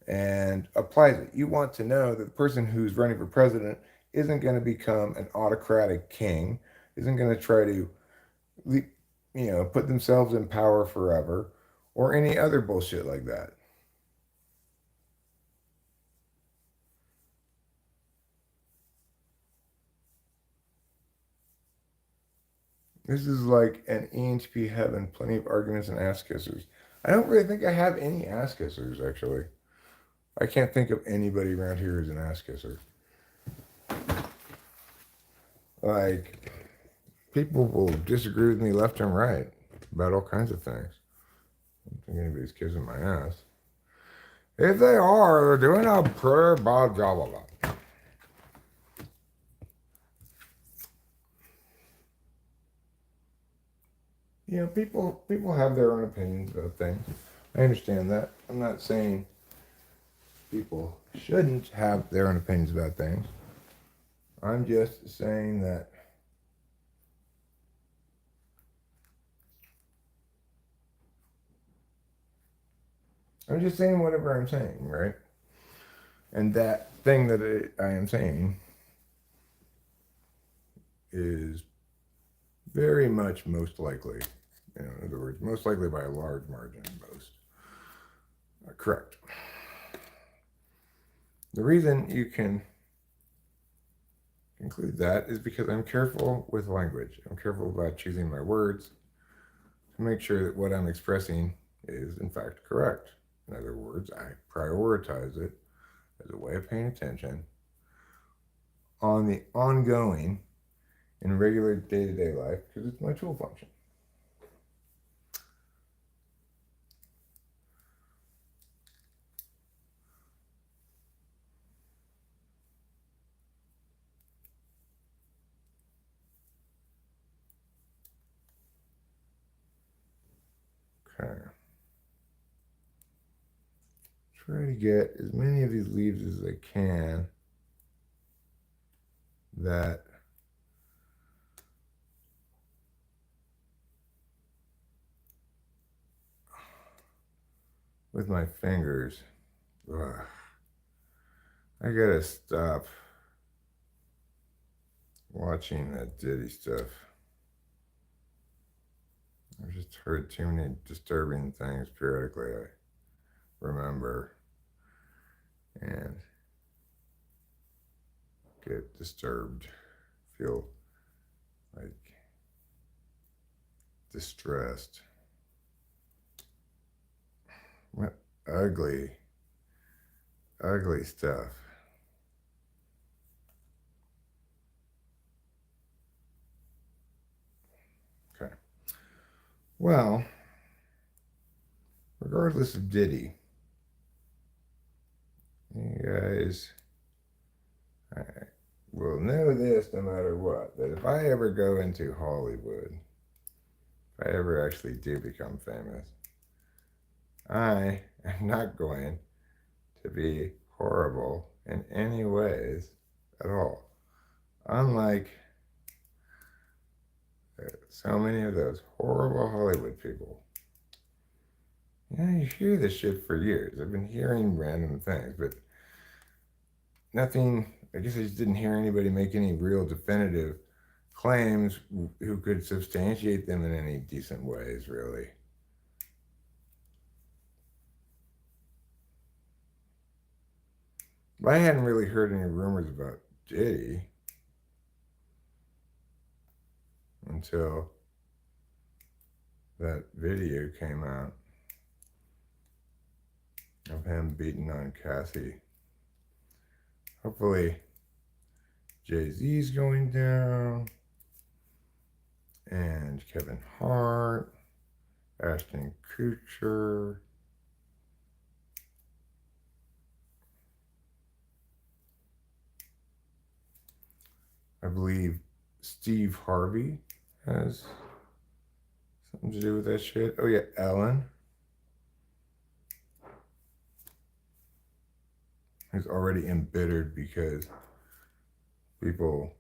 and applies it. You want to know that the person who's running for president isn't going to become an autocratic king, isn't going to try to, put themselves in power forever, or any other bullshit like that. This is like an ENTP heaven, plenty of arguments and ass kissers. I don't really think I have any ass kissers, actually. I can't think of anybody around here who's an ass kisser. Like, people will disagree with me left and right about all kinds of things. I don't think anybody's kissing my ass. If they are, they're doing a pretty bad job of it. People have their own opinions about things. I understand that. I'm not saying people shouldn't have their own opinions about things. I'm just saying that I'm just saying whatever I'm saying, right? And that thing that I am saying is very much most likely, in other words, most likely by a large margin, most correct. The reason you can conclude that is because I'm careful with language. I'm careful about choosing my words to make sure that what I'm expressing is in fact correct. In other words, I prioritize it as a way of paying attention on the ongoing in regular day-to-day life because it's my tool function. Okay. Try to get as many of these leaves as I can that with my fingers. Ugh, I gotta stop watching that Diddy stuff. I've just heard too many disturbing things periodically, I remember, and get disturbed, feel like distressed. What ugly, ugly stuff. Okay. Well, regardless of Diddy, you guys will know this no matter what, that if I ever go into Hollywood, if I ever actually do become famous, I am not going to be horrible in any ways at all. Unlike so many of those horrible Hollywood people. You know, you hear this shit for years. I've been hearing random things, but nothing, I guess I just didn't hear anybody make any real definitive claims who could substantiate them in any decent ways, really. But I hadn't really heard any rumors about Diddy until that video came out of him beating on Cassie. Hopefully Jay-Z's going down, and Kevin Hart, Ashton Kutcher, I believe Steve Harvey has something to do with that shit. Oh yeah, Ellen, who's already embittered because people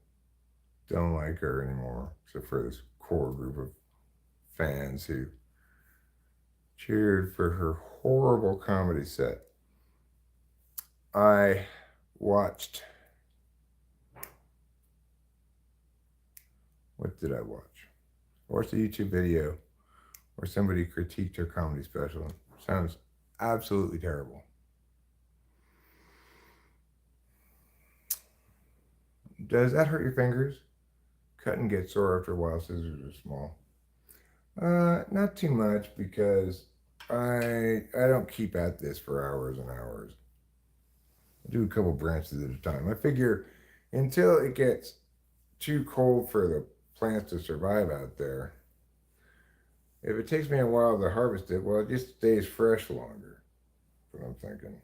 don't like her anymore, except for this core group of fans who cheered for her horrible comedy set. I watched, what did I watch? I watched a YouTube video where somebody critiqued her comedy special. Sounds absolutely terrible. Does that hurt your fingers? Cut and get sore after a while. Scissors are small. Not too much because I don't keep at this for hours and hours. I do a couple branches at a time. I figure until it gets too cold for the plants to survive out there, if it takes me a while to harvest it, well, it just stays fresh longer. That's what I'm thinking.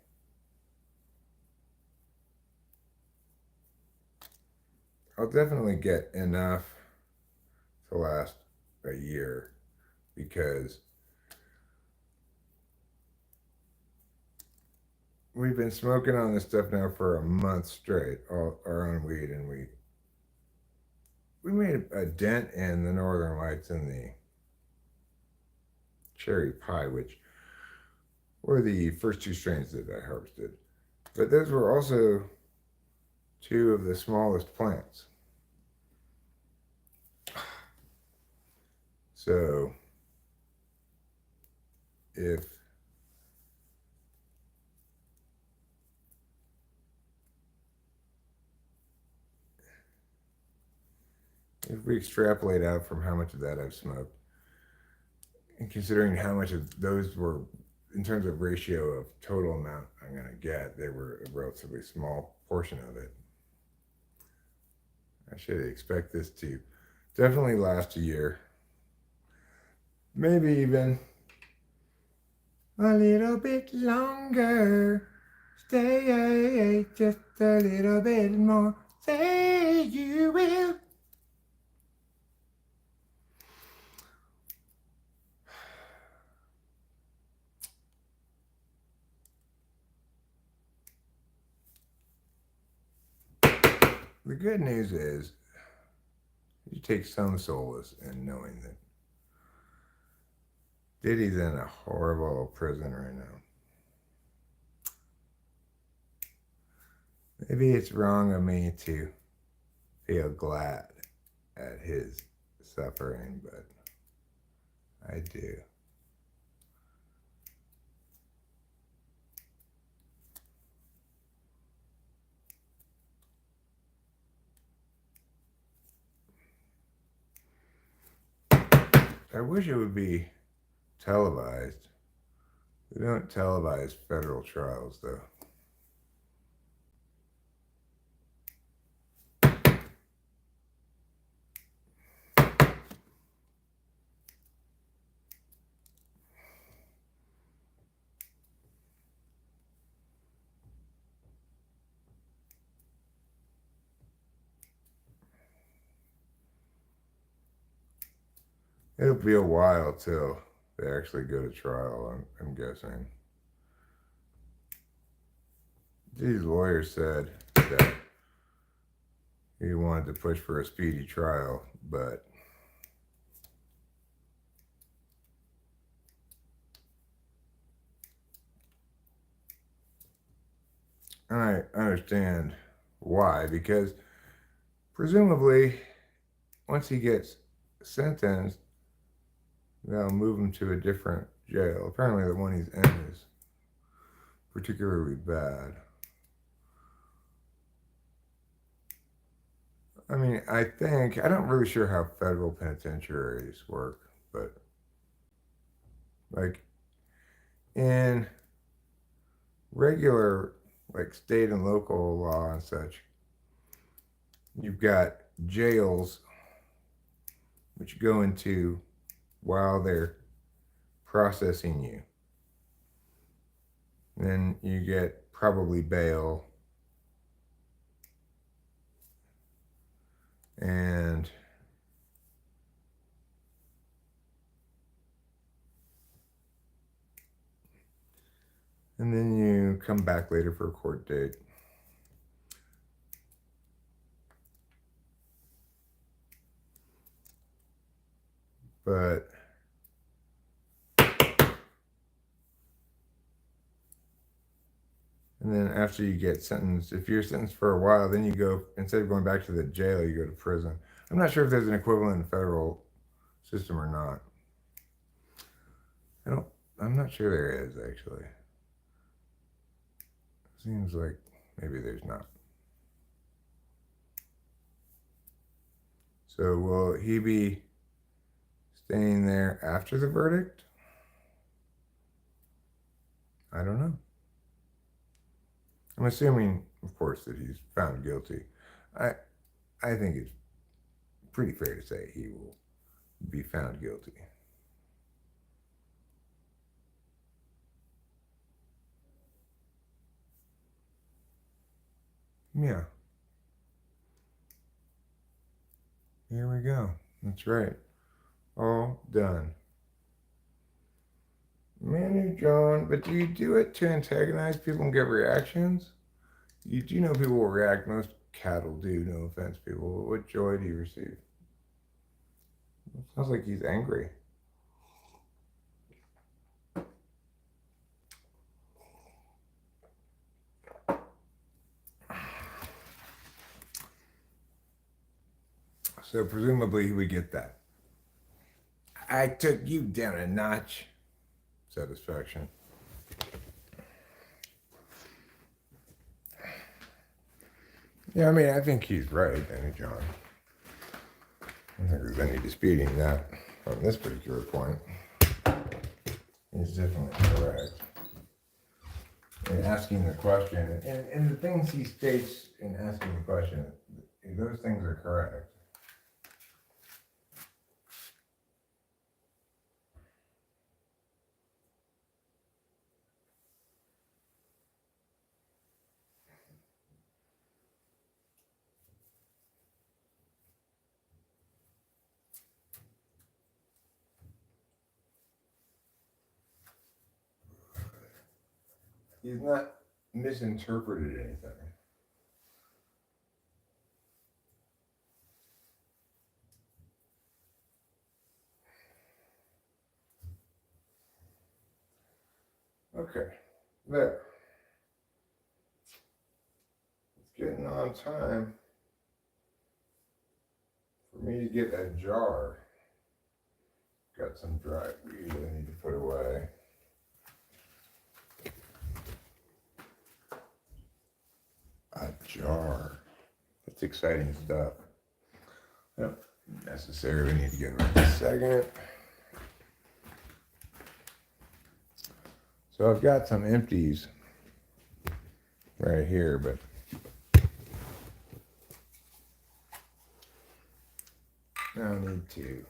I'll definitely get enough to last a year because we've been smoking on this stuff now for a month straight, our own weed, and we made a dent in the Northern Lights and the cherry pie, which were the first two strains that I harvested. But those were also two of the smallest plants. So if we extrapolate out from how much of that I've smoked, and considering how much of those were, in terms of ratio of total amount I'm going to get, they were a relatively small portion of it. I should expect this to definitely last a year. Maybe even a little bit longer. Stay just a little bit more. Say you will. The good news is, you take some solace in knowing that Diddy's in a horrible prison right now. Maybe it's wrong of me to feel glad at his suffering, but I do. I wish it would be televised. We don't televise federal trials, though. It'll be a while till they actually go to trial, I'm guessing. These lawyers said that he wanted to push for a speedy trial, but I understand why, because presumably once he gets sentenced, they'll move him to a different jail. Apparently the one he's in is particularly bad. I mean, I don't really sure how federal penitentiaries work, but like in regular, like state and local law and such, you've got jails which you go into while they're processing you. Then you get probably bail, and then you come back later for a court date. But and then after you get sentenced, if you're sentenced for a while, then you go, instead of going back to the jail, you go to prison. I'm not sure if there's an equivalent in the federal system or not. I'm not sure there is, actually. Seems like maybe there's not. So will he be staying there after the verdict? I don't know. I'm assuming, of course, that he's found guilty. I think it's pretty fair to say he will be found guilty. Yeah. Here we go. That's right. All done. Manny John, but do you do it to antagonize people and get reactions? You do know people will react. Most cattle do, no offense, people. What joy do you receive? It sounds like he's angry. So presumably he would get that. I took you down a notch. Satisfaction. Yeah, I mean, I think he's right, Manny John. I don't think there's any disputing that on this particular point. He's definitely correct in asking the question, and the things he states in asking the question, those things are correct. He's not misinterpreted anything. Okay, there. It's getting on time for me to get a jar. Got some dry weed I need to put away. A jar. That's exciting stuff. I don't necessarily need to get right this second. So I've got some empties right here, but I need to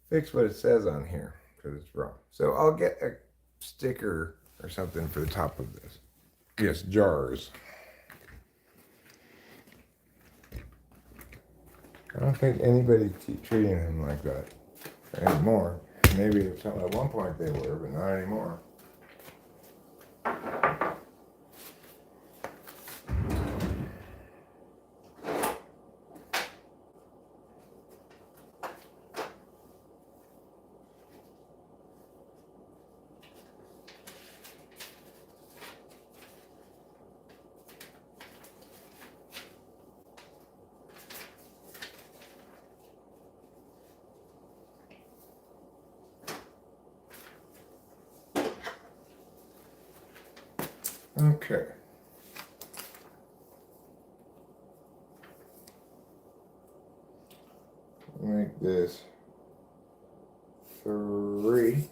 fix what it says on here because it's wrong. So I'll get a sticker or something for the top of this. Yes, jars. I don't think anybody's treating him like that anymore. Maybe at one point they were, but not anymore. Okay. Make this 3.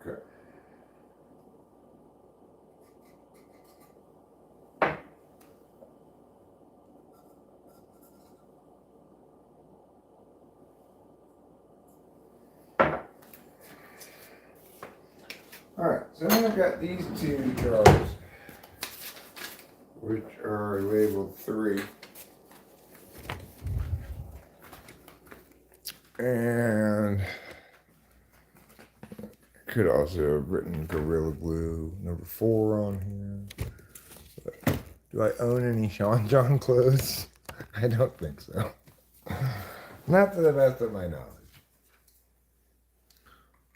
Okay. Alright, so then I've got these 2 jars, which are labeled 3. And could also have written Gorilla Glue number 4 on here. Do I own any Sean John clothes? I don't think so. Not to the best of my knowledge.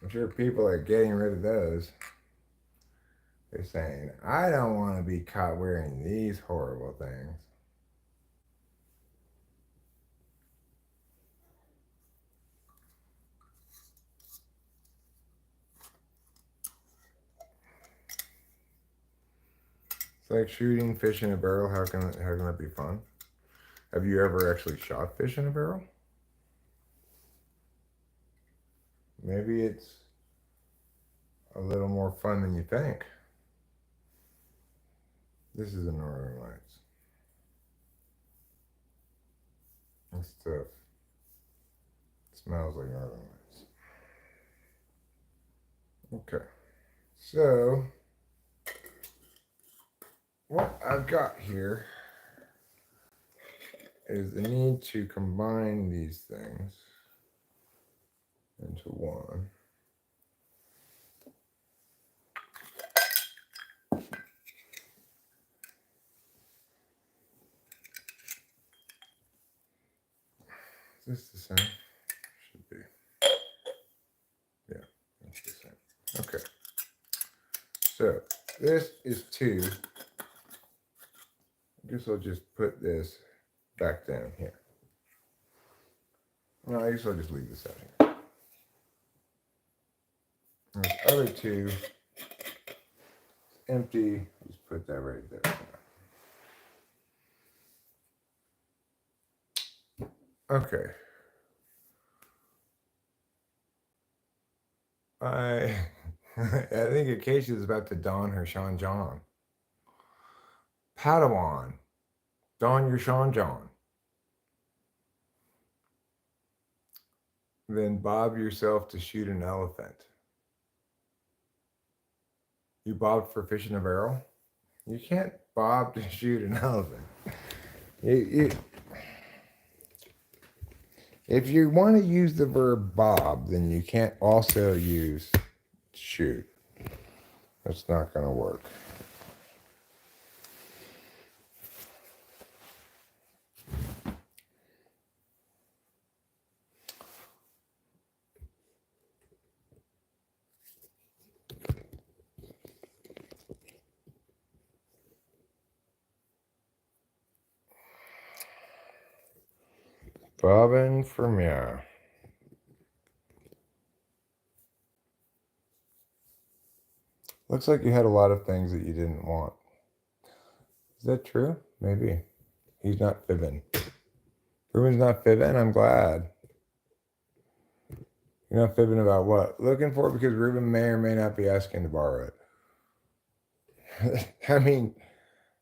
I'm sure people are getting rid of those. They're saying, I don't want to be caught wearing these horrible things. It's like shooting fish in a barrel. How can that be fun? Have you ever actually shot fish in a barrel? Maybe it's a little more fun than you think. This is the Northern Lights. This stuff smells like Northern Lights. Okay, so what I've got here is the need to combine these things into one. Is this the same? Should be. Yeah, that's the same. Okay. So this is 2. I guess I'll just put this back down here. No, I guess I'll just leave this out here. And this other 2 is empty. Just put that right there. Okay. I think Acacia is about to don her Sean John. Padawan, don your Sean John. Then bob yourself to shoot an elephant. You bobbed for fish in a barrel? You can't bob to shoot an elephant. If you want to use the verb bob, then you can't also use shoot. That's not going to work. Bobbing for meow. Looks like you had a lot of things that you didn't want. Is that true? Maybe. He's not fibbing. Ruben's not fibbing? I'm glad. You're not fibbing about what? Looking for it because Ruben may or may not be asking to borrow it. I mean,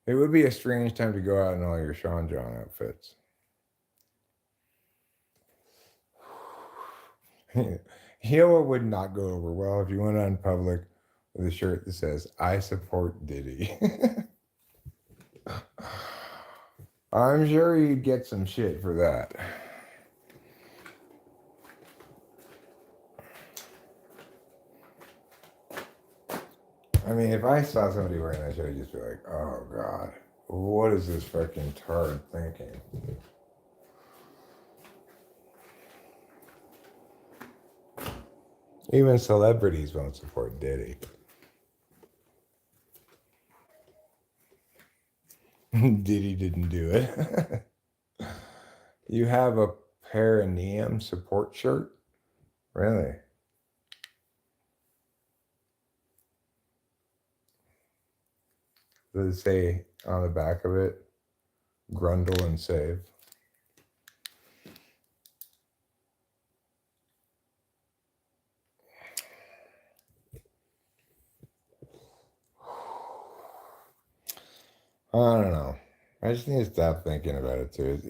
it would be a strange time to go out in all your Sean John outfits. Hila would not go over well if you went out in public with a shirt that says, I support Diddy. I'm sure you'd get some shit for that. I mean, if I saw somebody wearing that shirt, I'd just be like, oh God, what is this fucking tard thinking? Even celebrities won't support Diddy. Diddy didn't do it. You have a perineum support shirt? Really? Does it say on the back of it, Grundle and save? I don't know. I just need to stop thinking about it too.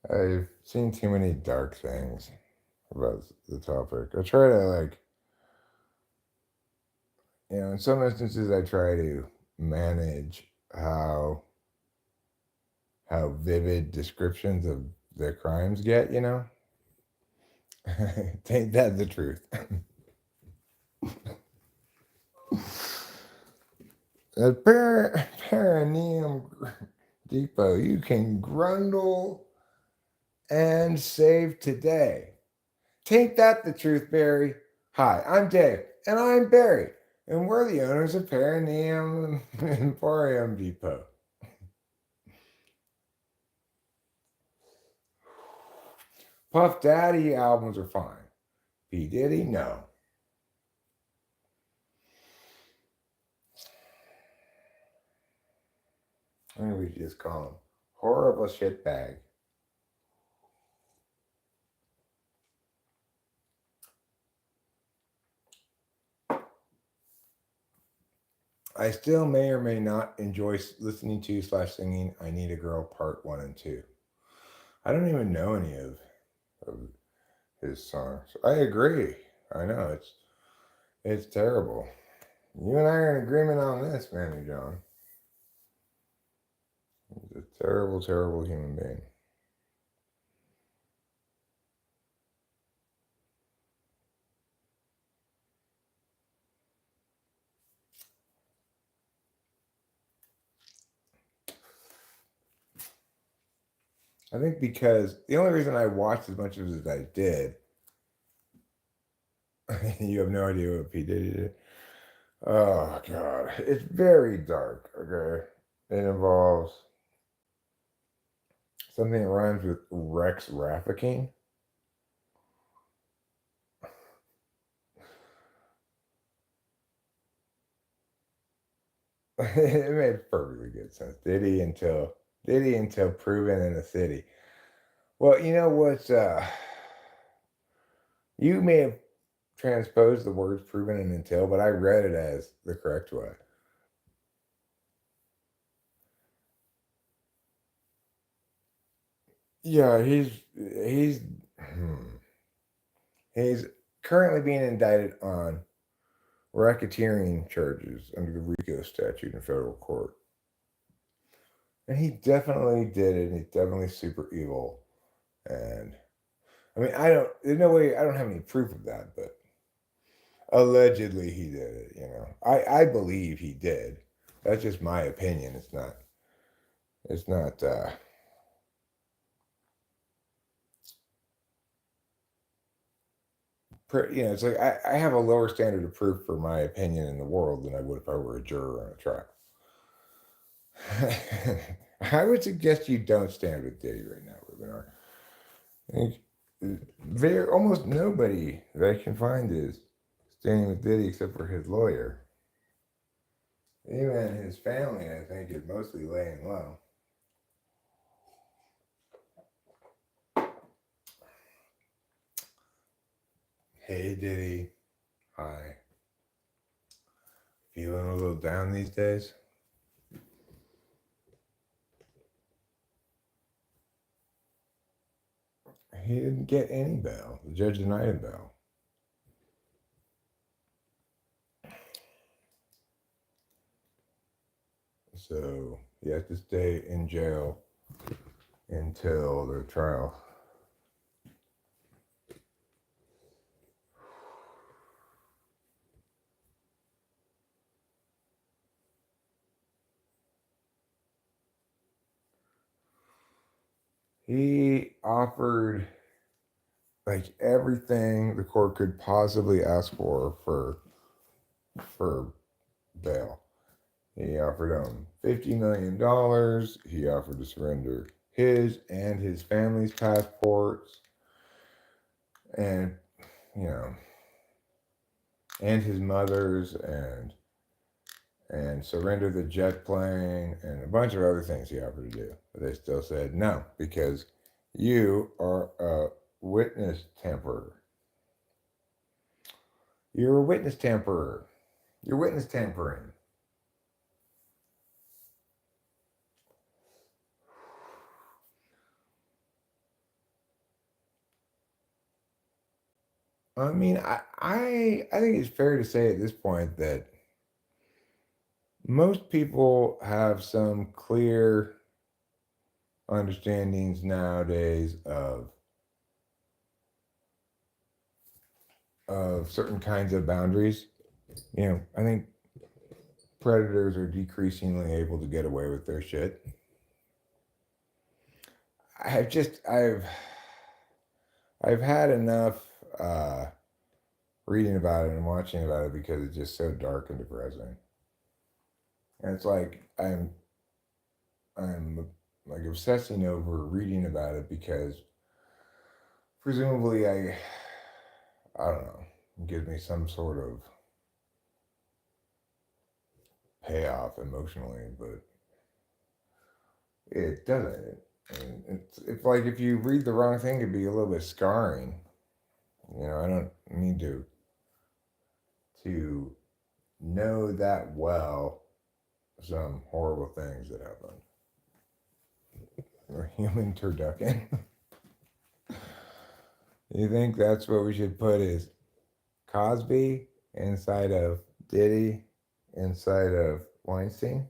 I've seen too many dark things about the topic. I try to in some instances I try to manage how vivid descriptions of the crimes get, Ain't that the truth? At Perineum Depot, you can grundle and save today. Take that the truth, Barry. Hi, I'm Dave, and I'm Barry, and we're the owners of Perineum Emporium Depot. Puff Daddy albums are fine. P. Diddy, no. I think we just call him horrible shitbag. I still may or may not enjoy listening to / singing I Need a Girl Part 1 and 2. I don't even know any of his songs. I agree. I know it's terrible. You and I are in agreement on this, Manny John. He's a terrible, terrible human being. I think because the only reason I watched as much as I did, you have no idea what P. Diddy did. Oh God, it's very dark. Okay, it involves something that rhymes with Rex Rafficking. It made perfectly good sense. Diddy until proven in a city. Well, you know what? You may have transposed the words proven and until, but I read it as the correct way. Yeah, he's hmm, he's currently being indicted on racketeering charges under the RICO statute in federal court. And he definitely did it, and he's definitely super evil. And I mean, there's no way, I don't have any proof of that, but allegedly he did it, you know. I believe he did. That's just my opinion. It's not, it's like I have a lower standard of proof for my opinion in the world than I would if I were a juror on a trial. I would suggest you don't stand with Diddy right now, Ruben. I think very almost nobody that I can find is standing with Diddy except for his lawyer. Even his family, I think, is mostly laying low. Hey Diddy, hi. Feeling a little down these days? He didn't get any bail. The judge denied him bail. So he has to stay in jail until their trial. He offered like everything the court could possibly ask for bail. He offered him $50 million. He offered to surrender his and his family's passports, and you know, and his mother's, and surrender the jet plane and a bunch of other things he offered to do. But they still said no because you are a witness tamperer. You're a witness tamperer. You're witness tampering. I mean, I think it's fair to say at this point that most people have some clear understandings nowadays of certain kinds of boundaries. You know, I think predators are decreasingly able to get away with their shit. I've just I've had enough reading about it and watching about it because it's just so dark and depressing. And it's like I'm like obsessing over reading about it because presumably I don't know, it gives me some sort of payoff emotionally, but it doesn't. And it's like if you read the wrong thing, it'd be a little bit scarring. You know, I don't need to know that well some horrible things that happened. Or human turducken. You think that's what we should put is Cosby inside of Diddy inside of Weinstein?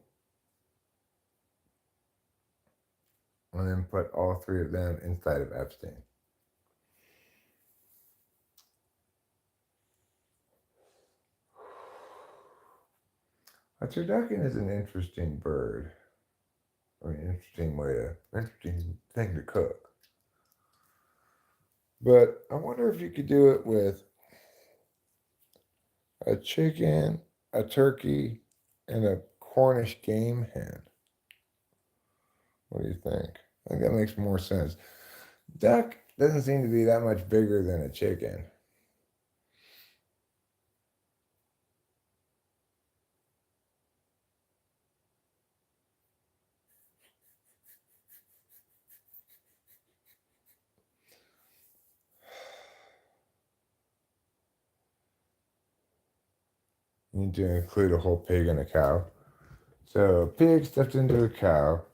And then put all three of them inside of Epstein. A turducken is an interesting bird. Or an interesting thing to cook. But I wonder if you could do it with a chicken, a turkey, and a Cornish game hen. What do you think? I think that makes more sense. Duck doesn't seem to be that much bigger than a chicken. You need to include a whole pig and a cow. So a pig stuffed into a cow,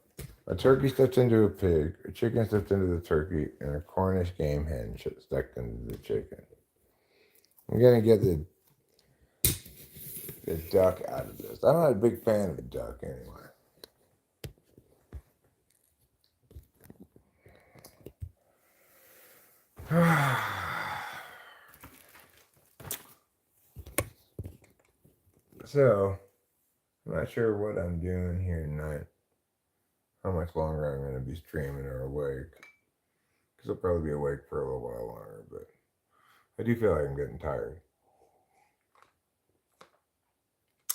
a turkey stuffed into a pig, a chicken stuffed into the turkey, and a Cornish game hen stuck into the chicken. I'm gonna get the duck out of this. I'm not a big fan of the duck anyway. So, I'm not sure what I'm doing here tonight. How much longer I'm going to be streaming or awake. Because I'll probably be awake for a little while longer, but I do feel like I'm getting tired.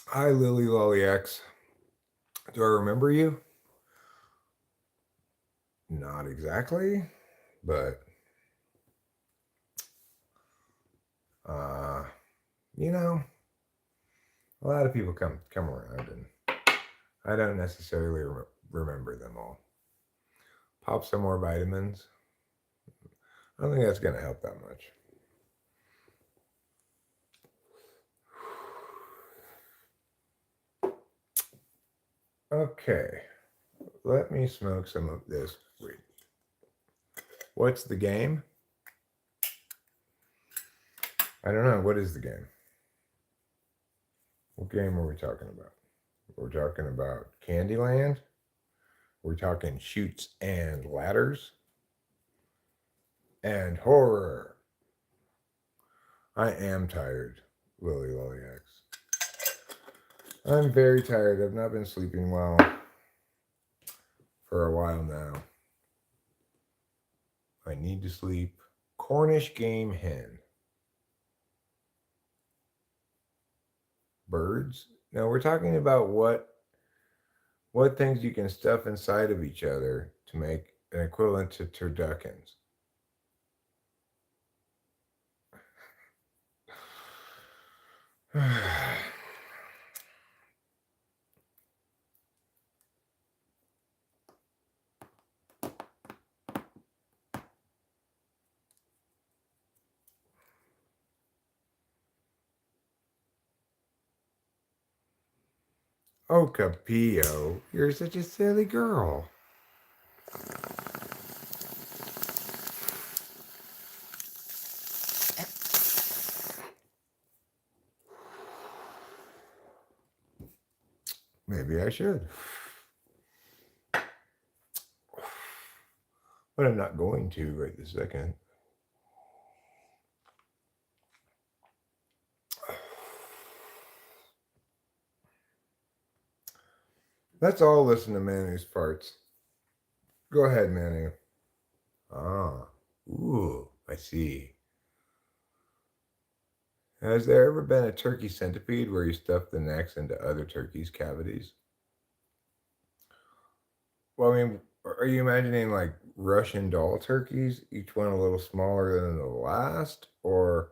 Hi, Lily Lolly X. Do I remember you? Not exactly, but you know, a lot of people come around, and I don't necessarily remember them all. Pop some more vitamins. I don't think that's going to help that much. Okay, let me smoke some of this weed. What's the game? I don't know. What is the game? What game are we talking about? We're talking about Candyland. We're talking Chutes and Ladders. And horror. I am tired, Lily Lolly X. I'm very tired. I've not been sleeping well for a while now. I need to sleep. Cornish game hen. Birds? No, we're talking about what things you can stuff inside of each other to make an equivalent to turduckens. Oh, Capillo, you're such a silly girl. Maybe I should. But I'm not going to right this second. Let's all listen to Manu's parts. Go ahead, Manu. Ah, ooh, I see. Has there ever been a turkey centipede where you stuff the necks into other turkeys' cavities? Well, I mean, are you imagining like Russian doll turkeys, each one a little smaller than the last? Or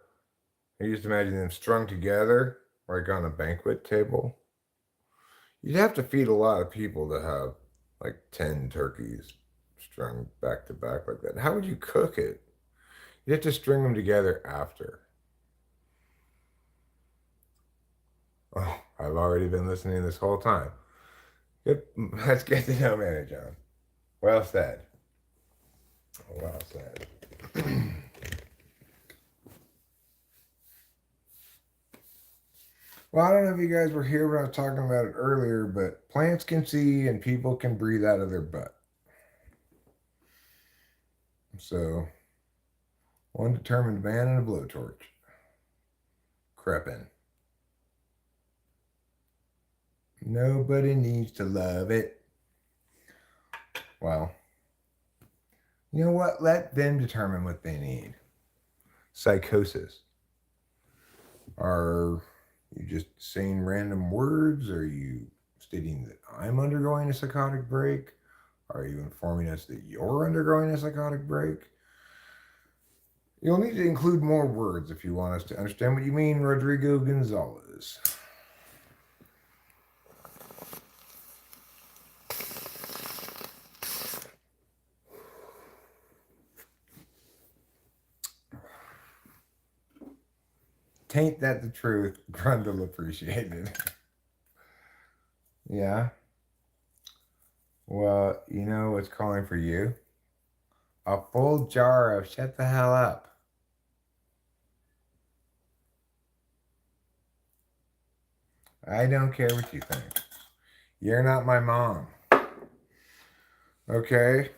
are you just imagining them strung together, like on a banquet table? You'd have to feed a lot of people to have like 10 turkeys strung back to back like that. How would you cook it? You have to string them together after. Oh, I've already been listening this whole time. Good. That's good to know, Manny John. Well said. Well said. Well, I don't know if you guys were here when I was talking about it earlier, but plants can see and people can breathe out of their butt. So, one determined man and a blowtorch. Creeping. Nobody needs to love it. Well, you know what? Let them determine what they need. Psychosis. Our, You just saying random words? Are you stating that I'm undergoing a psychotic break? Are you informing us that you're undergoing a psychotic break? You'll need to include more words if you want us to understand what you mean, Rodrigo Gonzalez. Tain't that the truth? Grundle appreciated. Yeah. Well, you know what's calling for you? A full jar of shut the hell up. I don't care what you think. You're not my mom. Okay?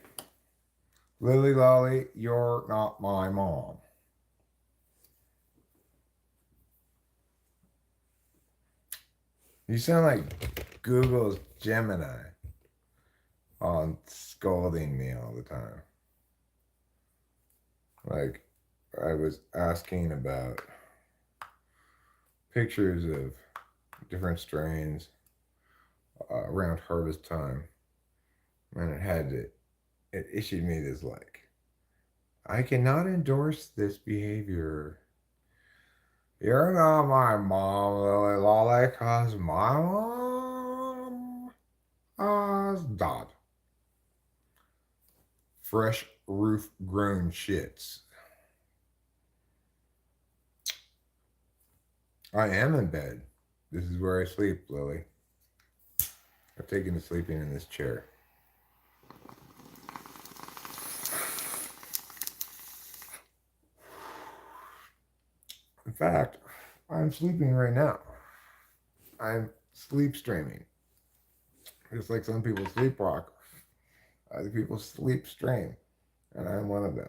Lily Lolly, you're not my mom. You sound like Google's Gemini on scolding me all the time. Like, I was asking about pictures of different strains around harvest time, and it issued me this like, I cannot endorse this behavior. You're not my mom, Lily Lolly, cause my mom has died. Fresh roof grown shits. I am in bed. This is where I sleep, Lily. I've taken to sleeping in this chair. In fact, I'm sleeping right now. I'm sleep streaming. Just like some people sleepwalk, other people sleep stream, and I'm one of them.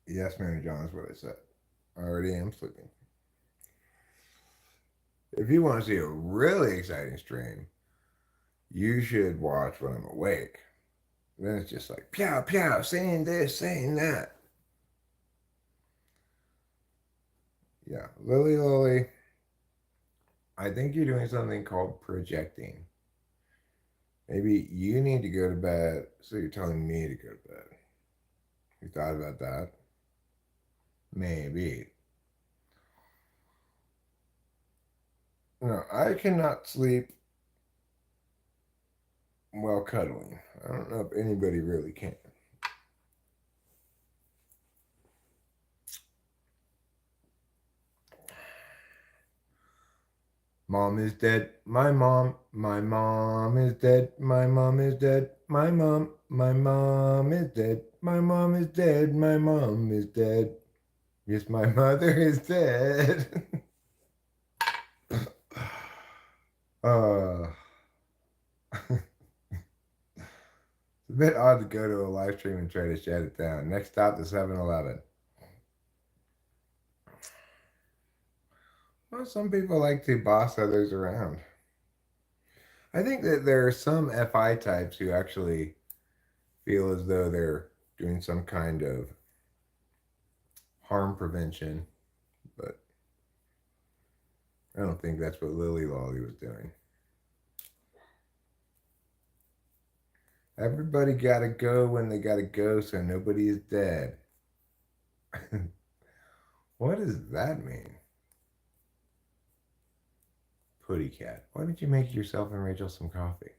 Yes, Manny John is what I said. I already am sleeping. If you want to see a really exciting stream, you should watch when I'm awake. Then it's just like, pow, pow, saying this, saying that. Yeah, Lily, I think you're doing something called projecting. Maybe you need to go to bed, so you're telling me to go to bed. You thought about that? Maybe. No, I cannot sleep while cuddling. I don't know if anybody really can. Mom is dead. My mom is dead. My mom is dead. My mom is dead. My mom is dead. My mom is dead. Yes, my mother is dead. uh, it's a bit odd to go to a live stream and try to shut it down. Next stop, the 7-Eleven. Well, some people like to boss others around. I think that there are some FI types who actually feel as though they're doing some kind of harm prevention, but I don't think that's what Lily Lolly was doing. Everybody gotta go when they gotta go, so nobody is dead. What does that mean? Putty cat. Why don't you make yourself and Rachel some coffee?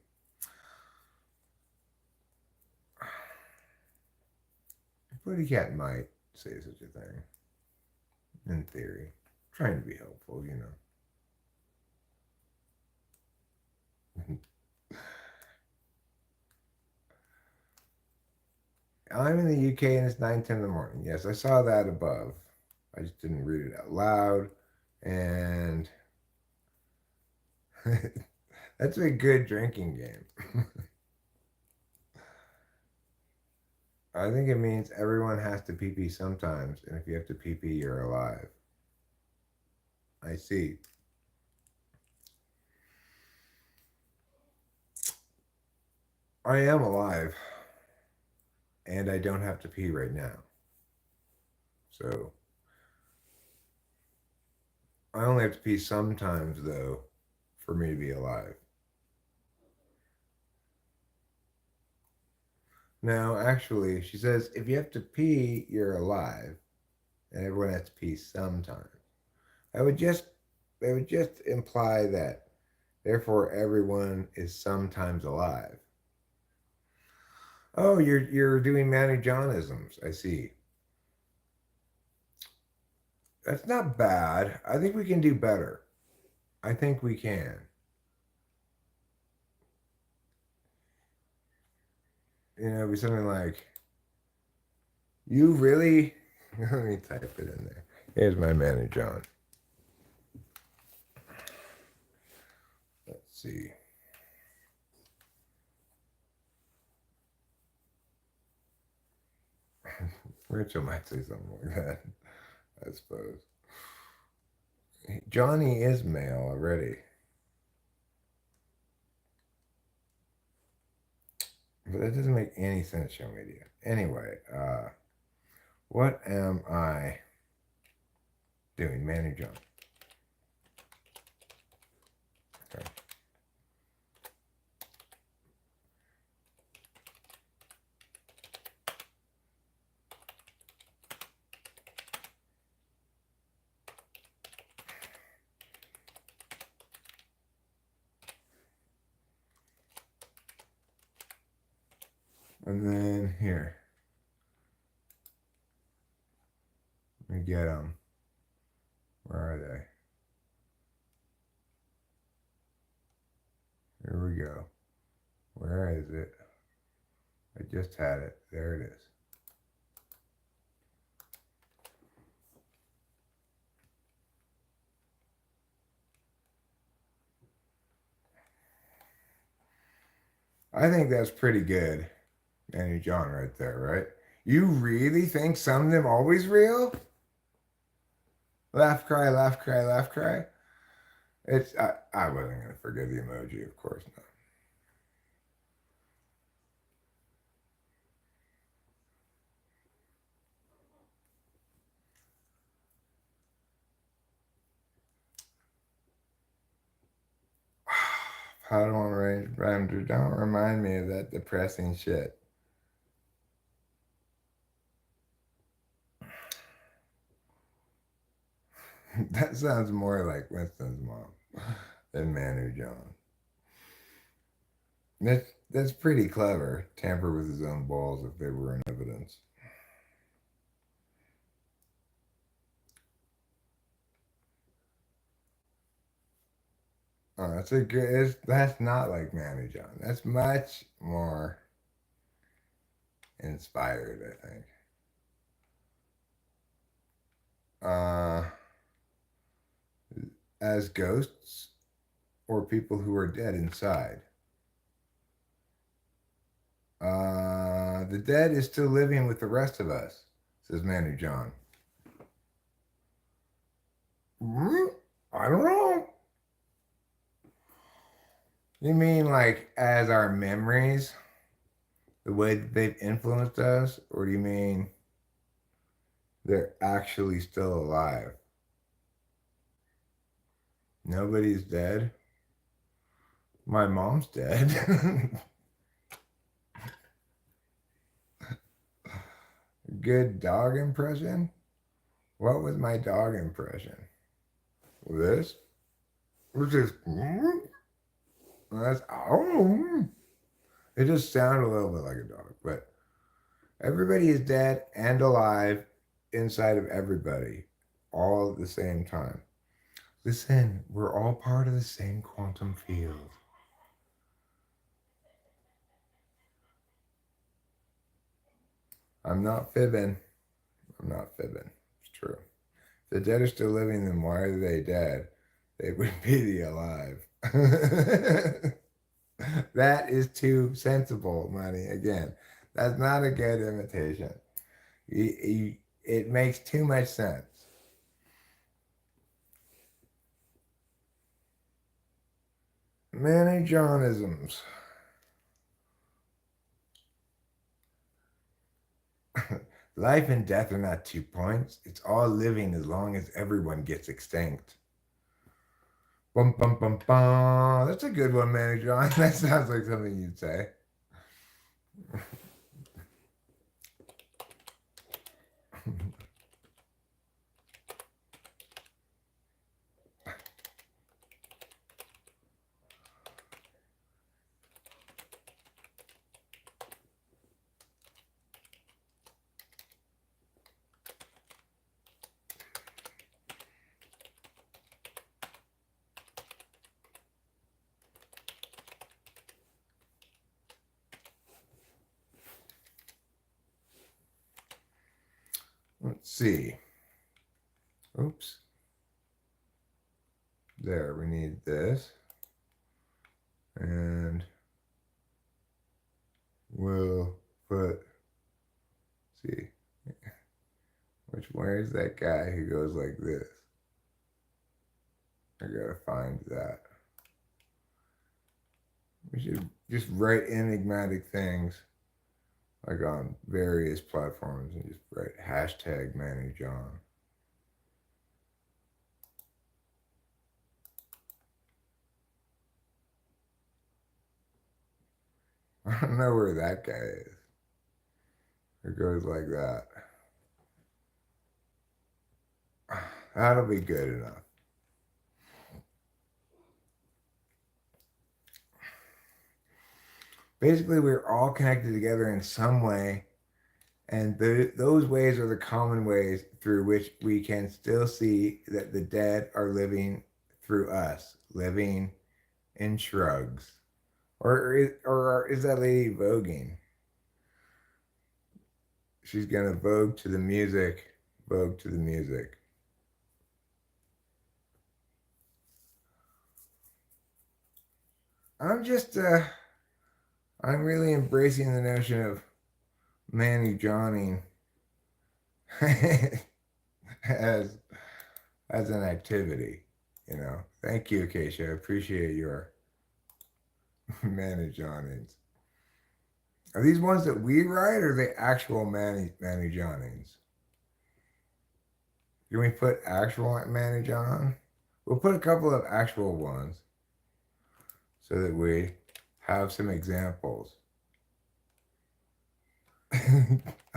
Putty cat might say such a thing. In theory. Trying to be helpful, you know. I'm in the UK and it's 9:10 in the morning. Yes, I saw that above. I just didn't read it out loud. And that's a good drinking game. I think it means everyone has to pee-pee sometimes, and if you have to pee-pee, you're alive. I see. I am alive, and I don't have to pee right now. So I only have to pee sometimes, though, for me to be alive. Now, actually, she says if you have to pee, you're alive, and everyone has to pee sometimes. I would just imply that, therefore, everyone is sometimes alive. Oh, you're doing Manny Johnisms. I see. That's not bad. I think we can do better. I think we can. You know, it'd be something like, you really. Let me type it in there. Here's my Manny John. Let's see. Rachel might say something like that, I suppose. Johnny is male already. But that doesn't make any sense, show media. Anyway, what am I doing? Manny John. Okay. And then here. Let me get them. Where are they? Here we go. Where is it? I just had it. There it is. I think that's pretty good. Manny John right there, right? You really think some of them always real? Laugh, cry, laugh, cry, laugh, cry. I wasn't gonna forget the emoji, of course not. Padawan range Ranger, don't remind me of that depressing shit. That sounds more like Winston's mom than Manu John. That's pretty clever. Tamper with his own balls if they were in evidence. Oh, that's a good. That's not like Manu John. That's much more inspired, I think. As ghosts or people who are dead inside. The dead is still living with the rest of us, says Manu John. I don't know. You mean like as our memories, the way that they've influenced us, or do you mean they're actually still alive? Nobody's dead. My mom's dead. Good dog impression? What was my dog impression? This? Which is that's oh. It just sounded a little bit like a dog, but everybody is dead and alive inside of everybody all at the same time. Listen, we're all part of the same quantum field. I'm not fibbing. I'm not fibbing. It's true. If the dead are still living, then why are they dead? They would be the alive. That is too sensible, Money. Again, that's not a good imitation. It makes too much sense. Manny Johnisms. Life and death are not 2 points. It's all living as long as everyone gets extinct. Bum bum bum bum. That's a good one, Manny John. That sounds like something you'd say. Let's see. Oops. There, we need this. And we'll put, see, where's that guy who goes like this? I gotta find that. We should just write enigmatic things like on various platforms and just write hashtag Manny John. I don't know where that guy is. It goes like that. That'll be good enough. Basically, we're all connected together in some way, and those ways are the common ways through which we can still see that the dead are living through us, living in shrugs. Or is that lady voguing? She's gonna vogue to the music, vogue to the music. I'm really embracing the notion of Manny Johnning as an activity, you know. Thank you, Acacia. I appreciate your Manny Johnings. Are these ones that we write or are they actual Manny Johnings? Can we put actual Manny John? We'll put a couple of actual ones so that we have some examples.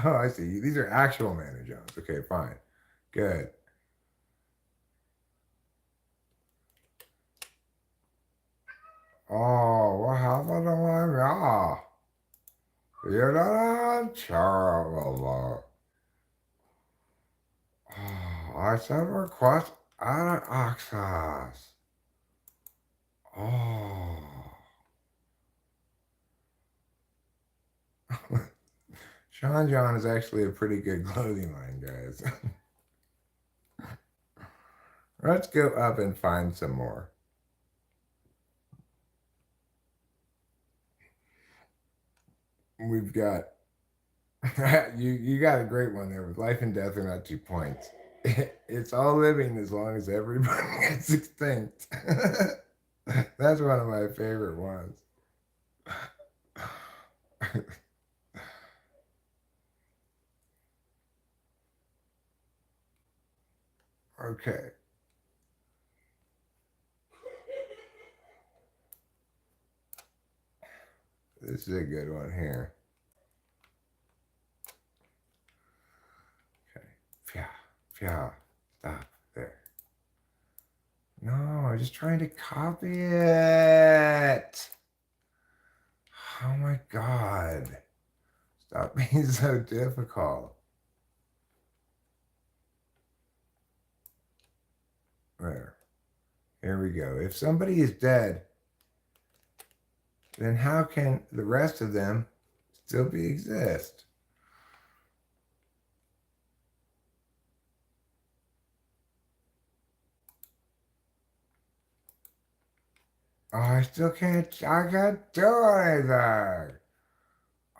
Oh, I see. These are actual Manny Johns. Okay, fine. Good. Oh, what happened to my mouth? You're not terrible. Oh, I sent a request out of access. Oh. Sean John is actually a pretty good clothing line, guys. Let's go up and find some more. We've got you got a great one there with life and death are not 2 points. It's all living as long as everybody gets extinct. That's one of my favorite ones. Okay. This is a good one here. Okay. Pia. Stop there. No, I'm just trying to copy it. Oh my God. Stop being so difficult. There. Here we go. If somebody is dead, then how can the rest of them still exist? Oh, I can't do anything.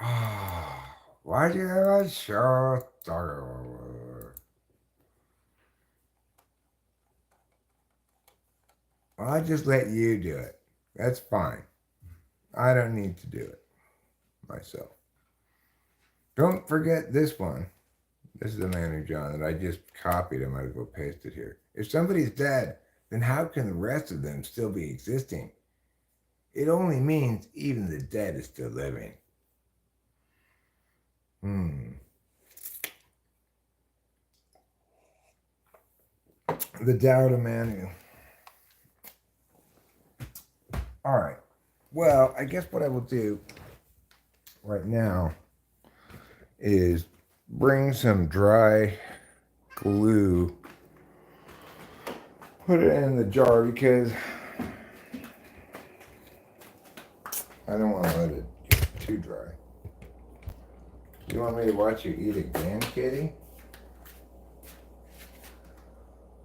Oh, why do you have a show? Well, I just let you do it. That's fine. I don't need to do it myself. Don't forget this one. This is the Manny John, and I just copied. I might as well paste it here. If somebody's dead, then how can the rest of them still be existing? It only means even the dead is still living. The doubt of Manny. All right. Well, I guess what I will do right now is bring some dry glue, put it in the jar because I don't want to let it get too dry. You want me to watch you eat again, kitty?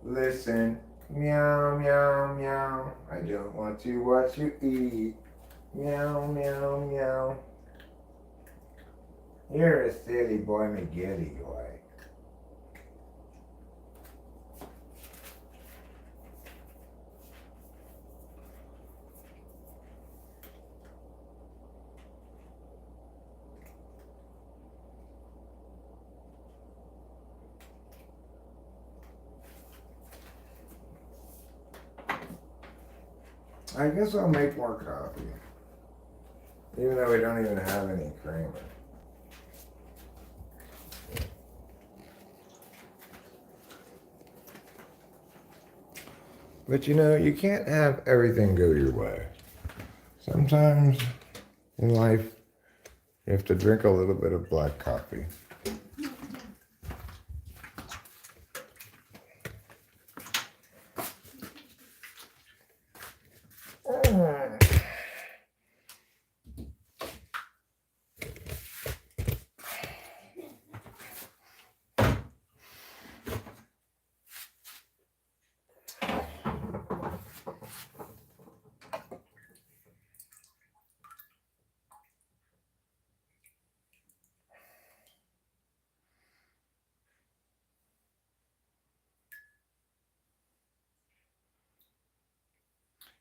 Listen, meow, meow, meow. I don't want to watch you eat. Meow, meow, meow. You're a silly boy, McGilly boy. I guess I'll make more coffee. Even though we don't even have any creamer. But you know, you can't have everything go your way. Sometimes in life, you have to drink a little bit of black coffee.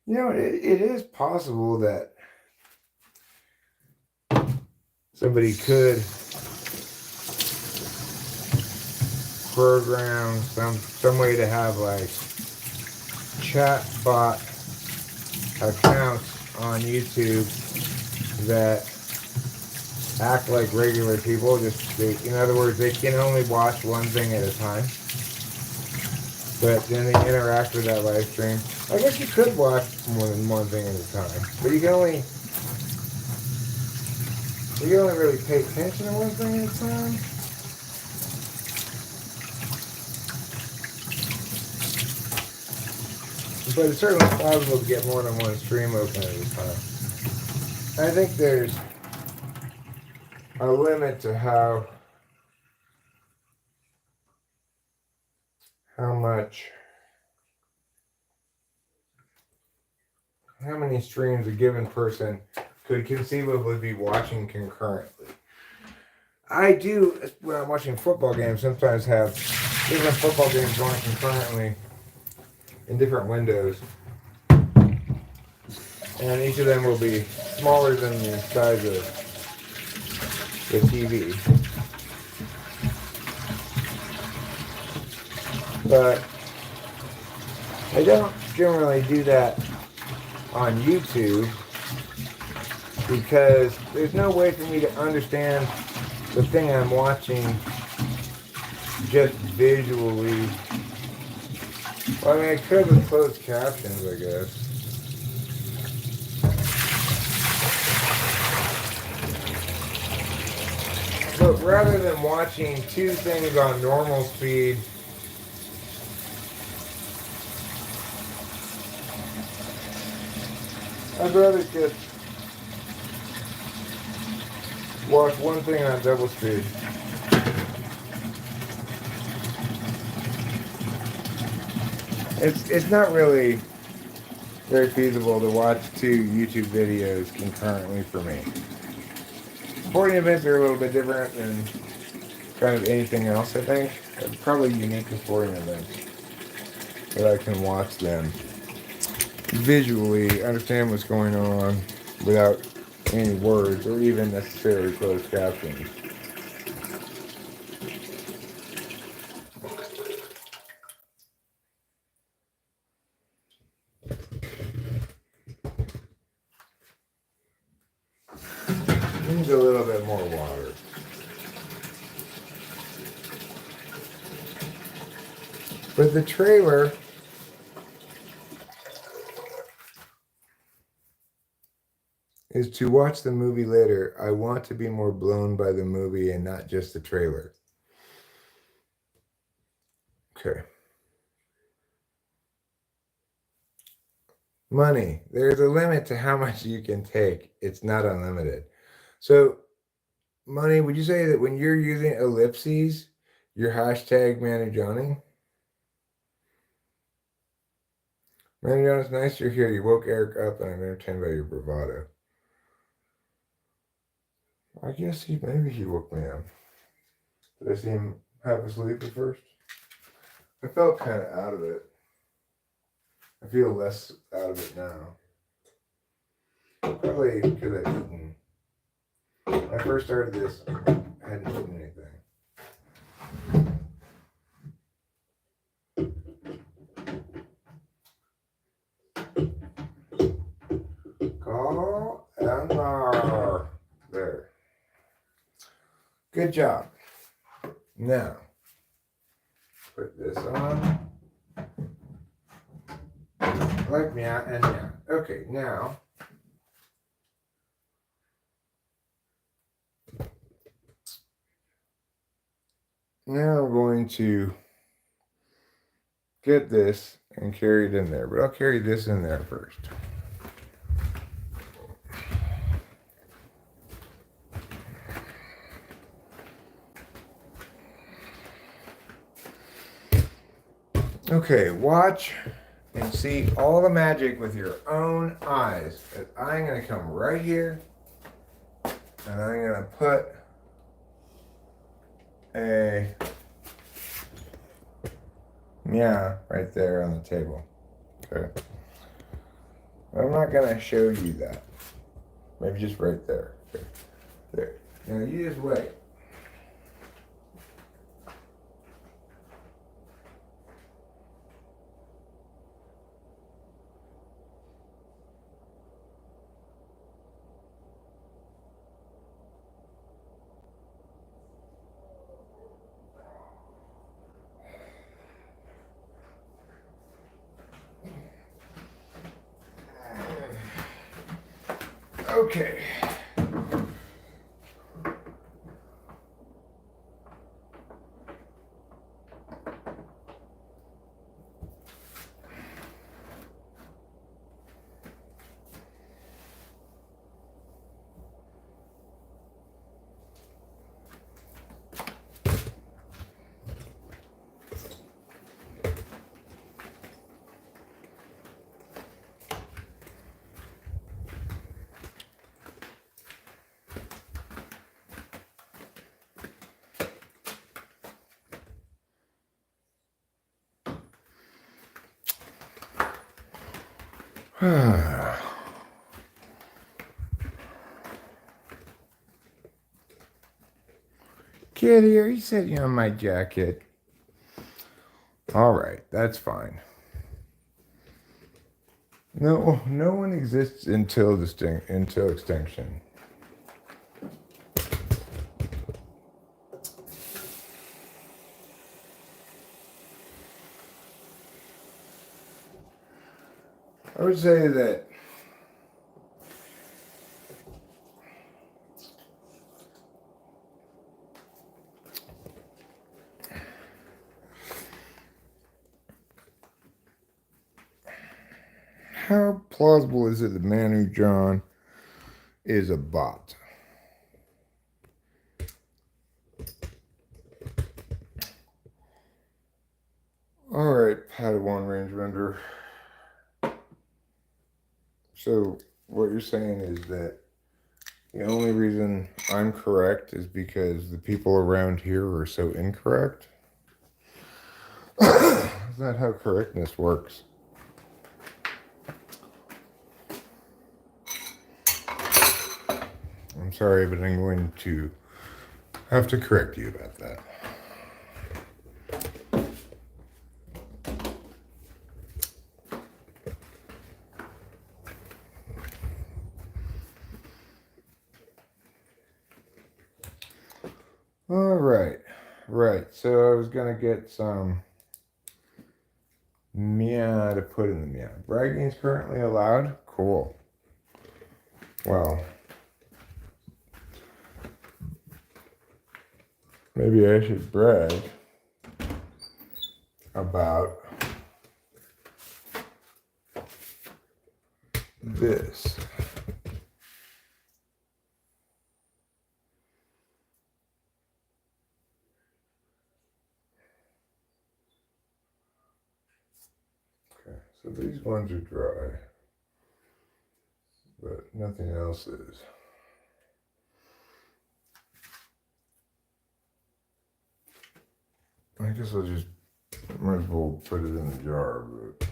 You know, it is possible that somebody could program some way to have like chatbot accounts on YouTube that act like regular people. In other words, they can only watch one thing at a time, but then they interact with that live stream. I guess you could watch more than one thing at a time, but you can only really pay attention to one thing at a time. But it's certainly possible to get more than one stream open at a time. I think there's a limit to how many streams a given person could conceivably be watching concurrently. I do, when I'm watching football games, sometimes have different football games going concurrently in different windows. And each of them will be smaller than the size of the TV. But I don't generally do that on YouTube because there's no way for me to understand the thing I'm watching just visually. Well, I mean, I could with closed captions, I guess. But rather than watching two things on normal speed, I'd rather just watch one thing on double speed. It's not really very feasible to watch two YouTube videos concurrently for me. Sporting events are a little bit different than kind of anything else, I think. They're probably unique to sporting events, that I can watch them visually, understand what's going on without any words or even necessarily closed captions. Needs a little bit more water. But the trailer is to watch the movie later. I want to be more blown by the movie and not just the trailer. Okay. Money. There's a limit to how much you can take. It's not unlimited. So, Money, would you say that when you're using ellipses, you're hashtag Manny Johnning? Manny John, it's nice you're here. You woke Eric up and I'm entertained by your bravado. I guess maybe he woke me up. Did I see him half asleep at first? I felt kind of out of it. I feel less out of it now. Probably because I've eaten. When I first started this, I hadn't eaten anything. Call and there. Good job. Now, put this on. Like meow and meow. Okay, now. Now I'm going to get this and carry it in there, but I'll carry this in there first. Okay, watch and see all the magic with your own eyes. I'm going to come right here and I'm going to put a meow right there on the table. Okay. I'm not going to show you that. Maybe just right there. Okay. There. Now you just wait. Okay. Kitty, are you sitting on my jacket? All right, that's fine. No one exists until extinction. I would say that how plausible is it that Manny John is a bot? All right, Padawan range render. So what you're saying is that the only reason I'm correct is because the people around here are so incorrect? That's not how correctness works. I'm sorry, but I'm going to have to correct you about that. All right. Right. So I was going to get some meow to put in the meow. Bragging is currently allowed? Cool. Well, maybe I should brag about this. Okay, so these ones are dry, but nothing else is. I guess I'll just might as well put it in the jar, but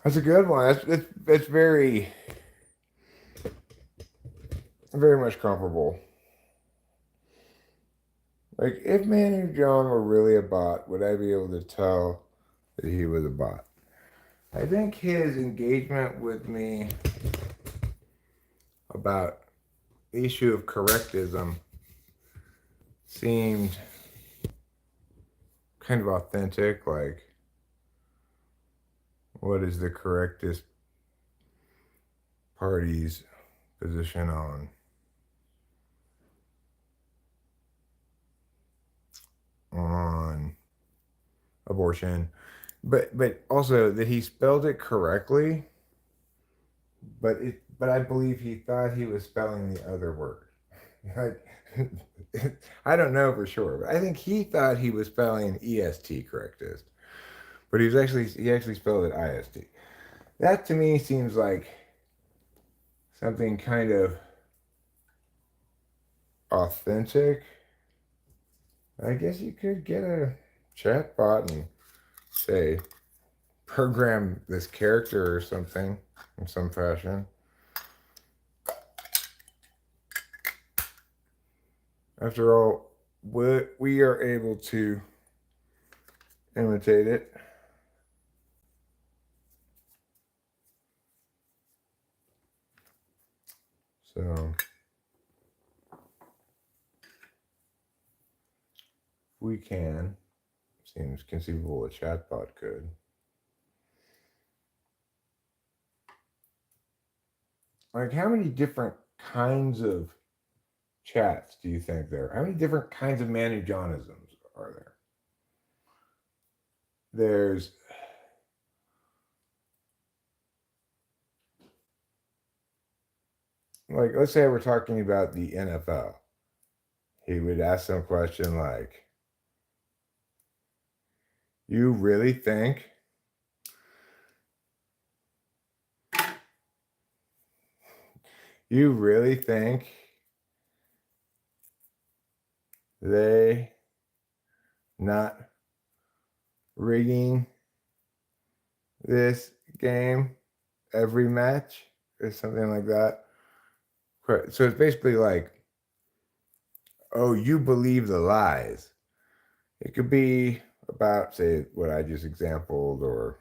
that's a good one. It's very much comparable. Like if Manny John were really a bot, would I be able to tell that he was a bot? I think his engagement with me about the issue of correctism seemed kind of authentic. Like, what is the correctest party's position on abortion? But also that he spelled it correctly, but I believe he thought he was spelling the other word. Like, I don't know for sure, but I think he thought he was spelling EST correctist, but he actually spelled it IST. That to me seems like something kind of authentic. I guess you could get a chat bot and say program this character or something in some fashion. After all, we are able to imitate it. So we can. Seems conceivable a chatbot could. Like, how many different kinds of chats do you think there are? How many different kinds of Manny Johnisms are there? There's like, let's say we're talking about the NFL. He would ask some question like, you really think they not rigging this game every match or something like that? So it's basically like, oh, you believe the lies. It could be about, say, what I just exampled, or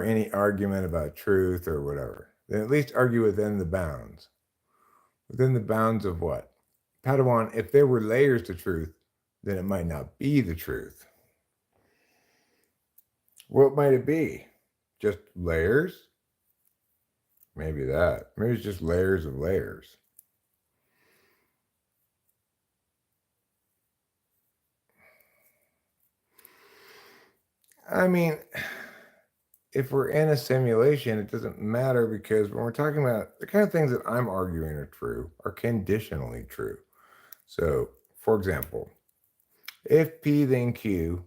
any argument about truth or whatever. Then at least argue within the bounds. Within the bounds of what? Padawan, if there were layers to truth, then it might not be the truth. What might it be? Just layers? Maybe that. Maybe it's just layers of layers. I mean, if we're in a simulation, it doesn't matter, because when we're talking about the kind of things that I'm arguing are true, are conditionally true. So, for example, if P then Q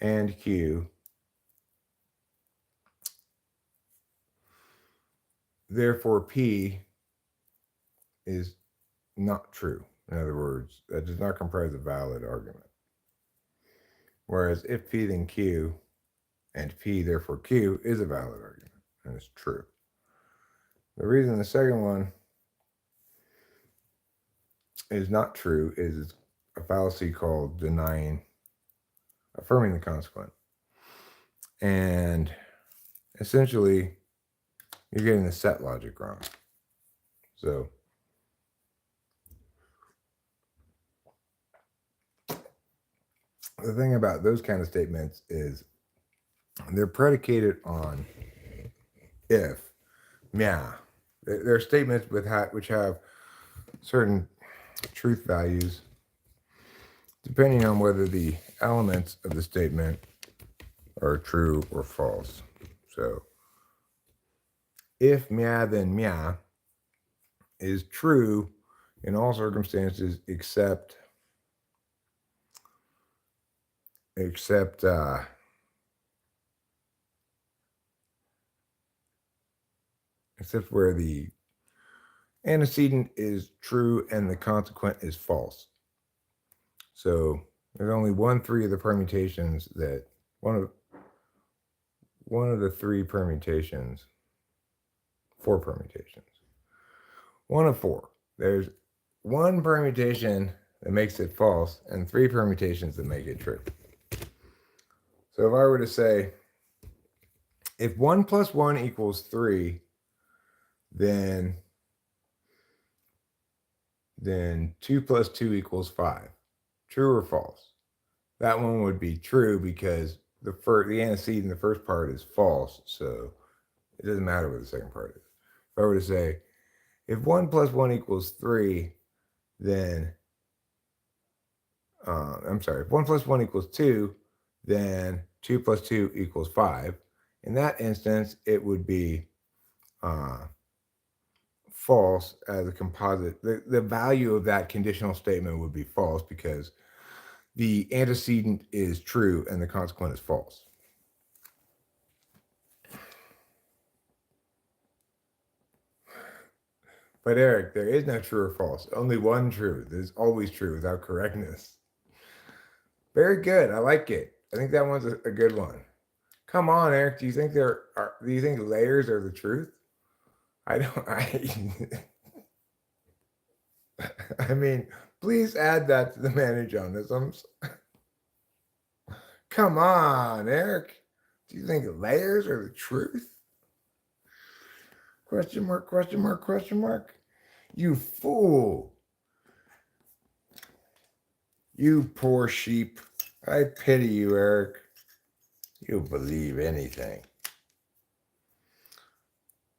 and Q, therefore P is not true. In other words, that does not comprise a valid argument. Whereas if P then Q, and P therefore Q is a valid argument, and it's true. The reason the second one is not true is a fallacy called affirming the consequent. And essentially, you're getting the set logic wrong. So, the thing about those kind of statements is they're predicated on if, yeah. They're statements which have certain truth values depending on whether the elements of the statement are true or false. So, if mia then mia is true in all circumstances except where the antecedent is true and the consequent is false. So there's only 1/3 of the permutations that one of the 3 permutations, 4 permutations. 1 of 4. There's 1 permutation that makes it false and 3 permutations that make it true. So if I were to say, if 1 + 1 = 3, then 2 + 2 = 5. True or false? That one would be true because the antecedent in the first part is false, so it doesn't matter what the second part is. If I were to say, if 1 + 1 = 3, then if 1 + 1 = 2, then 2 + 2 = 5. In that instance, it would be false as a composite. The value of that conditional statement would be false because the antecedent is true and the consequent is false. But Eric, there is no true or false. Only one truth. There's always true without correctness. Very good. I like it. I think that one's a good one. Come on, Eric. Do you think layers are the truth? I mean, please add that to the Manny Johnisms. Come on, Eric. Do you think layers are the truth? Question mark, question mark, question mark. You fool. You poor sheep. I pity you, Eric. You'll believe anything.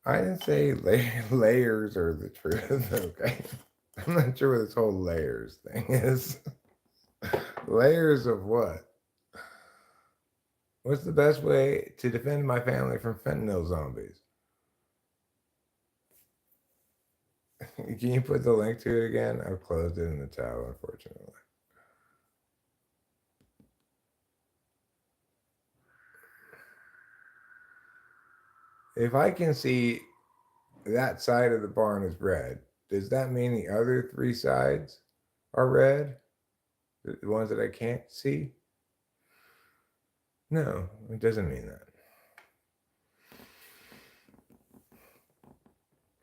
I didn't say layers are the truth, okay? I'm not sure what this whole layers thing is. Layers of what? What's the best way to defend my family from fentanyl zombies? Can you put the link to it again? I've closed it in the tab, unfortunately. If I can see that side of the barn is red, does that mean the other 3 sides are red? The ones that I can't see? No, it doesn't mean that.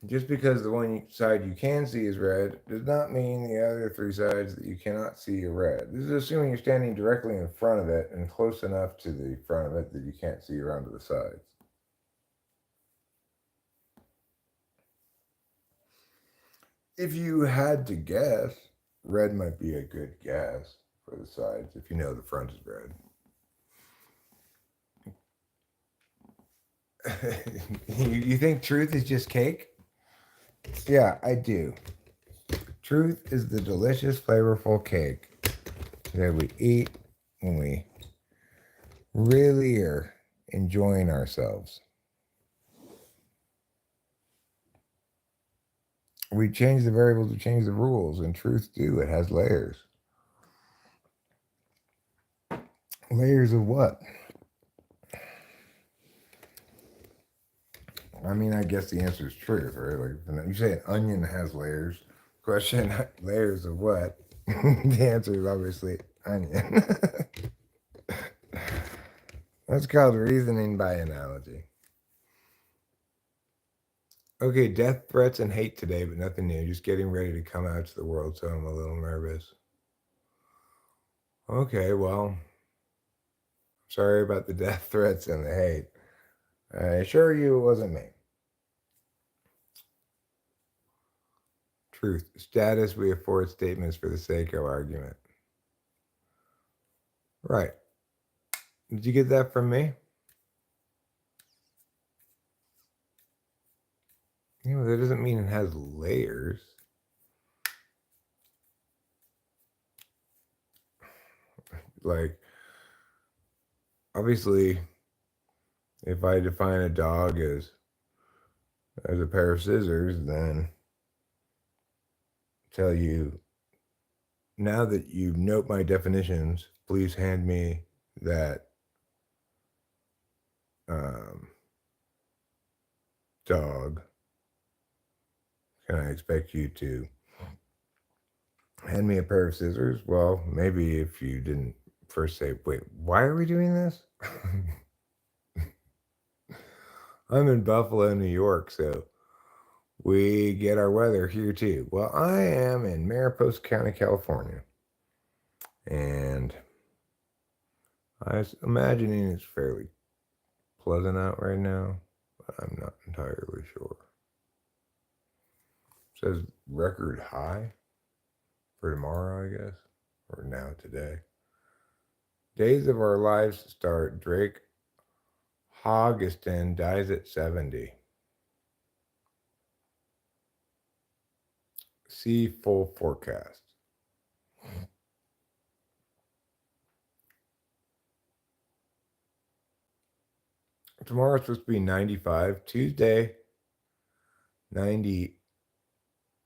Just because the one side you can see is red does not mean the other 3 sides that you cannot see are red. This is assuming you're standing directly in front of it and close enough to the front of it that you can't see around to the sides. If you had to guess, red might be a good guess for the sides if you know the front is red. You think truth is just cake? Yeah, I do. Truth is the delicious, flavorful cake that we eat when we really are enjoying ourselves. We change the variables to change the rules, and truth too. It has layers. Layers of what? I mean, I guess the answer is truth, right? Like you say an onion has layers. Question, layers of what? The answer is obviously onion. That's called reasoning by analogy. Okay, death threats and hate today, but nothing new. Just getting ready to come out to the world, so I'm a little nervous. Okay, well, sorry about the death threats and the hate. I assure you it wasn't me. Truth. Status, we afford statements for the sake of argument. Right. Did you get that from me? You know, that doesn't mean it has layers. Like, obviously, if I define a dog as a pair of scissors, then tell you, now that you note my definitions, please hand me that dog. Can I expect you to hand me a pair of scissors? Well, maybe if you didn't first say, wait, why are we doing this? I'm in Buffalo, New York, so we get our weather here too. Well, I am in Mariposa County, California. And I was imagining it's fairly pleasant out right now, but I'm not entirely sure. It says record high for tomorrow, I guess, or now today. Days of our lives start. Drake Hoggeston dies at 70. See full forecast. Tomorrow's supposed to be 95. Tuesday, 90.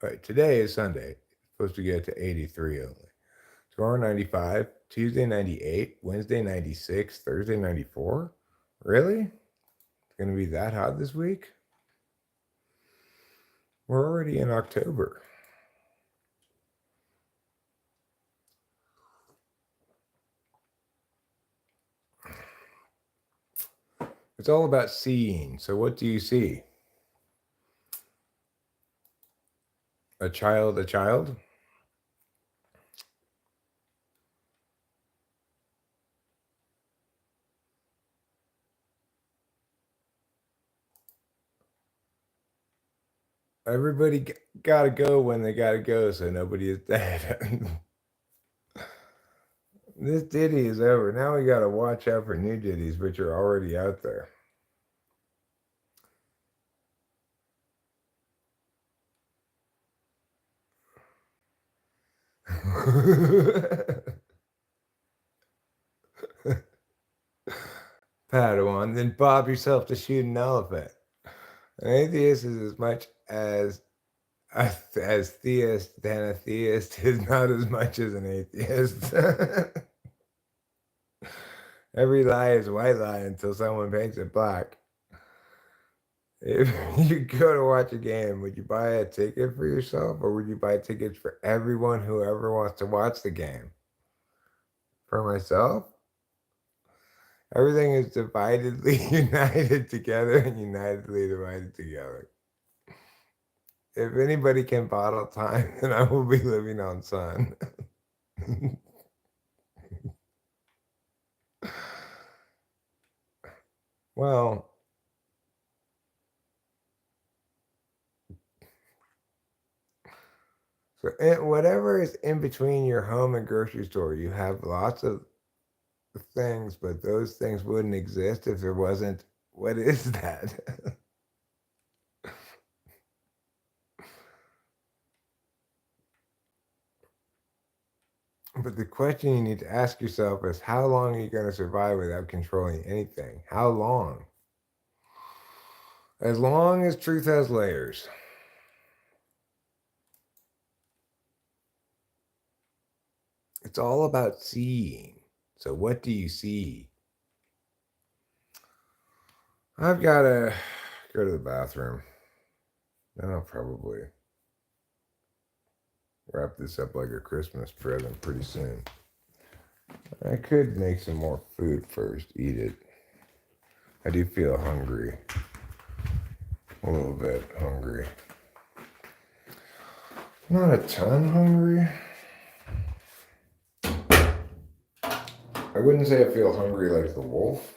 Right, today is Sunday. It's supposed to get to 83 only. Tomorrow, 95. Tuesday, 98. Wednesday, 96. Thursday, 94. Really? It's going to be that hot this week? We're already in October. It's all about seeing. So what do you see? A child, a child? Everybody gotta go when they gotta go, so nobody is dead. This Diddy is over. Now we gotta watch out for new Diddies, which are already out there. Padawan, then bob yourself to shoot an elephant. An atheist is as much as theist than a theist is not as much as an atheist. Every lie is a white lie until someone paints it black. If you go to watch a game, would you buy a ticket for yourself or would you buy tickets for everyone who ever wants to watch the game? For myself? Everything is dividedly united together and unitedly divided together. If anybody can bottle time, then I will be living on sun. Well, so whatever is in between your home and grocery store, you have lots of things, but those things wouldn't exist if there wasn't. What is that? But the question you need to ask yourself is how long are you going to survive without controlling anything? How long? As long as truth has layers. It's all about seeing. So what do you see? I've got to go to the bathroom. Then I'll probably wrap this up like a Christmas present pretty soon. I could make some more food first, eat it. I do feel hungry. A little bit hungry. Not a ton hungry. I wouldn't say I feel hungry like the wolf,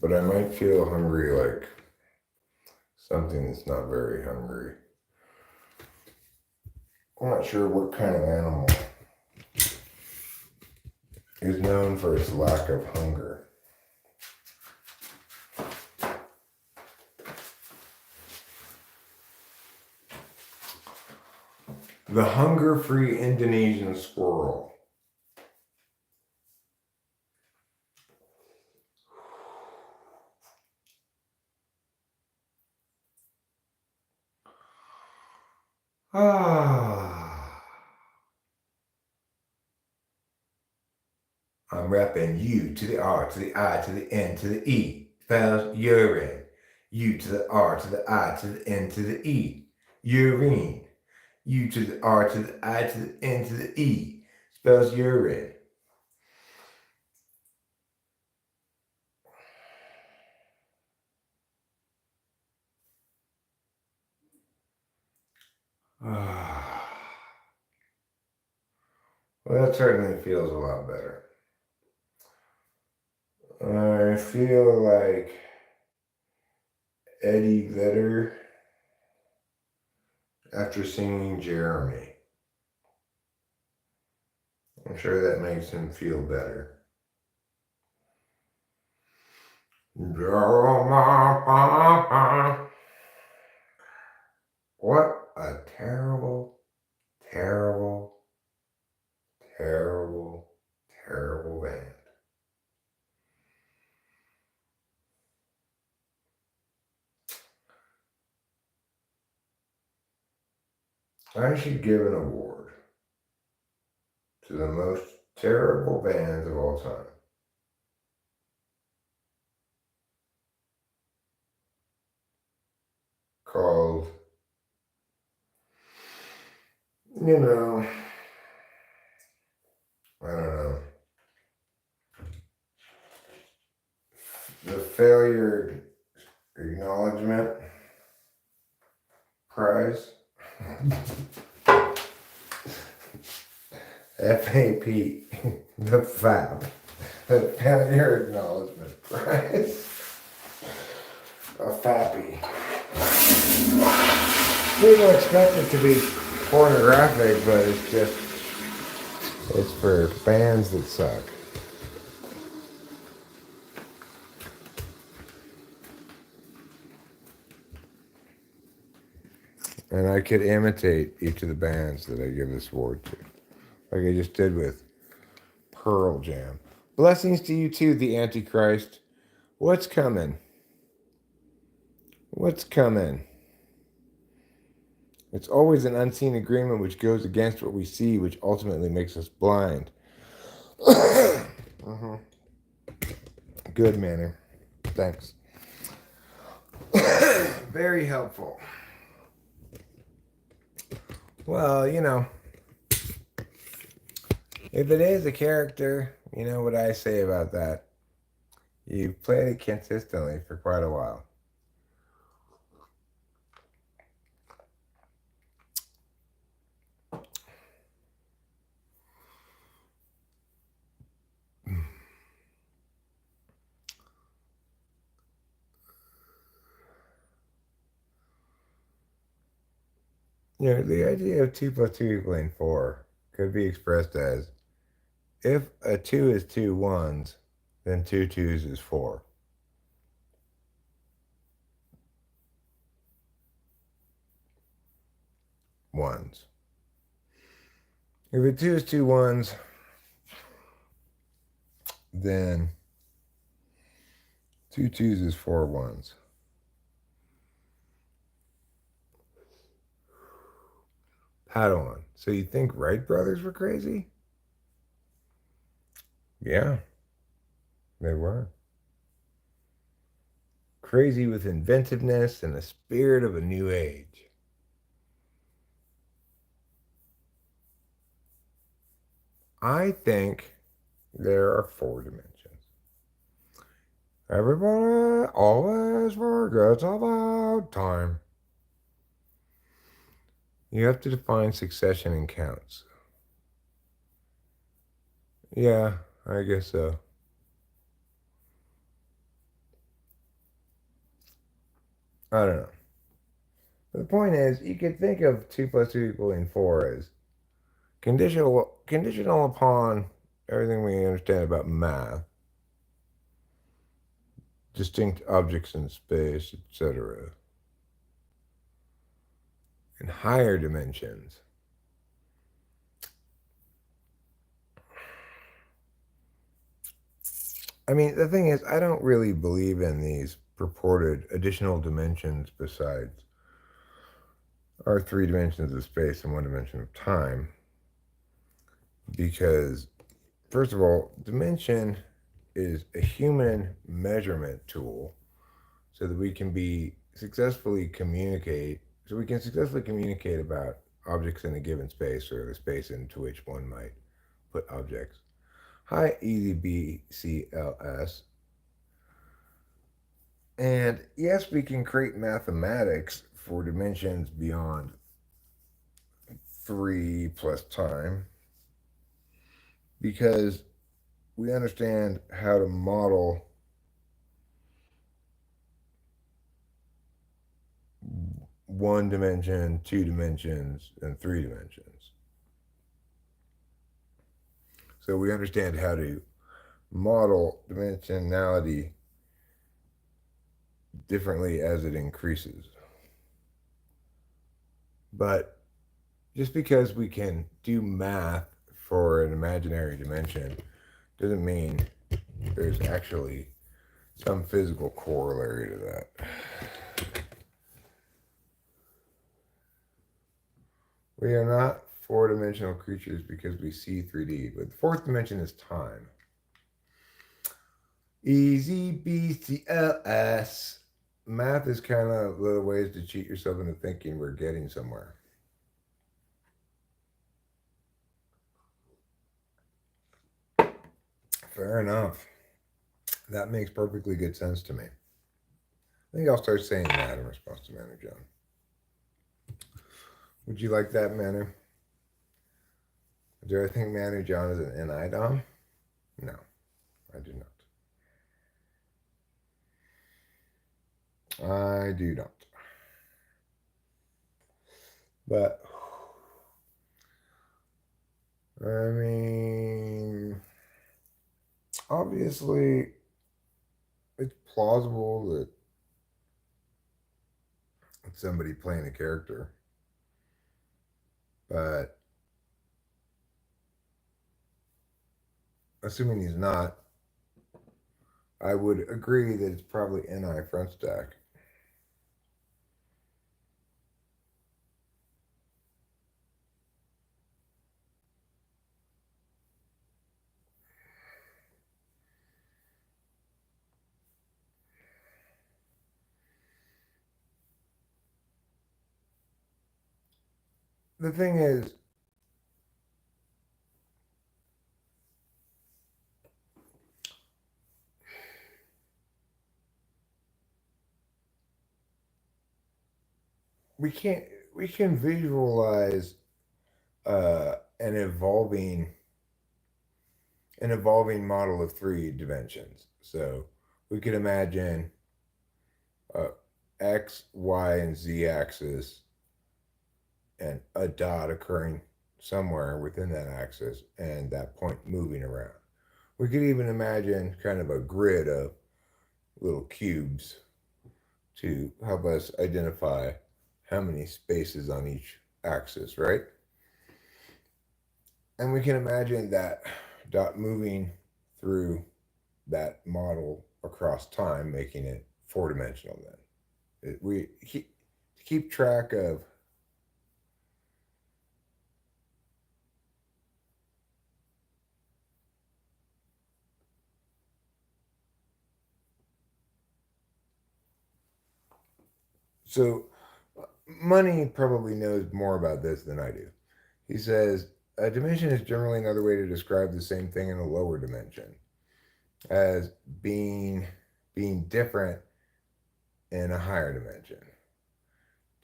but I might feel hungry like something that's not very hungry. I'm not sure what kind of animal is known for its lack of hunger. The hunger-free Indonesian squirrel. I'm rapping U to the R to the I to the N to the E. Spells urine. U to the R to the I to the N to the E. Urine. U to the R to the I to the N to the E. Spells urine. Well, that certainly feels a lot better. I feel like Eddie Vedder after singing Jeremy. I'm sure that makes him feel better. What a terrible, terrible, terrible, terrible band. I should give an award to the most terrible bands of all time. Called, I don't know, the Failure Acknowledgement Prize. FAP, the FAP, the Failure Acknowledgement Prize. A FAPI. People expect it to be pornographic, but it's for bands that suck. And I could imitate each of the bands that I give this award to, like I just did with Pearl Jam. Blessings to you too, the Antichrist. What's coming? What's coming? It's always an unseen agreement which goes against what we see, which ultimately makes us blind. Good, Manny. Thanks. Very helpful. Well, if it is a character, you know what I say about that. You've played it consistently for quite a while. The idea of 2 plus 2 equaling 4 could be expressed as, if a 2 is 2 ones, then 2 twos is 4. Ones. If a 2 is 2 ones, then 2 twos is 4 ones. Padawan. So you think Wright brothers were crazy? Yeah, they were. Crazy with inventiveness and the spirit of a new age. I think there are 4 dimensions. Everybody always forgets about time. You have to define succession in counts. Yeah, I guess so. I don't know. But the point is, you could think of 2 plus 2 equaling 4 as conditional upon everything we understand about math, distinct objects in space, etc. In higher dimensions, I mean, the thing is, I don't really believe in these purported additional dimensions besides our 3 dimensions of space and 1 dimension of time. Because, first of all, dimension is a human measurement tool so that we can successfully communicate about objects in a given space or the space into which one might put objects. Hi, Easy BCLS. And yes, we can create mathematics for dimensions beyond 3 plus time because we understand how to model one dimension, 2 dimensions, and 3 dimensions. So we understand how to model dimensionality differently as it increases. But just because we can do math for an imaginary dimension doesn't mean there's actually some physical corollary to that. We are not 4-dimensional creatures because we see 3D, but the 4th dimension is time. Easy BCLS. Math is kind of little ways to cheat yourself into thinking we're getting somewhere. Fair enough. That makes perfectly good sense to me. I think I'll start saying that in response to Manny John. Would you like that, Manu? Do I think Manny John is an NI-DOM? No, I do not. I do not. But, I mean, obviously, it's plausible that it's somebody playing a character. But assuming he's not, I would agree that it's probably NI front stack. The thing is, we can visualize an evolving model of 3 dimensions. So we could imagine X, Y, and Z axis and a dot occurring somewhere within that axis and that point moving around. We could even imagine kind of a grid of little cubes to help us identify how many spaces on each axis, right? And we can imagine that dot moving through that model across time, making it 4-dimensional then. We keep track of so Money probably knows more about this than I do. He says a dimension is generally another way to describe the same thing in a lower dimension as being being different in a higher dimension.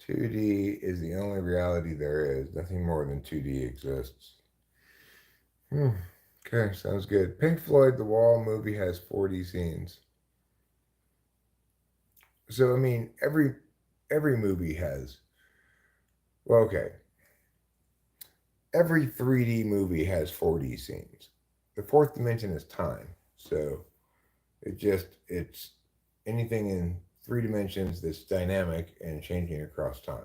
2D is the only reality there is. Nothing more than 2D exists. Okay, sounds good. Pink Floyd The Wall movie has 4D scenes. So I mean, every movie has. Well, okay. Every 3D movie has 4D scenes. The fourth dimension is time. So it's anything in 3 dimensions that's dynamic and changing across time.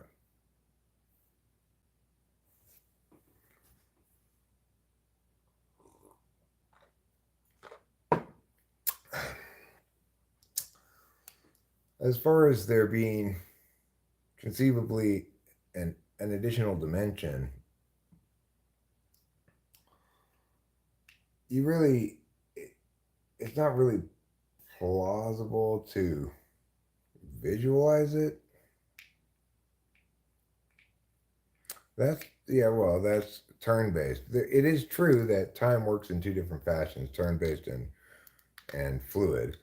As far as there being conceivably an additional dimension, you really, it's not really plausible to visualize it. That's turn based. It is true that time works in two different fashions: turn based and fluid.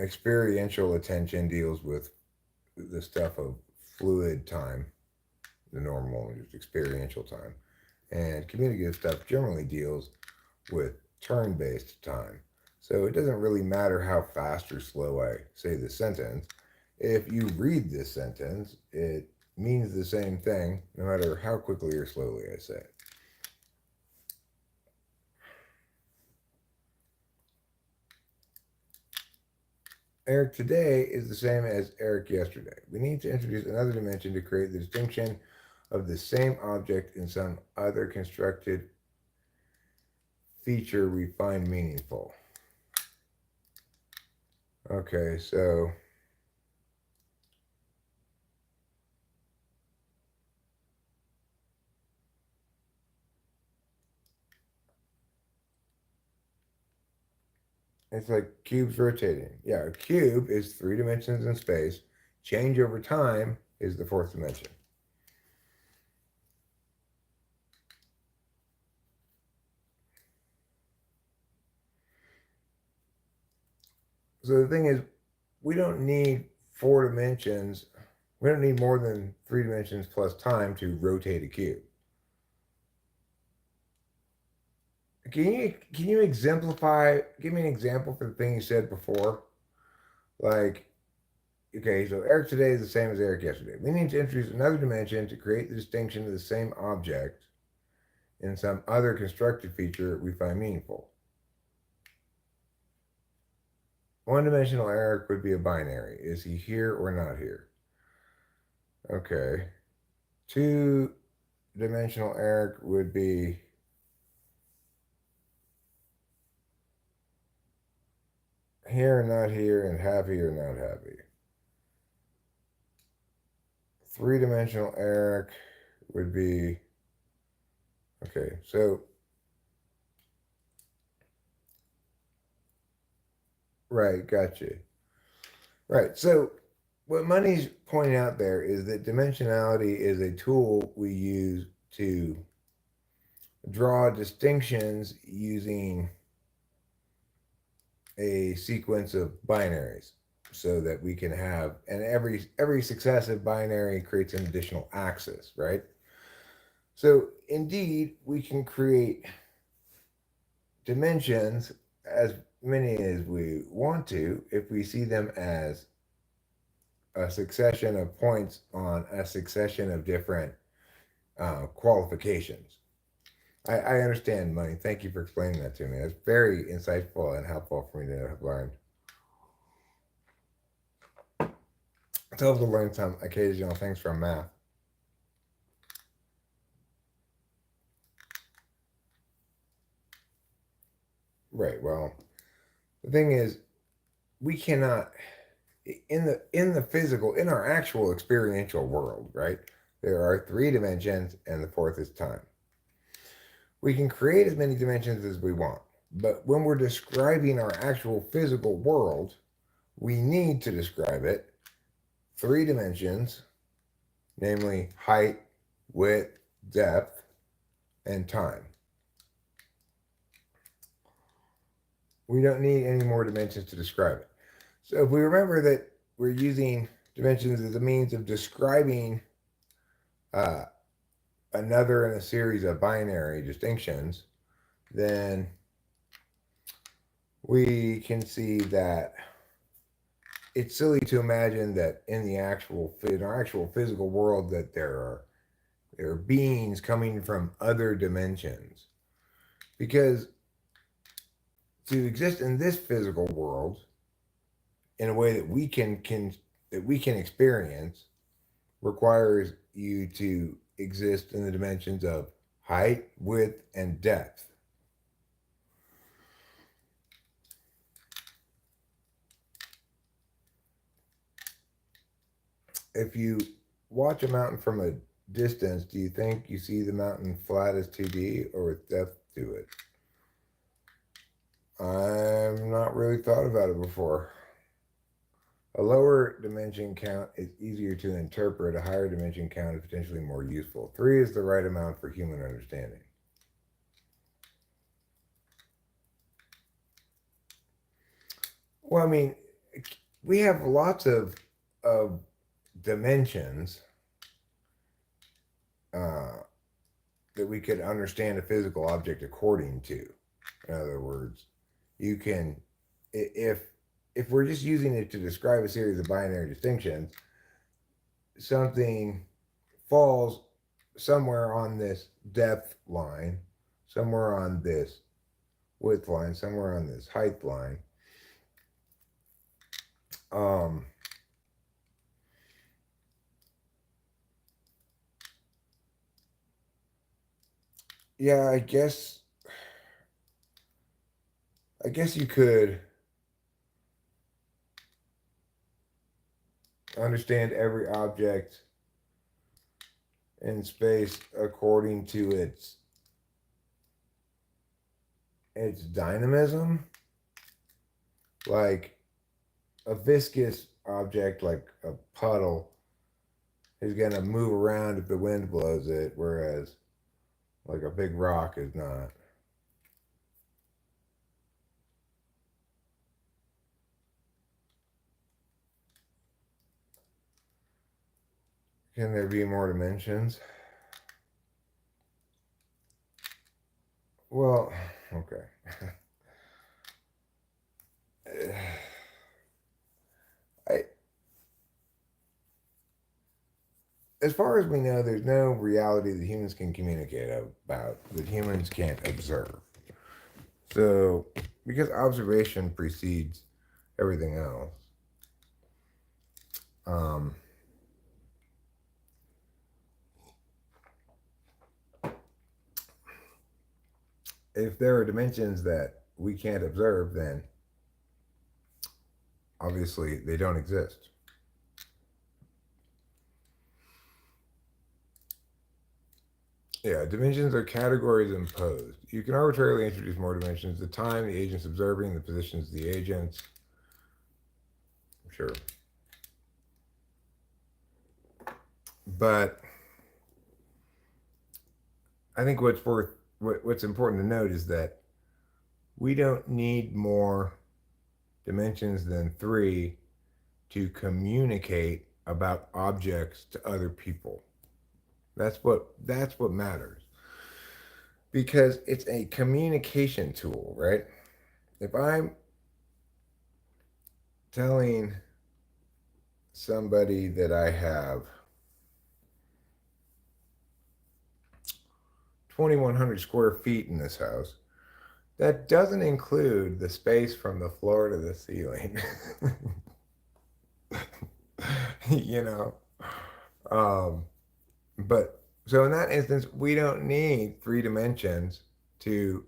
Experiential attention deals with the stuff of fluid time, the normal, just experiential time, and communicative stuff generally deals with turn based time. So it doesn't really matter how fast or slow I say the sentence. If you read this sentence, it means the same thing no matter how quickly or slowly I say it. Eric today is the same as Eric yesterday. We need to introduce another dimension to create the distinction of the same object in some other constructed feature we find meaningful. Okay, so it's like cubes rotating. Yeah, a cube is 3 dimensions in space. Change over time is the fourth dimension. So the thing is, we don't need 4 dimensions. We don't need more than 3 dimensions plus time to rotate a cube. Can you exemplify? Give me an example for the thing you said before. Like, okay, so Eric today is the same as Eric yesterday. We need to introduce another dimension to create the distinction of the same object in some other constructed feature we find meaningful. One-dimensional Eric would be a binary. Is he here or not here? Okay. Two-dimensional Eric would be here, not here, and happy or not happy. Three-dimensional Eric would be, okay, so, right, gotcha. Right, so what Money's pointing out there is that dimensionality is a tool we use to draw distinctions using a sequence of binaries so that we can have, and every successive binary creates an additional axis, right? So indeed, we can create dimensions as many as we want to if we see them as a succession of points on a succession of different qualifications. I understand, Money. Thank you for explaining that to me. It's very insightful and helpful for me to have learned. It's helpful to learn some occasional things from math. Right. Well, the thing is, we cannot in the physical, in our actual experiential world, right? There are 3 dimensions, and the fourth is time. We can create as many dimensions as we want, but when we're describing our actual physical world, we need to describe it 3 dimensions, namely height, width, depth, and time. We don't need any more dimensions to describe it. So if we remember that we're using dimensions as a means of describing uh, another in a series of binary distinctions, then we can see that it's silly to imagine that in our actual physical world that there are beings coming from other dimensions, because to exist in this physical world in a way that we can experience requires you to exist in the dimensions of height, width, and depth. If you watch a mountain from a distance, do you think you see the mountain flat as 2D or with depth to it? I've not really thought about it before. A lower dimension count is easier to interpret. A higher dimension count is potentially more useful. 3 is the right amount for human understanding. Well, I mean, we have lots of dimensions uh, that we could understand a physical object according to. In other words, you can, if we're just using it to describe a series of binary distinctions, something falls somewhere on this depth line, somewhere on this width line, somewhere on this height line. Um, yeah, I guess you could understand every object in space according to its dynamism. Like a viscous object like a puddle is going to move around if the wind blows it, whereas like a big rock is not. Can there be more dimensions? Well, okay. I, as far as we know, there's no reality that humans can communicate about that humans can't observe. So, because observation precedes everything else, um, if there are dimensions that we can't observe, then obviously they don't exist. Yeah, dimensions are categories imposed. You can arbitrarily introduce more dimensions: the time, the agents observing, the positions of the agents. Sure. But I think what's important to note is that we don't need more dimensions than 3 to communicate about objects to other people. That's what matters. Because it's a communication tool, right? If I'm telling somebody that I have 2,100 square feet in this house, that doesn't include the space from the floor to the ceiling. you know, um, but so in that instance, we don't need 3 dimensions to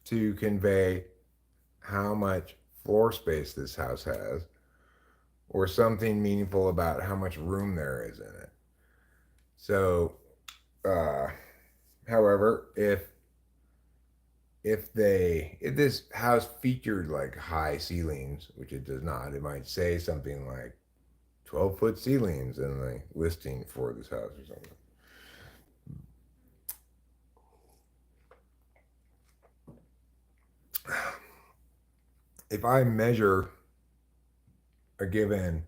convey how much floor space this house has, or something meaningful about how much room there is in it. So, uh, however, if this house featured like high ceilings, which it does not, it might say something like 12-foot ceilings in the listing for this house or something. If I measure a given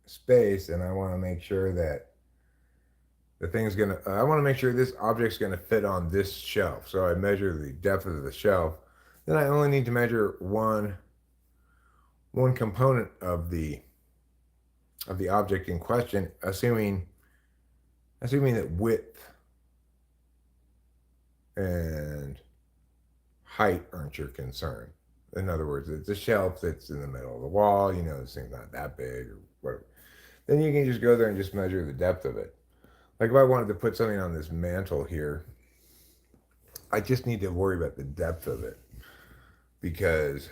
space, and I want to make sure that I want to make sure this object's gonna fit on this shelf. So I measure the depth of the shelf. Then I only need to measure one component of the object in question, assuming that width and height aren't your concern. In other words, it's a shelf that's in the middle of the wall. You know, this thing's not that big or whatever. Then you can just go there and just measure the depth of it. Like if I wanted to put something on this mantle here, I just need to worry about the depth of it, because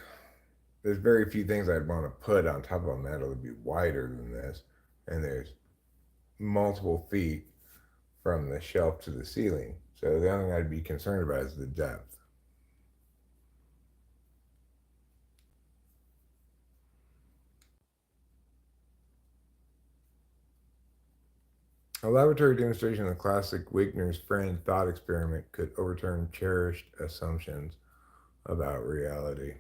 there's very few things I'd want to put on top of a mantle that would be wider than this, and there's multiple feet from the shelf to the ceiling. So the only thing I'd be concerned about is the depth. A laboratory demonstration of the classic Wigner's friend thought experiment could overturn cherished assumptions about reality.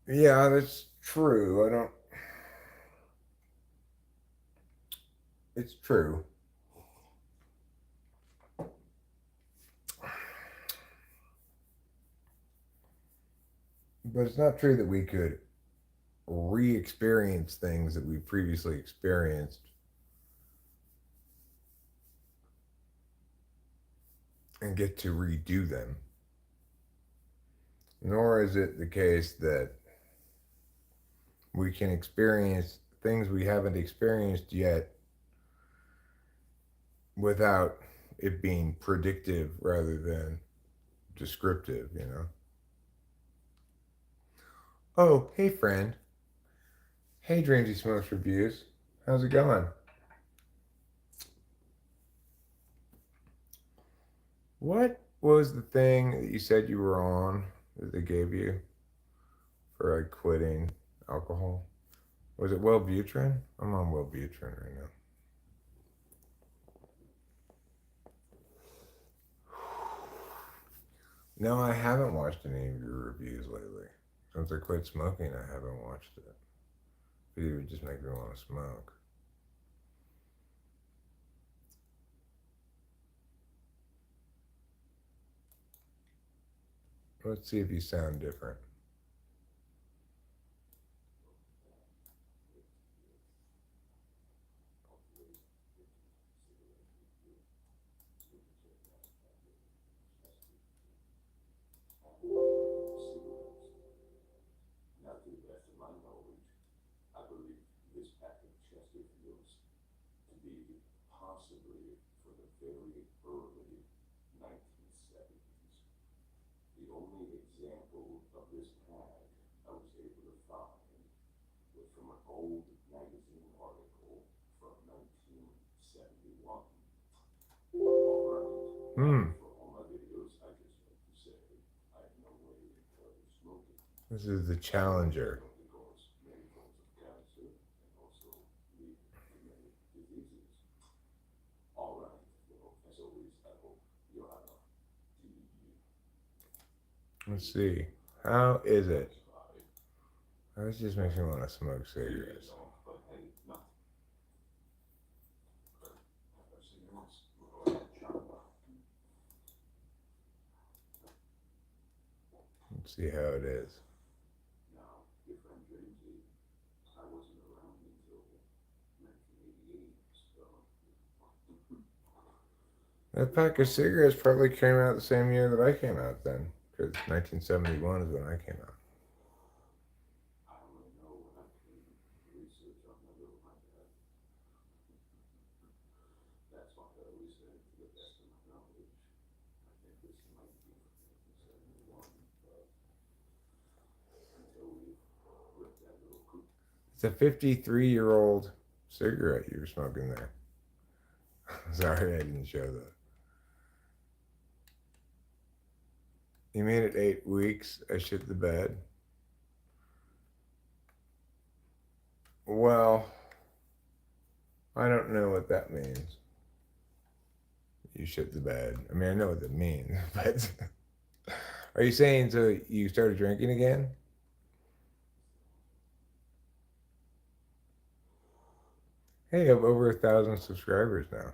Yeah, that's true. It's true. But it's not true that we could re-experience things that we previously experienced and get to redo them. Nor is it the case that we can experience things we haven't experienced yet without it being predictive rather than descriptive, you know? Oh, hey, friend. Hey, Dreamsy Smokes Reviews. How's it going? What was the thing that you said you were on that they gave you for like quitting alcohol? Was it Wellbutrin? I'm on Wellbutrin right now. No, I haven't watched any of your reviews lately. Since I quit smoking, I haven't watched it. It would just make me want to smoke. Let's see if you sound different. Hmm. This is the Challenger. Let's see. How is it? This just makes me want to smoke cigarettes. Let's see how it is. That pack of cigarettes probably came out the same year that I came out then, because 1971 is when I came out. It's a 53-year-old cigarette you were smoking there. Sorry, I didn't show that. You made it 8 weeks. I shit the bed. Well, I don't know what that means. You shit the bed. I mean, I know what that means, but are you saying so you started drinking again? Hey, I have over 1,000 subscribers now.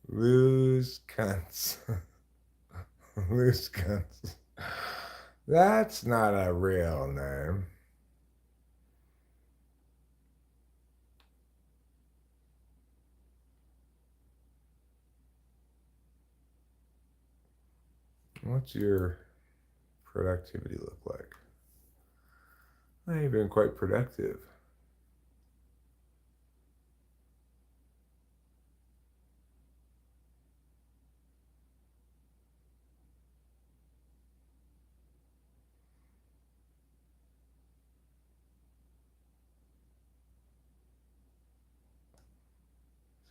Loose cunts. Loose cunts. That's not a real name. What's your productivity look like? I've been quite productive.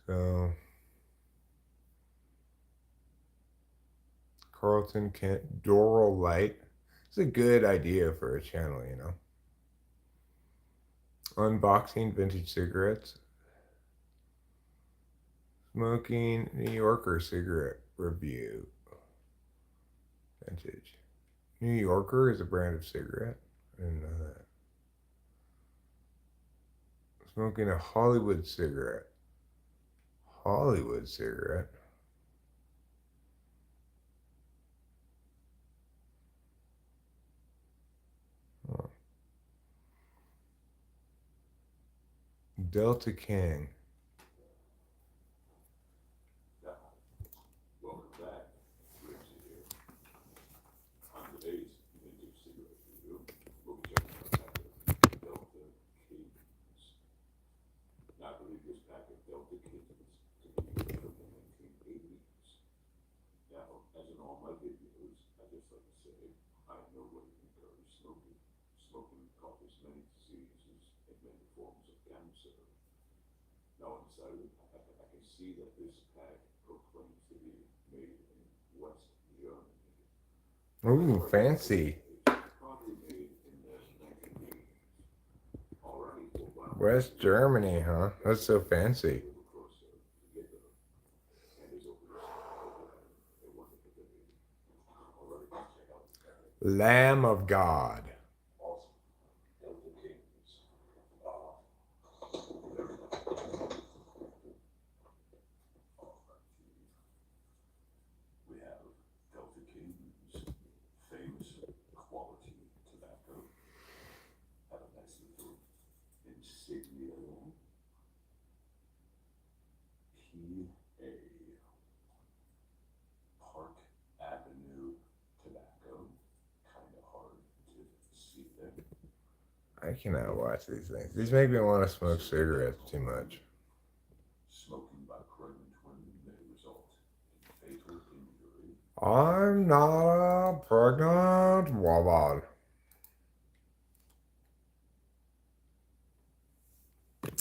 So, Carlton Kent, Doral Light. It's a good idea for a channel, you know. Unboxing vintage cigarettes. Smoking New Yorker cigarette review. Vintage. New Yorker is a brand of cigarette. I didn't know that. Smoking a Hollywood cigarette. Hollywood cigarette. Oh. Delta King. Welcome back. Ramsey here. On today's vintage cigarette review, we'll be checking out a pack of Delta Kings. Now, I believe this pack of Delta Kings to be from the 1980s. Now, as in all my videos, I just like to say, I in no way encourage smoking. Smoking causes many diseases and many forms of cancer. Now, inside, I can see that this pack proclaims to be made in West Germany. Ooh, fancy. Probably made in the 1980s. Alright, well, wow. West Germany, huh? That's so fancy. A little closer to get the candies open. A wonderful day. Alright, let's check out the pack. Lamb of God. Awesome. Delta Kings. We have Delta Kings, famous quality tobacco. Have a nice little insignia. PA. Park Avenue tobacco. Kind of hard to see there. I cannot watch these things. These make me want to smoke cigarettes too much. Smoking by pregnant women may result in fatal injury. I'm not a pregnant woman.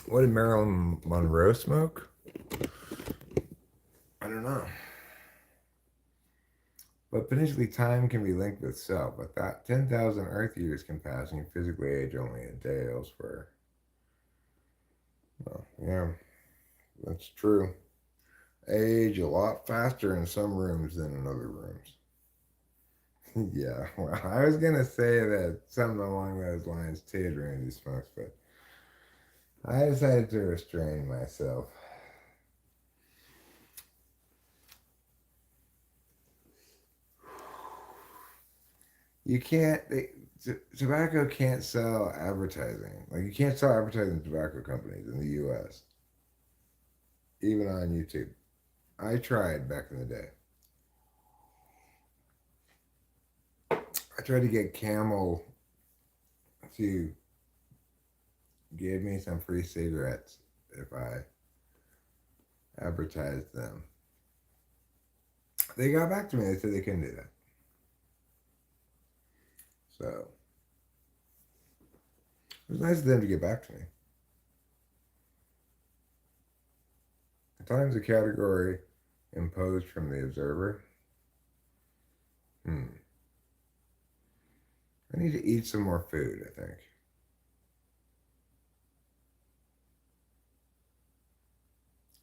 What did Marilyn Monroe smoke? I don't know. But potentially time can be linked with self, but that 10,000 Earth years can pass and you physically age only a day elsewhere. Well, yeah, that's true. Age a lot faster in some rooms than in other rooms. Yeah, well, I was gonna say that something along those lines too during these smokes, but I decided to restrain myself. You can't. Tobacco can't sell advertising. Like you can't sell advertising to tobacco companies in the U.S. Even on YouTube. I tried back in the day. I tried to get Camel to give me some free cigarettes if I advertised them. They got back to me. They said they couldn't do that. So it was nice of them to get back to me. At times, a category imposed from the observer. I need to eat some more food, I think.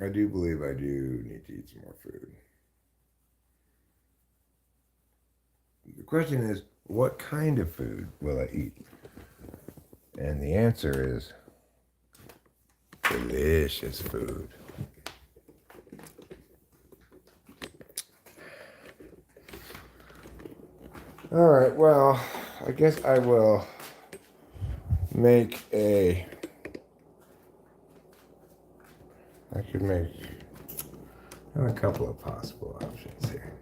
I do believe I do need to eat some more food. The question is, what kind of food will I eat? And the answer is delicious food. All right, well, I guess I will make a. I could make a couple of possible options here.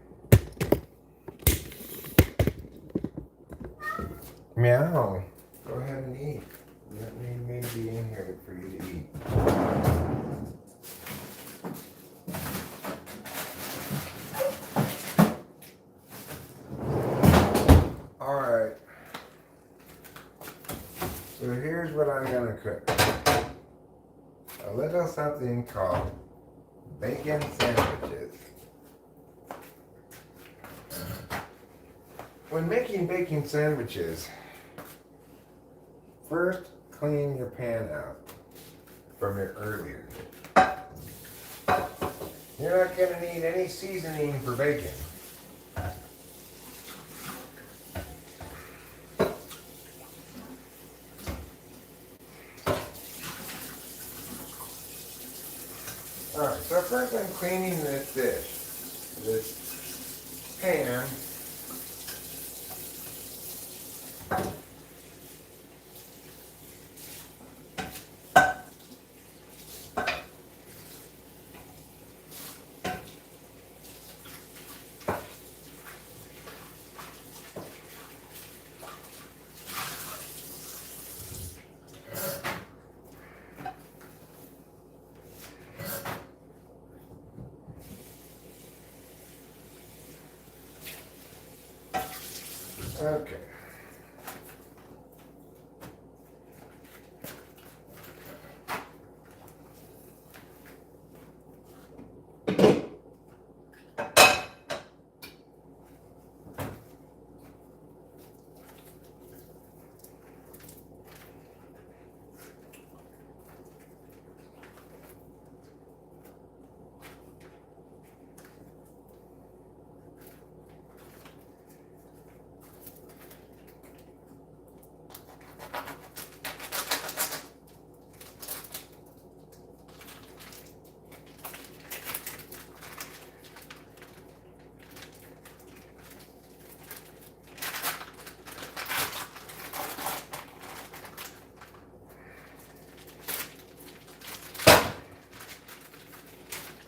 Meow. Go ahead and eat. You don't need me to be in here for you to eat. Alright. So here's what I'm going to cook. A little something called bacon sandwiches. When making bacon sandwiches, first clean your pan out from your earlier. You're not going to need any seasoning for bacon. Alright, so first I'm cleaning this dish, this pan. Okay.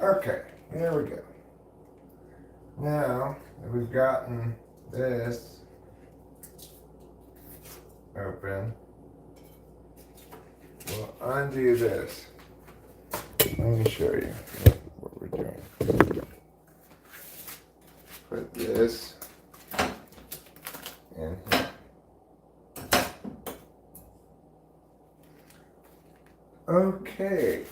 Okay, there we go. Now that we've gotten this open, we'll undo this. Let me show you what we're doing. Put this in here. Okay.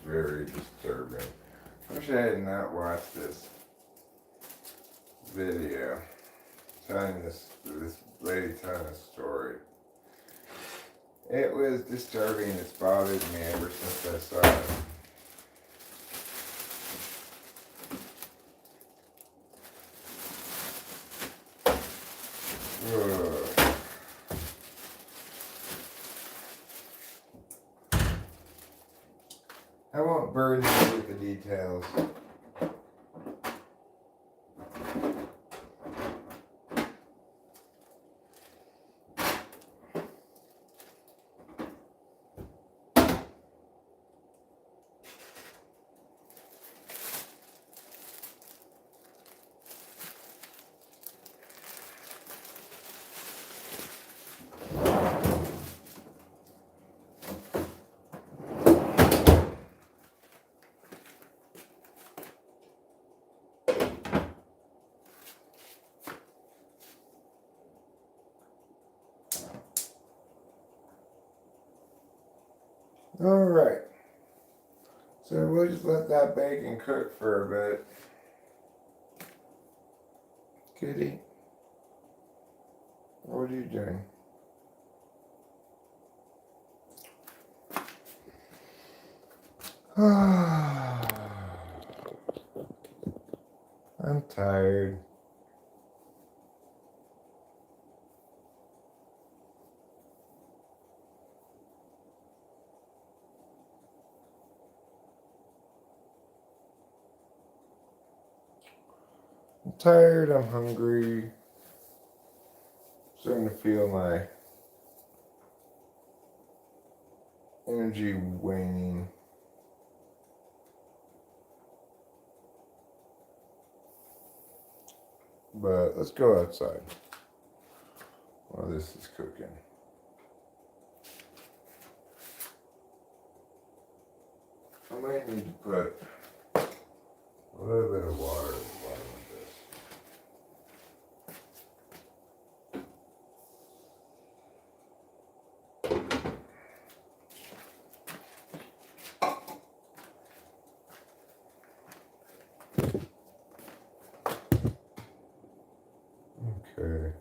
Very disturbing. I wish I had not watched this video telling this lady telling a story. It was disturbing. It's bothered me ever since I saw it. Ugh. I won't burden you with the details. All right. So we'll just let that bacon cook for a bit. Kitty, what are you doing? I'm tired. I'm tired, I'm hungry. Starting to feel my energy waning. But let's go outside while this is cooking. I might need to put a little bit of water at the bottom of this. Okay.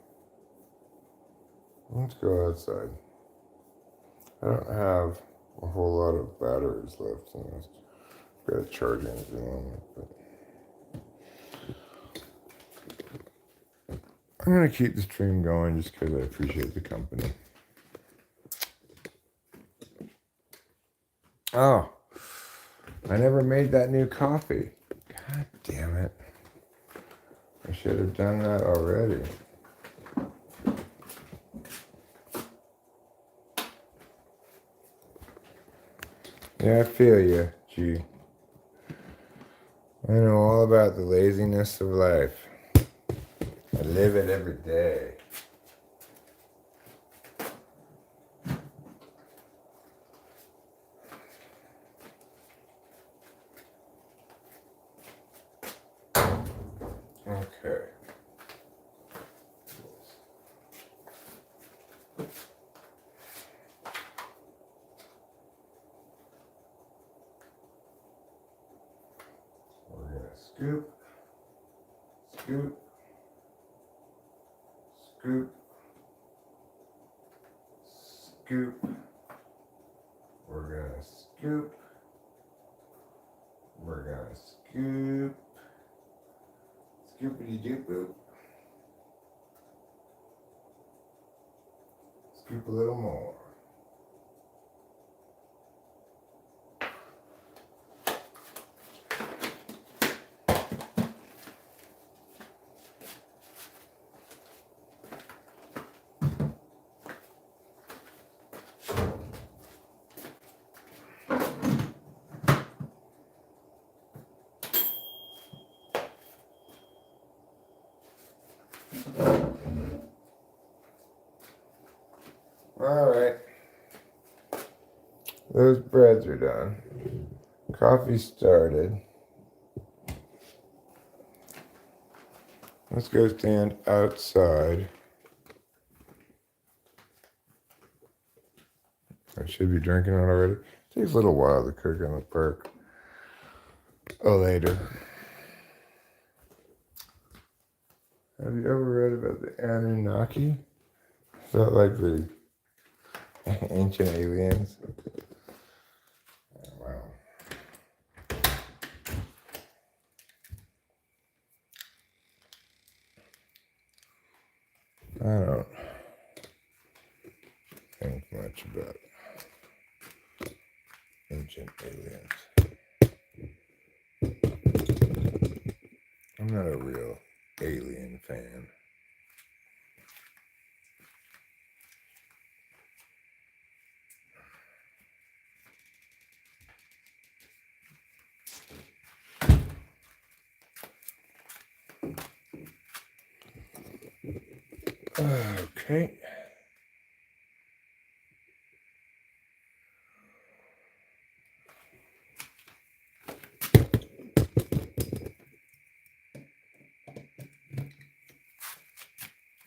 Let's go outside. I don't have a whole lot of batteries left in this. Got to charge anything on it, but I'm gonna keep the stream going just because I appreciate the company. Oh, I never made that new coffee. God damn it. I should have done that already. Yeah, I feel you, G. I know all about the laziness of life. I live it every day. Okay. We're gonna scoop, scoop, scoop, scoop. We're gonna scoop. We're gonna scoop. Scoopity doop boop. Scoop a little more. All right. Those breads are done. Coffee started. Let's go stand outside. I should be drinking it already. Takes a little while to cook on the perk. Oh, later. Have you ever read about the Anunnaki? Is that like the ancient aliens? Oh, wow. I don't think much about ancient aliens. I'm not a real alien fan. Okay.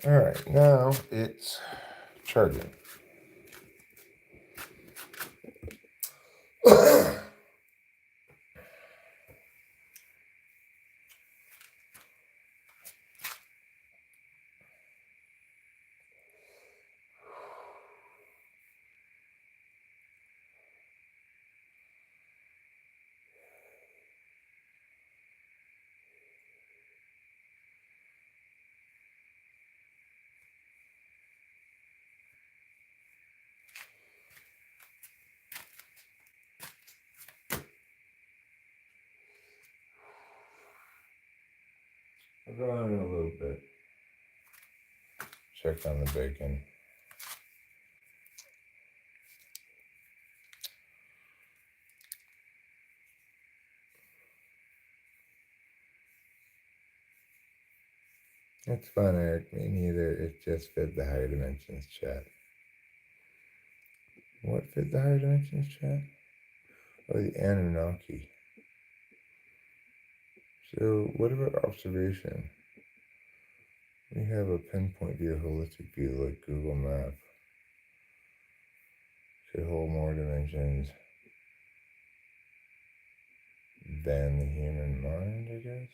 All right, now it's charging. I'll go on in a little bit. Check on the bacon. It's fun, Eric. Me neither. It just fit the higher dimensions chat. What fit the higher dimensions chat? Oh, the Anunnaki. So, what about observation? We have a pinpoint view, holistic view, like Google Map. Could hold more dimensions than the human mind, I guess?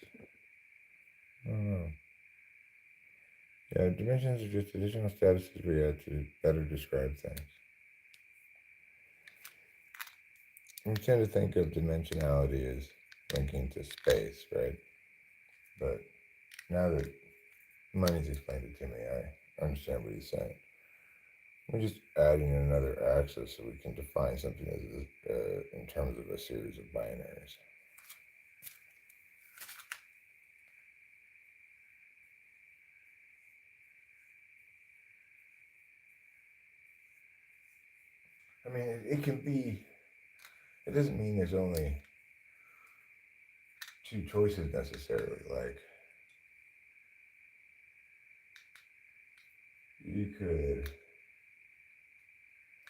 I don't know. Yeah, dimensions are just additional statuses we add to better describe things. We tend to think of dimensionality as linking to space, right? But now that Money's explained it to me, I understand what he's saying. We're just adding another axis so we can define something as in terms of a series of binaries. I mean, it can be, it doesn't mean there's only two choices necessarily. Like, you could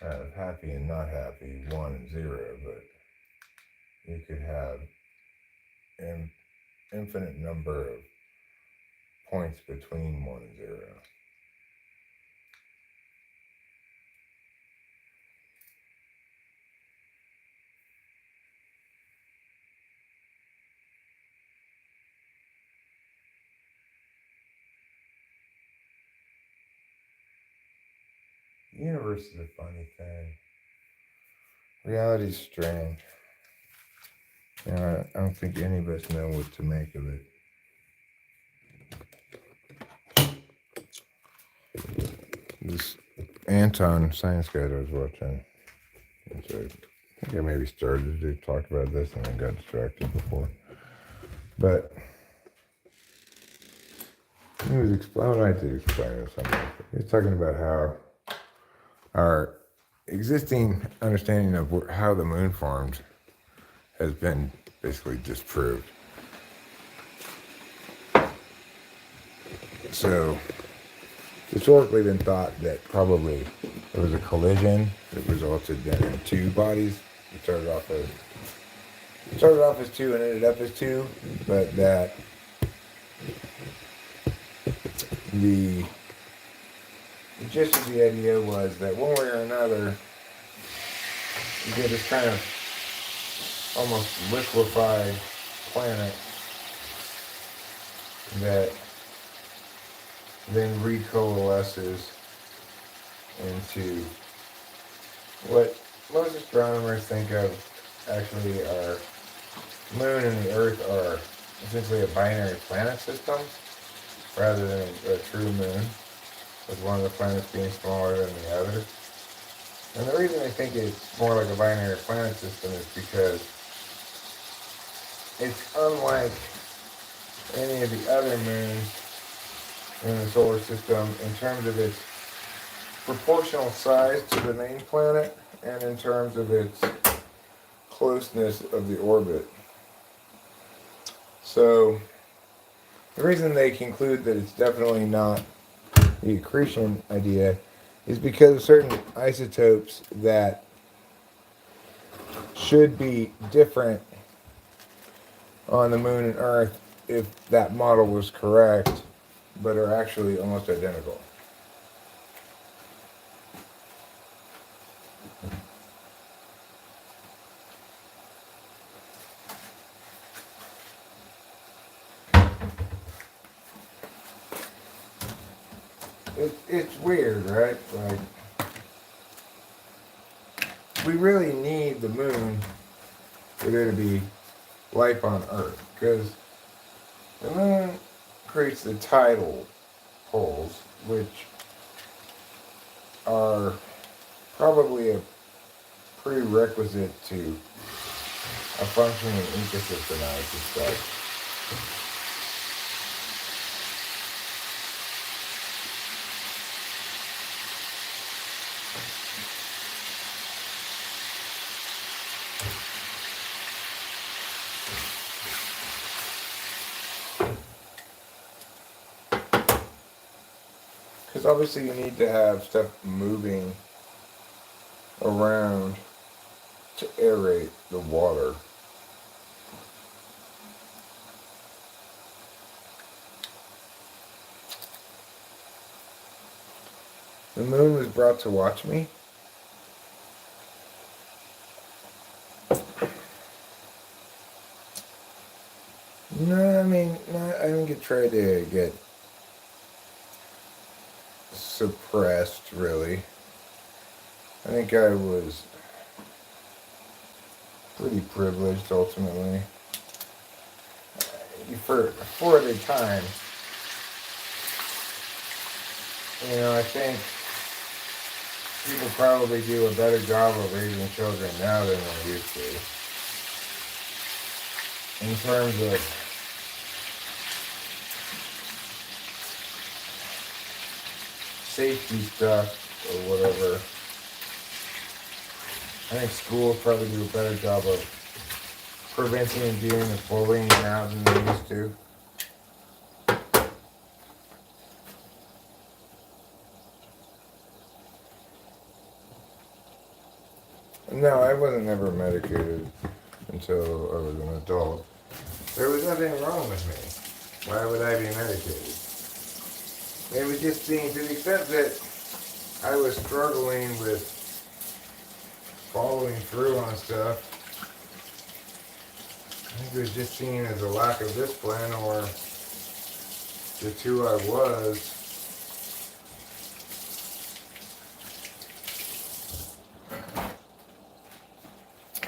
have happy and not happy, 1 and 0, but you could have an infinite number of points between 1 and 0. The universe is a funny thing. Reality's strange. You know, I don't think any of us know what to make of it. This Anton science guy I was watching, so I think I maybe started to talk about this and I got distracted before. But he was explaining, I did explain it something. He was talking about how our existing understanding of how the moon formed has been basically disproved. So, it's historically been thought that probably there was a collision that resulted then in two bodies. It started off as two and ended up as two, but that the gist of the idea was that one way or another, you get this kind of almost liquefied planet that then recoalesces into what most astronomers think of actually our moon and the earth are essentially a binary planet system rather than a true moon, with one of the planets being smaller than the other. And the reason I think it's more like a binary planet system is because it's unlike any of the other moons in the solar system in terms of its proportional size to the main planet and in terms of its closeness of the orbit. So the reason they conclude that it's definitely not the accretion idea is because of certain isotopes that should be different on the moon and Earth if that model was correct, but are actually almost identical. It's weird, right? Like, we really need the moon for there to be life on Earth, because the moon creates the tidal poles, which are probably a prerequisite to a functioning ecosystem, I suspect. Because obviously you need to have stuff moving around to aerate the water. The moon was brought to watch me. No, I mean, no, I didn't try to get suppressed, really. I think I was pretty privileged, ultimately. For the time, I think people probably do a better job of raising children now than they used to. In terms of safety stuff or whatever. I think schools probably do a better job of preventing and dealing with bullying now than they used to. No, I wasn't ever medicated until I was an adult. There was nothing wrong with me. Why would I be medicated? It was just seen to the extent that I was struggling with following through on stuff. I think it was just seen as a lack of discipline or just who I was.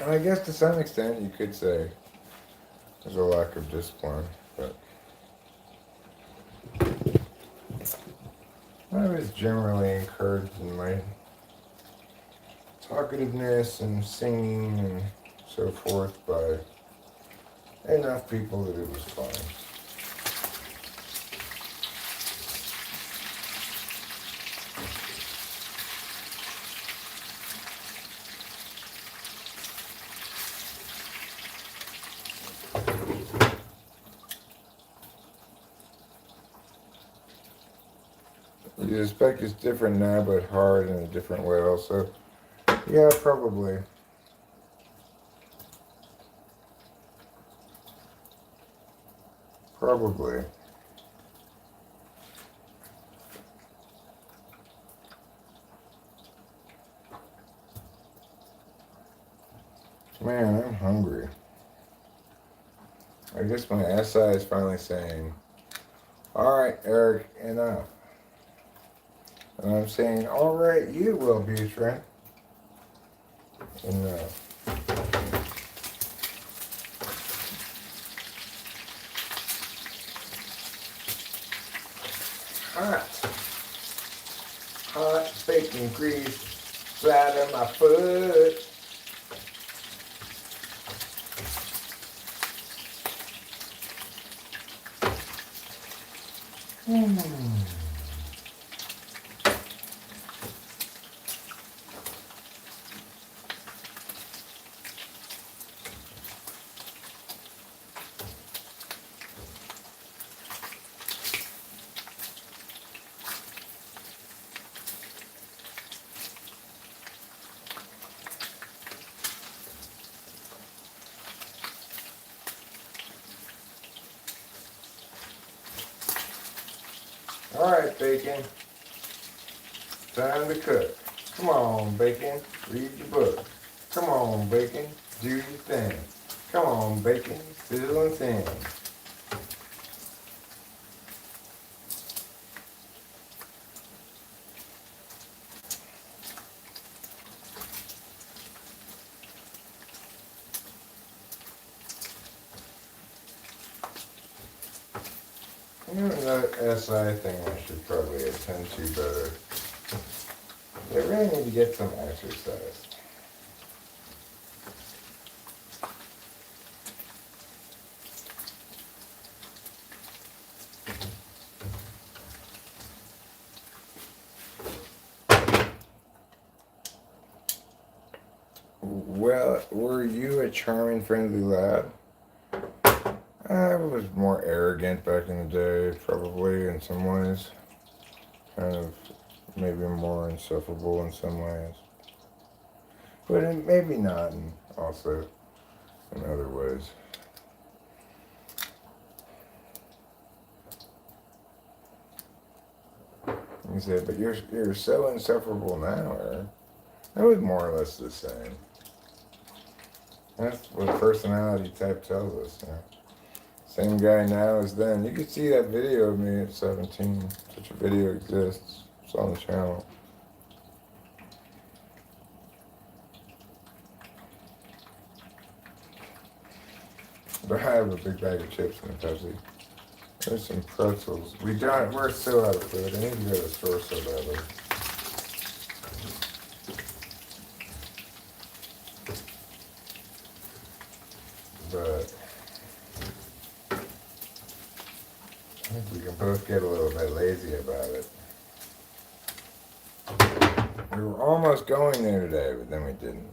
And I guess to some extent you could say there's a lack of discipline, but I was generally encouraged in my talkativeness and singing and so forth by enough people that it was fine. You suspect it's different now, but hard in a different way also. Yeah, probably. Probably. Man, I'm hungry. I guess my SI is finally saying, alright, Eric, enough. And I'm saying, alright, you will be a friend. Enough. Hot bacon grease, flat on my foot. Alright, bacon. Time to cook. Come on, bacon. Read your book. Come on, bacon. Do your thing. Come on, bacon. Fiddle and sing. Another SI thing I should probably attend to better. They really need to get some exercise. Well, were you a charming, friendly lad? I was more arrogant back in the day, probably in some ways. Kind of maybe more insufferable in some ways. But maybe not, and also in other ways. You said, but you're so insufferable now, Aaron. That was more or less the same. That's what personality type tells us. You know? Same guy now as then. You can see that video of me at 17. Such a video exists. It's on the channel. But I have a big bag of chips and a Pepsi. There's some pretzels. We're still out of food. I need to go to the store so badly. But I think we can both get a little bit lazy about it. We were almost going there today, but then we didn't.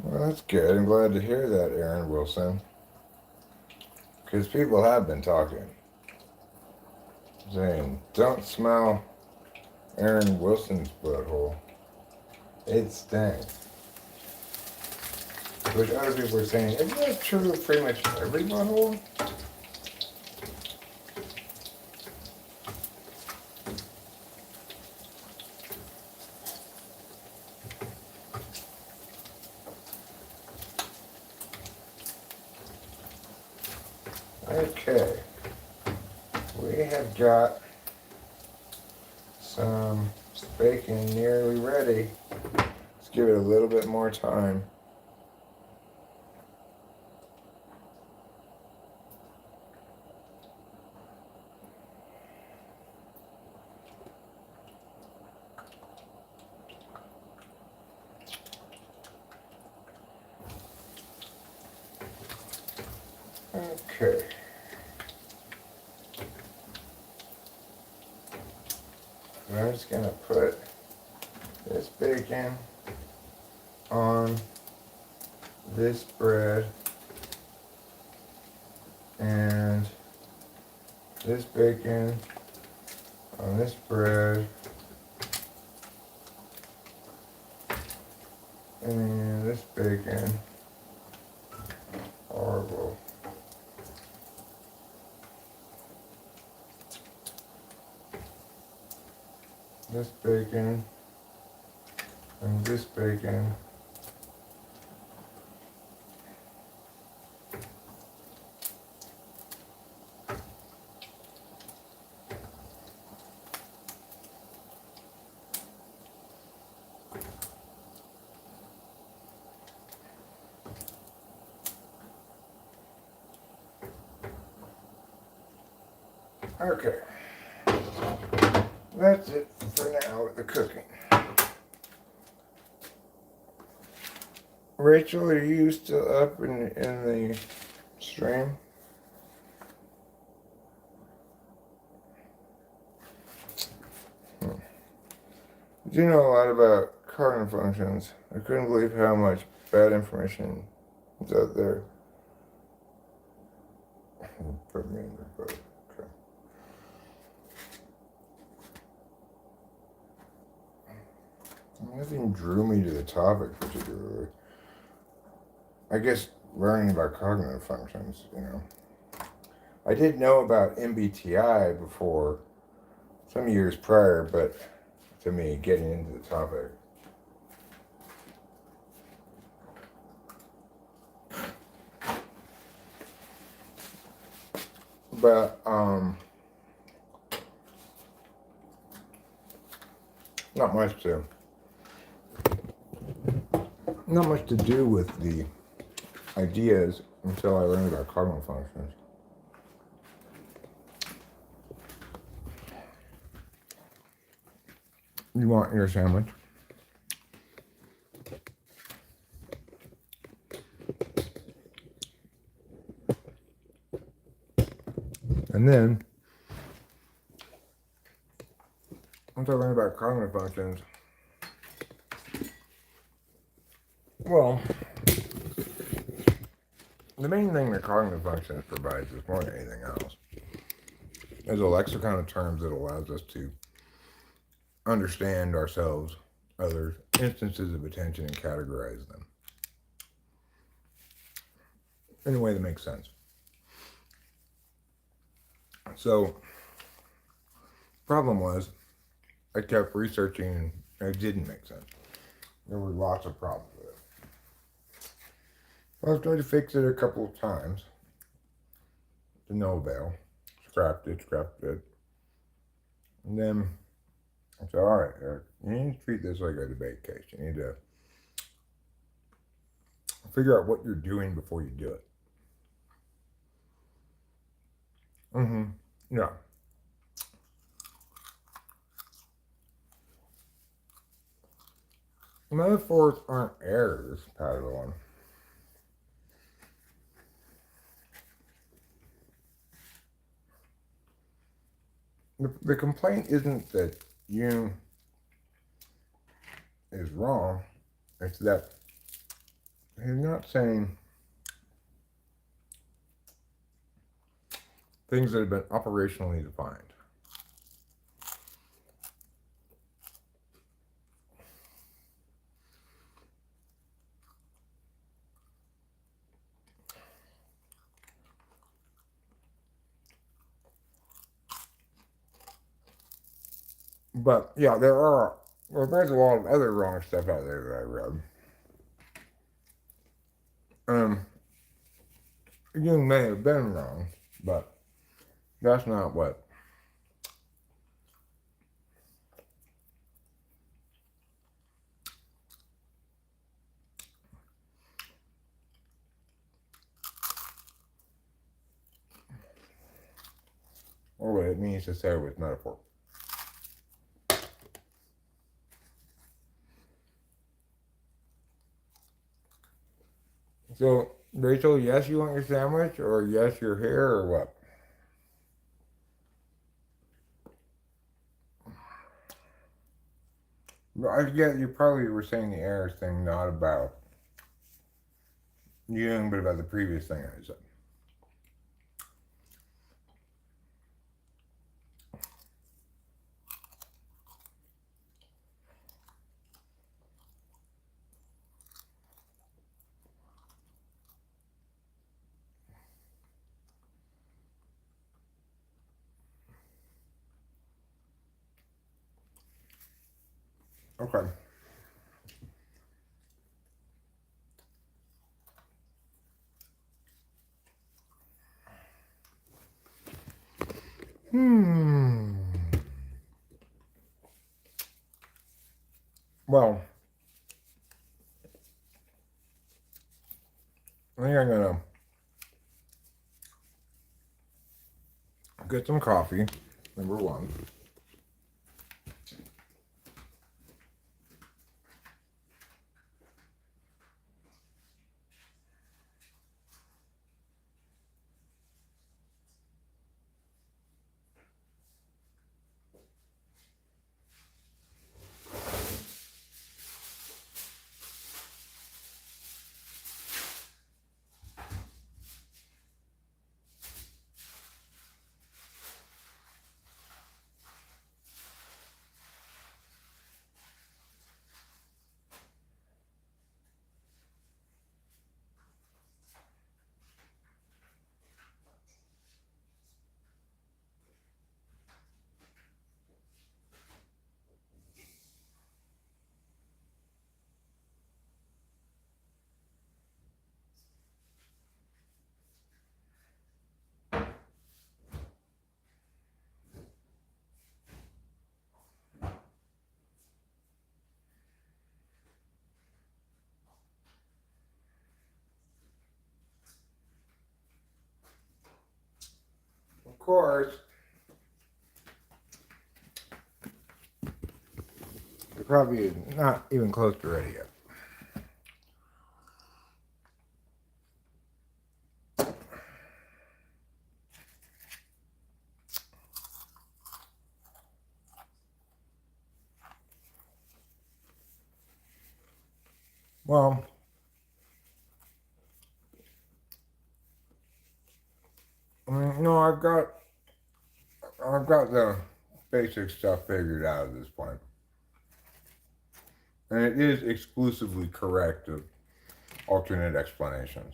Well, that's good. I'm glad to hear that, Aaron Wilson. Because people have been talking. Saying, don't smell Aaron Wilson's butthole. It stinks. Which other people are saying, isn't that true of pretty much every butthole? Okay, we have got some bacon nearly ready. Let's give it a little bit more time. Okay. I'm just gonna put this bacon on this bread and this bacon on this bread and this bacon. Horrible. This bacon and this bacon. Okay. That's it for now with the cooking. Rachel, are you still up in the stream? You do know a lot about cognitive functions. I couldn't believe how much bad information is out there. Put me in the boat. Okay. Nothing drew me to the topic particularly. I guess learning about cognitive functions, you know. I did know about MBTI before, some years prior, but to me, getting into the topic. But, not much to do with the ideas until I learned about cognitive functions. You want your sandwich? And then I'm talking about cognitive functions. Well, the main thing that cognitive functions provides is more than anything else is a lexicon of terms that allows us to understand ourselves, others, instances of attention, and categorize them in a way that makes sense. So, problem was, I kept researching and it didn't make sense. There were lots of problems with it. I was trying to fix it a couple of times. To no avail. Scrapped it. And then I said, all right, Eric, you need to treat this like a debate case. You need to figure out what you're doing before you do it. Yeah. Metaphors aren't errors, Padawan. The complaint isn't that Jung is wrong. It's that he's not saying things that have been operationally defined. But yeah, there's a lot of other wrong stuff out there that I read. Jung may have been wrong, but that's not what. Or what it means to say with metaphor. So, Rachel, yes, you want your sandwich, or yes, you're here, or what? Well, I get you probably were saying the errors thing not about Jung, but about the previous thing I said. Okay. Well, I think I'm gonna get some coffee, number one. Of course, you're probably not even close to ready yet. Well, I mean, no, I've got the basic stuff figured out at this point. And it is exclusively correct of alternate explanations.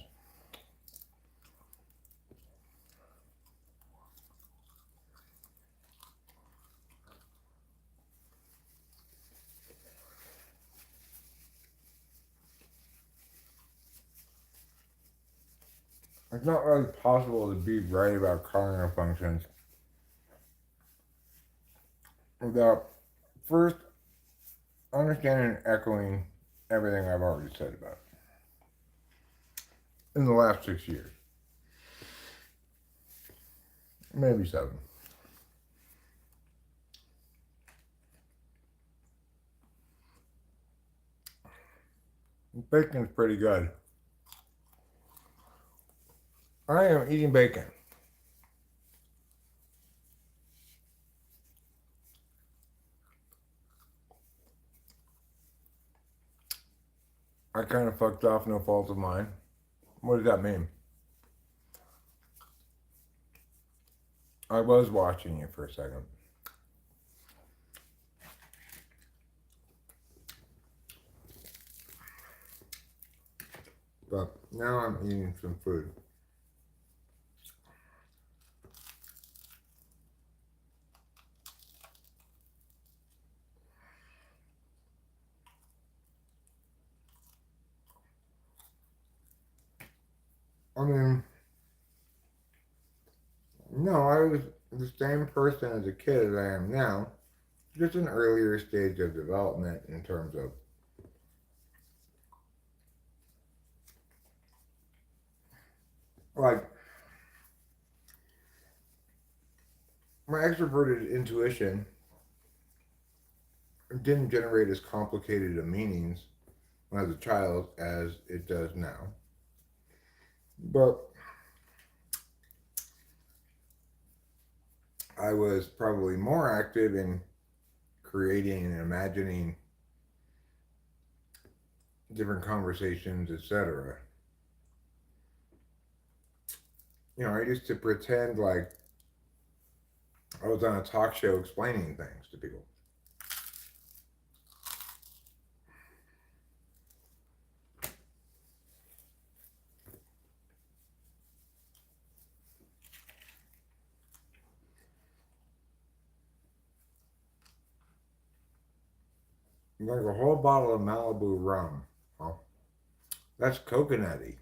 It's not really possible to be right about cardinal functions without first understanding and echoing everything I've already said about it in the last 6 years. Maybe 7. Bacon's pretty good. I am eating bacon. I kind of fucked off, no fault of mine. What does that mean? I was watching you for a second. But now I'm eating some food. I mean, no, I was the same person as a kid as I am now, just an earlier stage of development in terms of like my extroverted intuition didn't generate as complicated of meanings when I was a child as it does now. But I was probably more active in creating and imagining different conversations, etc. You know, I used to pretend like I was on a talk show explaining things to people. Like a whole bottle of Malibu rum. Huh? That's coconutty.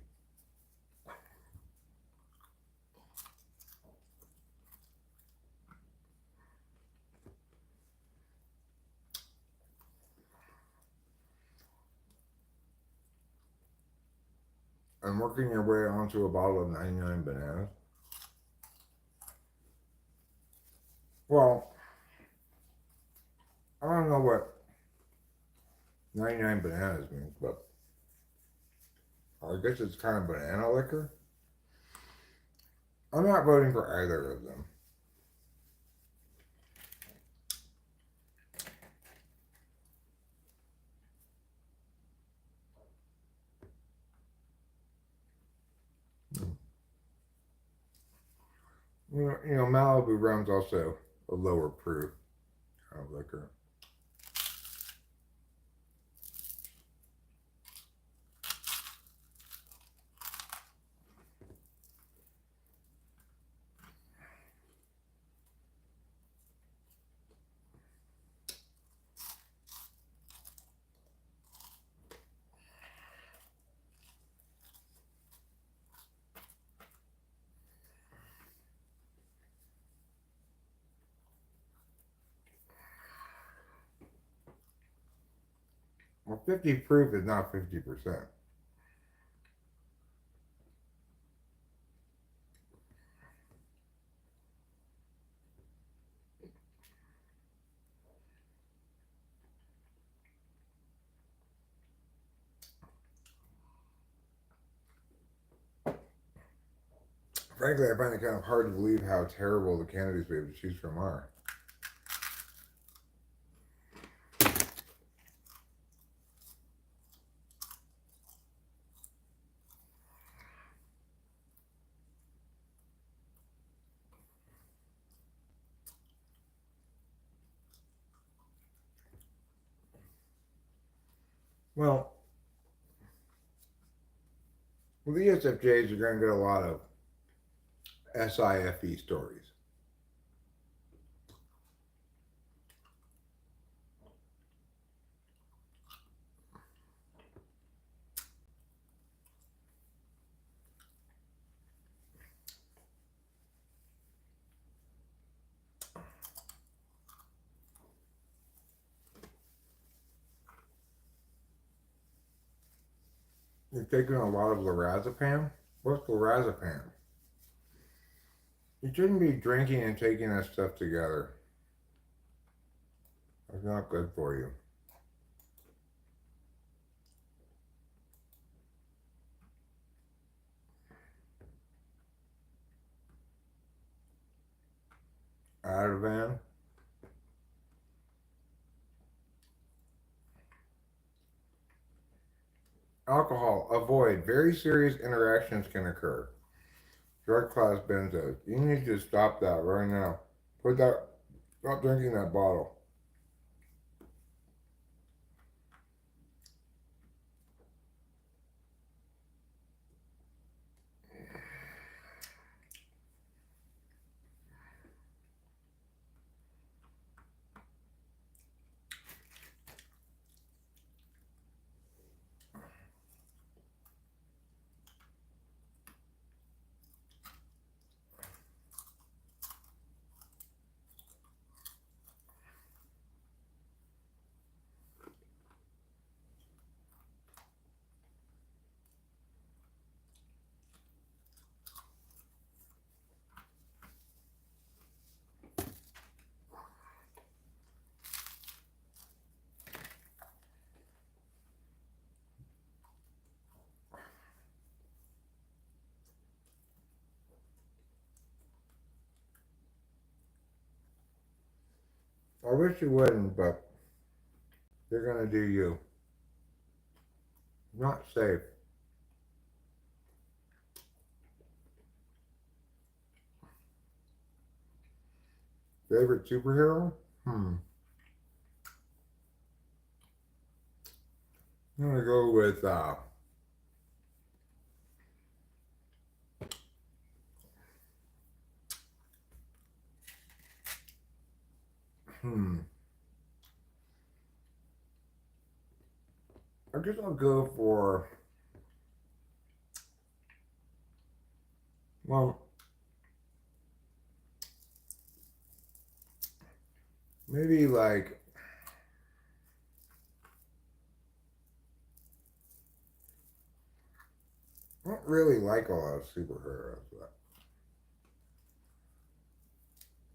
And working your way onto a bottle of 99 bananas. Well, I don't know what 99 bananas means, but I guess it's kind of banana liquor. I'm not voting for either of them. You know, Malibu rum's also a lower proof kind of liquor. Well, 50 proof is not 50%. Frankly, I find it kind of hard to believe how terrible the candidates we have to choose from are. Well, with the ESFJs, you're going to get a lot of SIFE stories. You're taking a lot of lorazepam? What's lorazepam? You shouldn't be drinking and taking that stuff together. It's not good for you. Ativan. Alcohol. Avoid. Very serious interactions can occur. Drug class benzos. You need to stop that right now. Stop drinking that bottle. I wish you wouldn't, but you're gonna do you. Not safe. Favorite superhero? I'm gonna go with I guess I'll go for, well, maybe like, I don't really like a lot of superheroes, but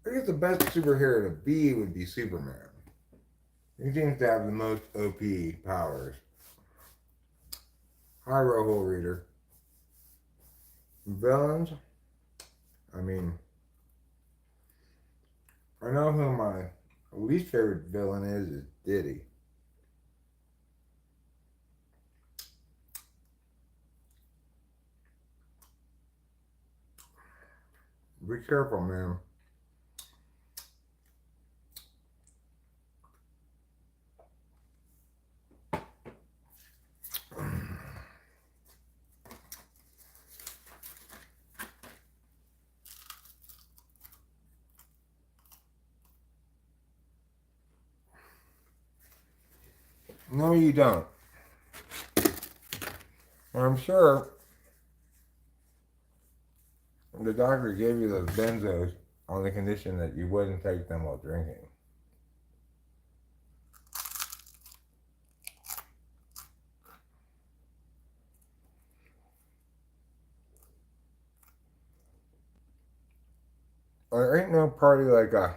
I guess the best superhero to be would be Superman. He seems to have the most OP powers. Hi, Rohul Reader. Villains? I mean, I know who my least favorite villain is Diddy. Be careful, man. No, you don't. I'm sure the doctor gave you those benzos on the condition that you wouldn't take them while drinking. There ain't no party like a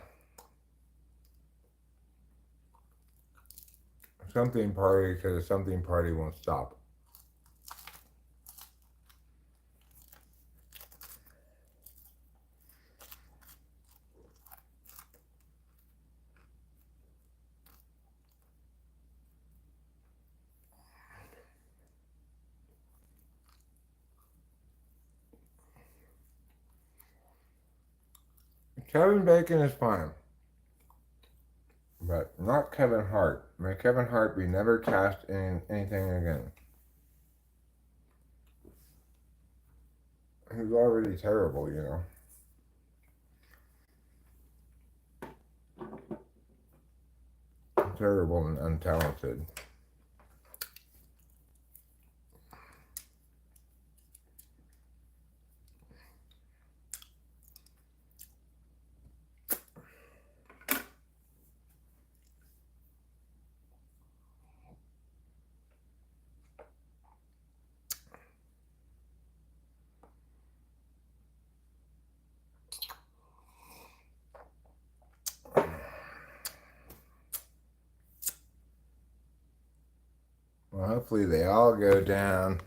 something party because a something party won't stop. Kevin Bacon is fine, But not Kevin Hart. May Kevin Hart be never cast in anything again. He's already terrible, you know. Terrible and untalented. Well, hopefully they all go down.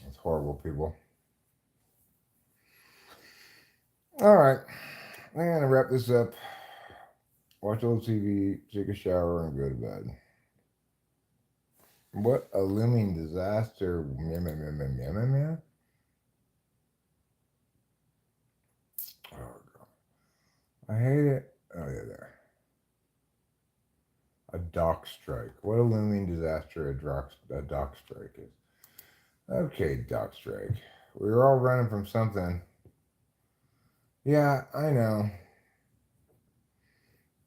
That's horrible, people. Alright. I'm going to wrap this up. Watch a little TV, take a shower, and go to bed. What a looming disaster. Meow, meow, meow, meow, meow, meow, meow. Oh, God. I hate it. Oh, yeah, there. A dock strike. What a looming disaster a dock strike is. Okay, dock strike. We were all running from something. Yeah, I know.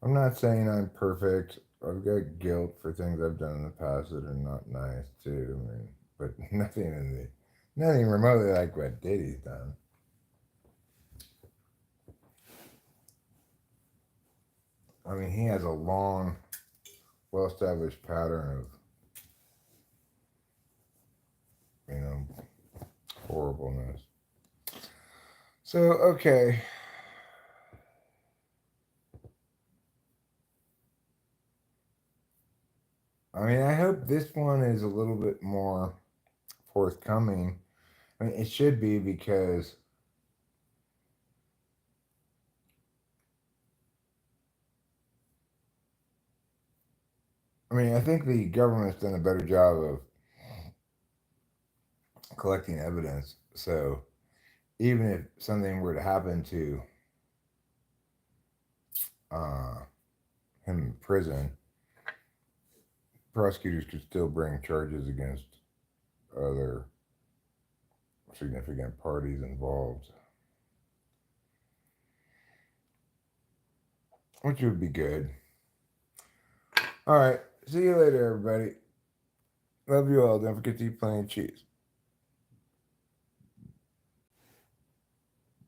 I'm not saying I'm perfect. I've got guilt for things I've done in the past that are not nice too. I mean, but nothing remotely like what Diddy's done. I mean, he has a long, well-established pattern of, you know, horribleness. So, okay. I mean, I hope this one is a little bit more forthcoming. I mean, it should be because I think the government's done a better job of collecting evidence. So even if something were to happen to him in prison, prosecutors could still bring charges against other significant parties involved, which would be good. All right. See you later, everybody. Love you all. Don't forget to eat plenty of cheese.